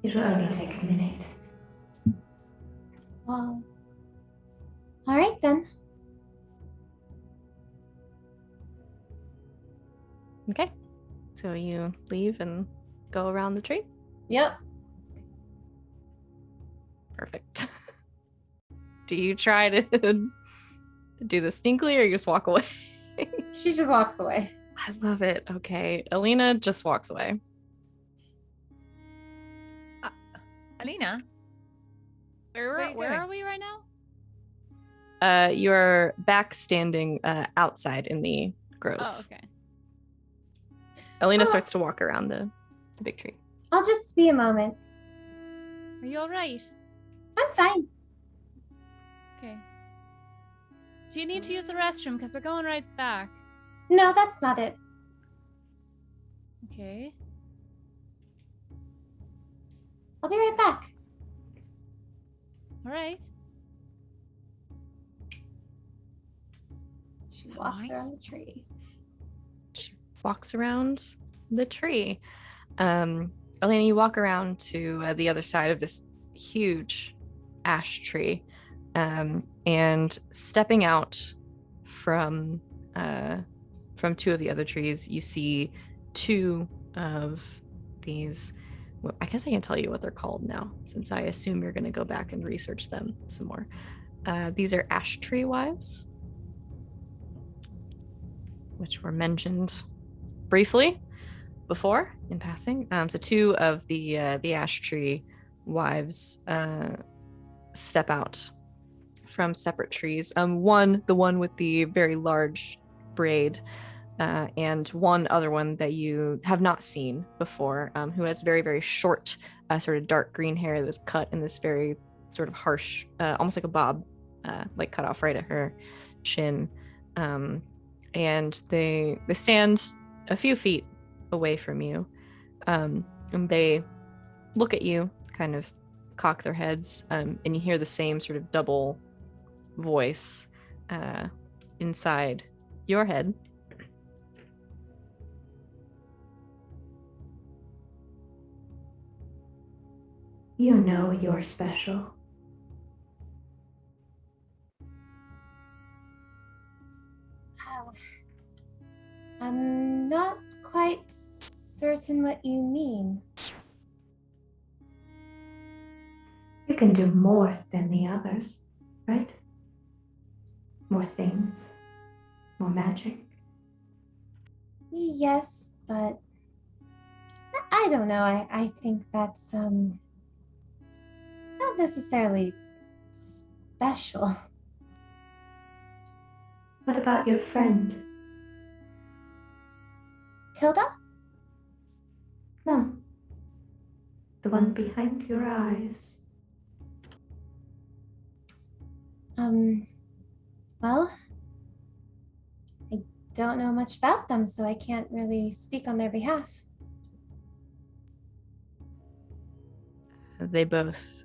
It will only take a minute. Well, all right then. Okay. So you leave and go around the tree? Yep. Perfect. Do you try to do this sneakily or you just walk away? She just walks away. I love it. Okay. Alina just walks away. Alina? Where What are you are doing? we right now? You're back standing outside in the grove. Oh, okay. Alina Oh. starts to walk around the big tree. I'll just be a moment. Are you all right? I'm fine. Okay. Do you need to use the restroom? Because we're going right back. No, that's not it. Okay. I'll be right back. All right. She that walks nice? around the tree. She walks around the tree. Alina, you walk around to the other side of this huge ash tree, and stepping out from two of the other trees, you see two of these. Well, I guess I can tell you what they're called now, since I assume you're going to go back and research them some more. These are ash tree wives, which were mentioned briefly before in passing. So two of the ash tree wives step out from separate trees. One, the one with the very large braid, and one other one that you have not seen before, who has very, very short, sort of dark green hair that is cut in this very sort of harsh, almost like a bob, like cut off right at her chin. And they stand a few feet away from you, and they look at you, kind of cock their heads, and you hear the same sort of double voice inside your head. You know you're special. I'm not quite certain what you mean. You can do more than the others, right? More things, more magic. Yes, but I don't know. I think that's not necessarily special. What about your friend? Tilda? No. The one behind your eyes. Well, I don't know much about them, so I can't really speak on their behalf. They both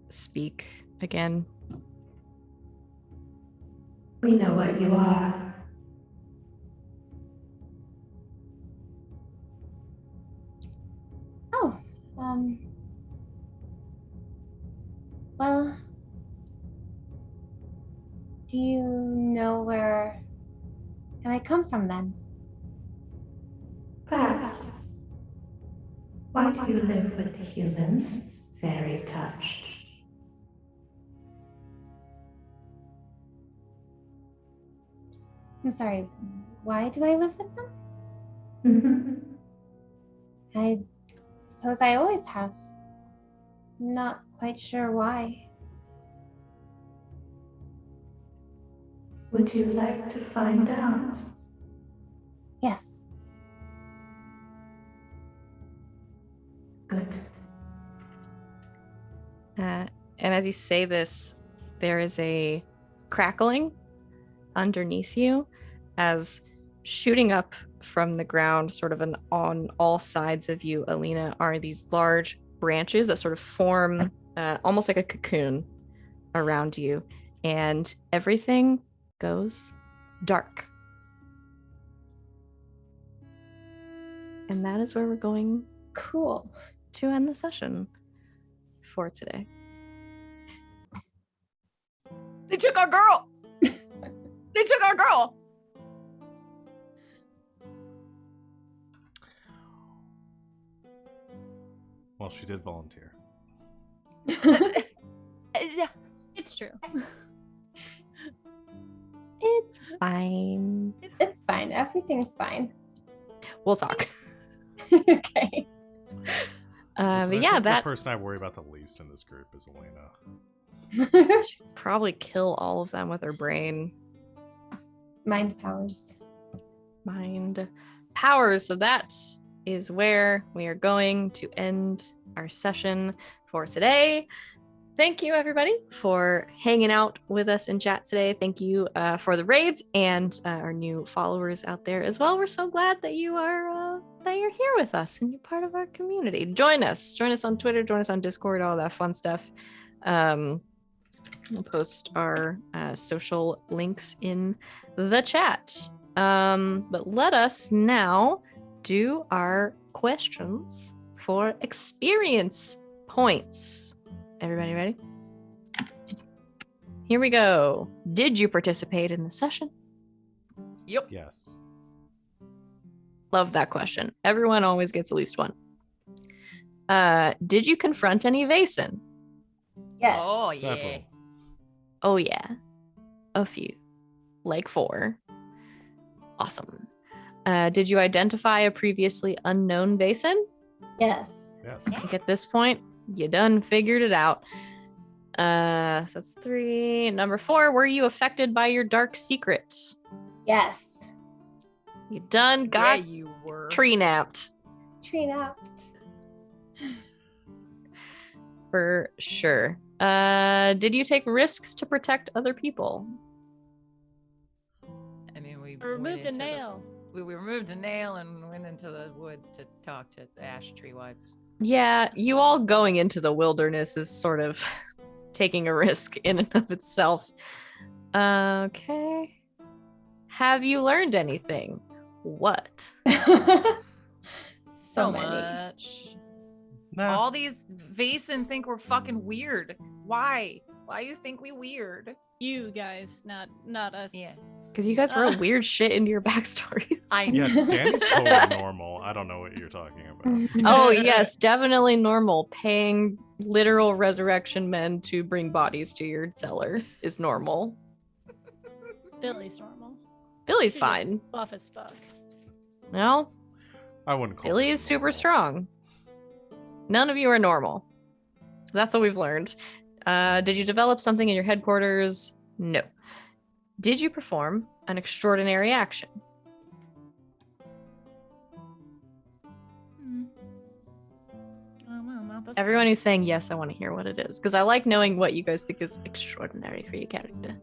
speak again. We know what you are. Oh, well, do you know where I come from then? Perhaps. Why do you live with the humans? Very touched. I'm sorry, why do I live with them? Mm-hmm. I suppose I always have. Not quite sure why. Would you like to find out? Yes. Good. And as you say this, there is a crackling underneath you as shooting up from the ground, sort of on all sides of you, Alina, are these large branches that sort of form almost like a cocoon around you, and everything goes dark. And that is where we're going Cool. to end the session for today. They took our girl. They took our girl. Well, she did volunteer. It's true. It's fine. It's fine. Everything's fine. We'll talk. Okay. Listen, I But yeah, think that the person I worry about the least in this group is Alina. probably kill all of them with her brain. Mind powers. Mind powers. So that is where we are going to end our session for today. Thank you, everybody, for hanging out with us in chat today. Thank you for the raids and our new followers out there as well. We're so glad that you are that you're here with us and you're part of our community. Join us on Twitter, join us on Discord, all that fun stuff. We'll post our social links in the chat. But let us now do our questions for experience points. Everybody ready? Here we go. Did you participate in the session? Yep. Yes. Love that question. Everyone always gets at least one. Did you confront any Vaesen? Yes. Oh yeah. Several. Oh yeah. A few. Like 4. Awesome. Did you identify a previously unknown Vaesen? Yes. Yes. I think at this point, you done figured it out. So that's 3. Number 4, were you affected by your dark secret? Yes. You done got Yeah, you were. tree napped. Tree napped. For sure. Did you take risks to protect other people? I mean, we Removed a went into nail. We removed a nail and went into the woods to talk to the ash tree wives. Yeah, you all going into the wilderness is sort of taking a risk in and of itself. Okay. Have you learned anything? What? So many. much. Nah. All these Vaesen think we're fucking weird. Why? Why you think we weird? You guys, not us. Yeah. Because you guys wrote weird shit into your backstories. Yeah, Danny's totally normal. I don't know what you're talking about. Oh, yes, definitely normal. Paying literal resurrection men to bring bodies to your cellar is normal. Billy's normal. Billy's She's fine. just buff as fuck. No, I wouldn't call Billy it is super normal. strong. None of you are normal. That's what we've learned. Did you develop something in your headquarters? No. Did you perform an extraordinary action? I don't know, not this Everyone time. who's saying yes, I want to hear what it is because I like knowing what you guys think is extraordinary for your character.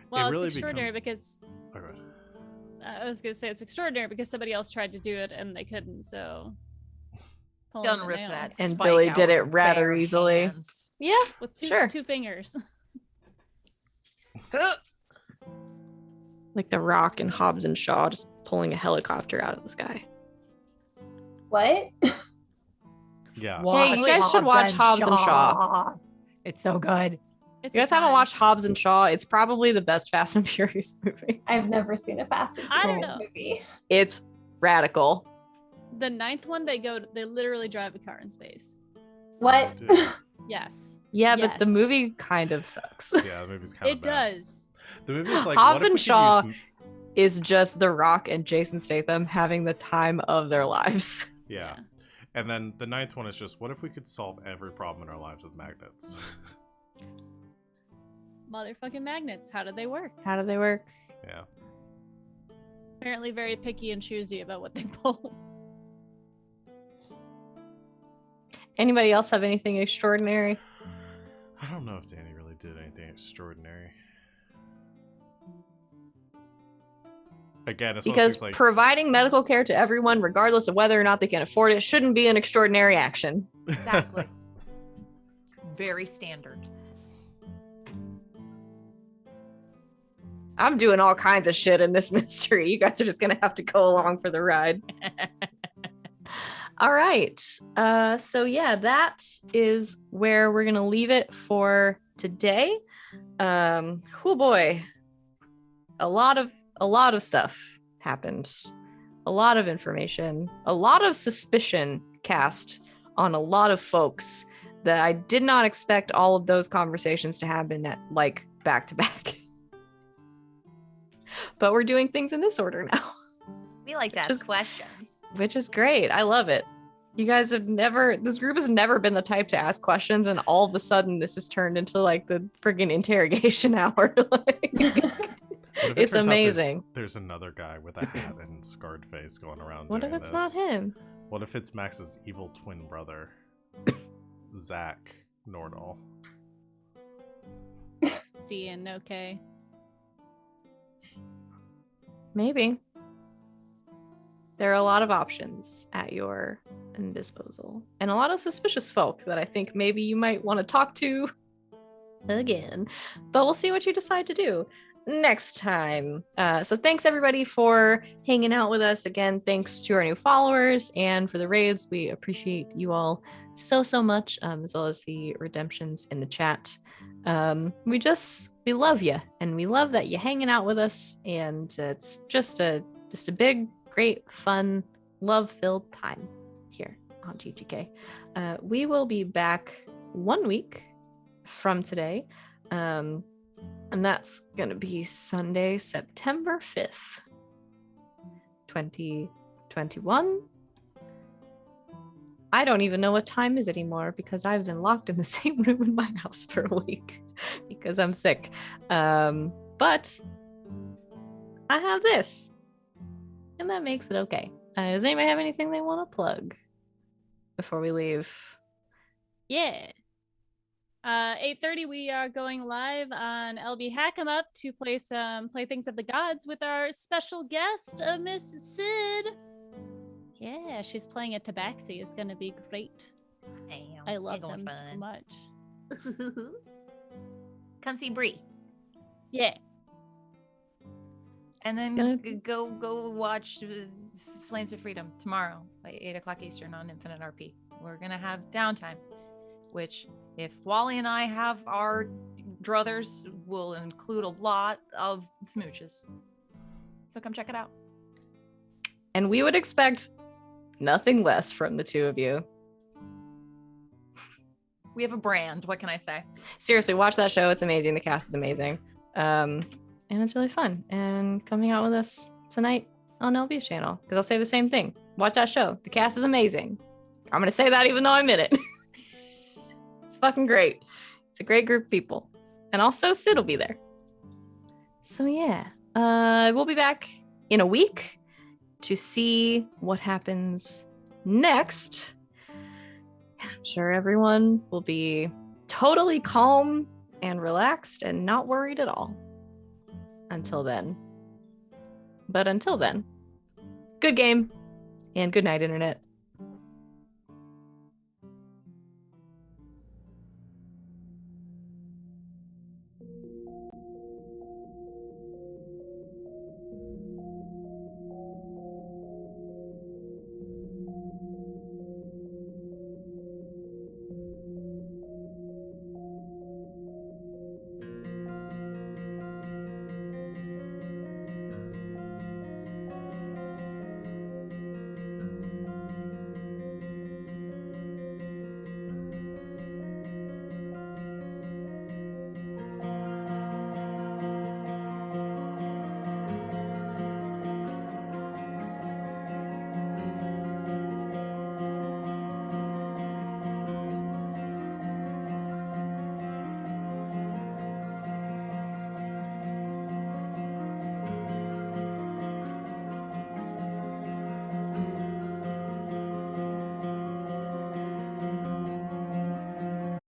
Well, really it's extraordinary because Okay. I was gonna say it's extraordinary because somebody else tried to do it and they couldn't. So pulling Don't the rip nail that. And spike Billy out did with it your rather bare easily. hands. Yeah, with Sure. two fingers. like The Rock and Hobbs and Shaw just pulling a helicopter out of the sky. What? Yeah. Hey, you guys should watch Hobbs and Shaw. It's so good. It's You guys a haven't time. watched Hobbs and Shaw? It's probably the best Fast and Furious movie. I've never seen a Fast and I don't Furious know. movie. It's radical. The 9th one, they literally drive a car in space. What? Dude. Yes. Yeah, but the Yes. movie kind of sucks. Yeah, the movie's kind of It bad. does. The movie's like Hobbs what if and we could Shaw- use- Is just The Rock and Jason Statham having the time of their lives. Yeah. And then the 9th one is just what if we could solve every problem in our lives with magnets? Motherfucking magnets. How do they work? How do they work? Yeah. Apparently very picky and choosy about what they pull. Anybody else have anything extraordinary? I don't know if Danny really did anything extraordinary. Again, it's one of those Because things like providing medical care to everyone, regardless of whether or not they can afford it, shouldn't be an extraordinary action. Exactly. It's very standard. I'm doing all kinds of shit in this mystery. You guys are just gonna have to go along for the ride. All right. So yeah, that is where we're gonna leave it for today. Oh boy. A lot of stuff happened. A lot of information, a lot of suspicion cast on a lot of folks that I did not expect all of those conversations to happen at like back to back. But we're doing things in this order now, We like to Which ask is- questions. which is great. I love it. You guys have this group has never been the type to ask questions, and all of a sudden this has turned into like the friggin' interrogation hour. Like, what if it it's turns out amazing. there's another guy with a hat and scarred face going around. What if doing it's not this. him? What if it's Max's evil twin brother, Zach Nordall? D and no K. Maybe. There are a lot of options at your disposal, and a lot of suspicious folk that I think maybe you might want to talk to again. But we'll see what you decide to do next time. So thanks everybody for hanging out with us again. Thanks to our new followers and for the raids. We appreciate you all so much, as well as the redemptions in the chat. We love you, and we love that you're hanging out with us, and it's just a big, great, fun, love-filled time here on GGK. We will be back 1 week from today, and that's gonna be Sunday, September 5th, 2021. I don't even know what time is anymore because I've been locked in the same room in my house for a week because I'm sick. But I have this, and that makes it okay. Does anybody have anything they want to plug before we leave? Yeah. 8:30 we are going live on LB Hack 'em Up to play some Playthings of the Gods with our special guest, Miss Sid. Yeah, she's playing a Tabaxi. It's gonna be great. Damn, I love going them so fun. much. Come see Bree. Yeah. And then Gonna- go watch Flames of Freedom tomorrow at 8 o'clock Eastern on Infinite RP. We're gonna have downtime, which if Wally and I have our druthers will include a lot of smooches. So come check it out. And we would expect nothing less from the two of you. We have a brand. What can I say? Seriously, watch that show. It's amazing. The cast is amazing. And it's really fun. And coming out with us tonight on LB's channel, because I'll say the same thing. Watch that show. The cast is amazing. I'm going to say that even though I'm in it. It's fucking great. It's a great group of people. And also Sid will be there. So yeah, we'll be back in a week to see what happens next. I'm sure everyone will be totally calm and relaxed and not worried at all until then. But until then, good game and good night, Internet.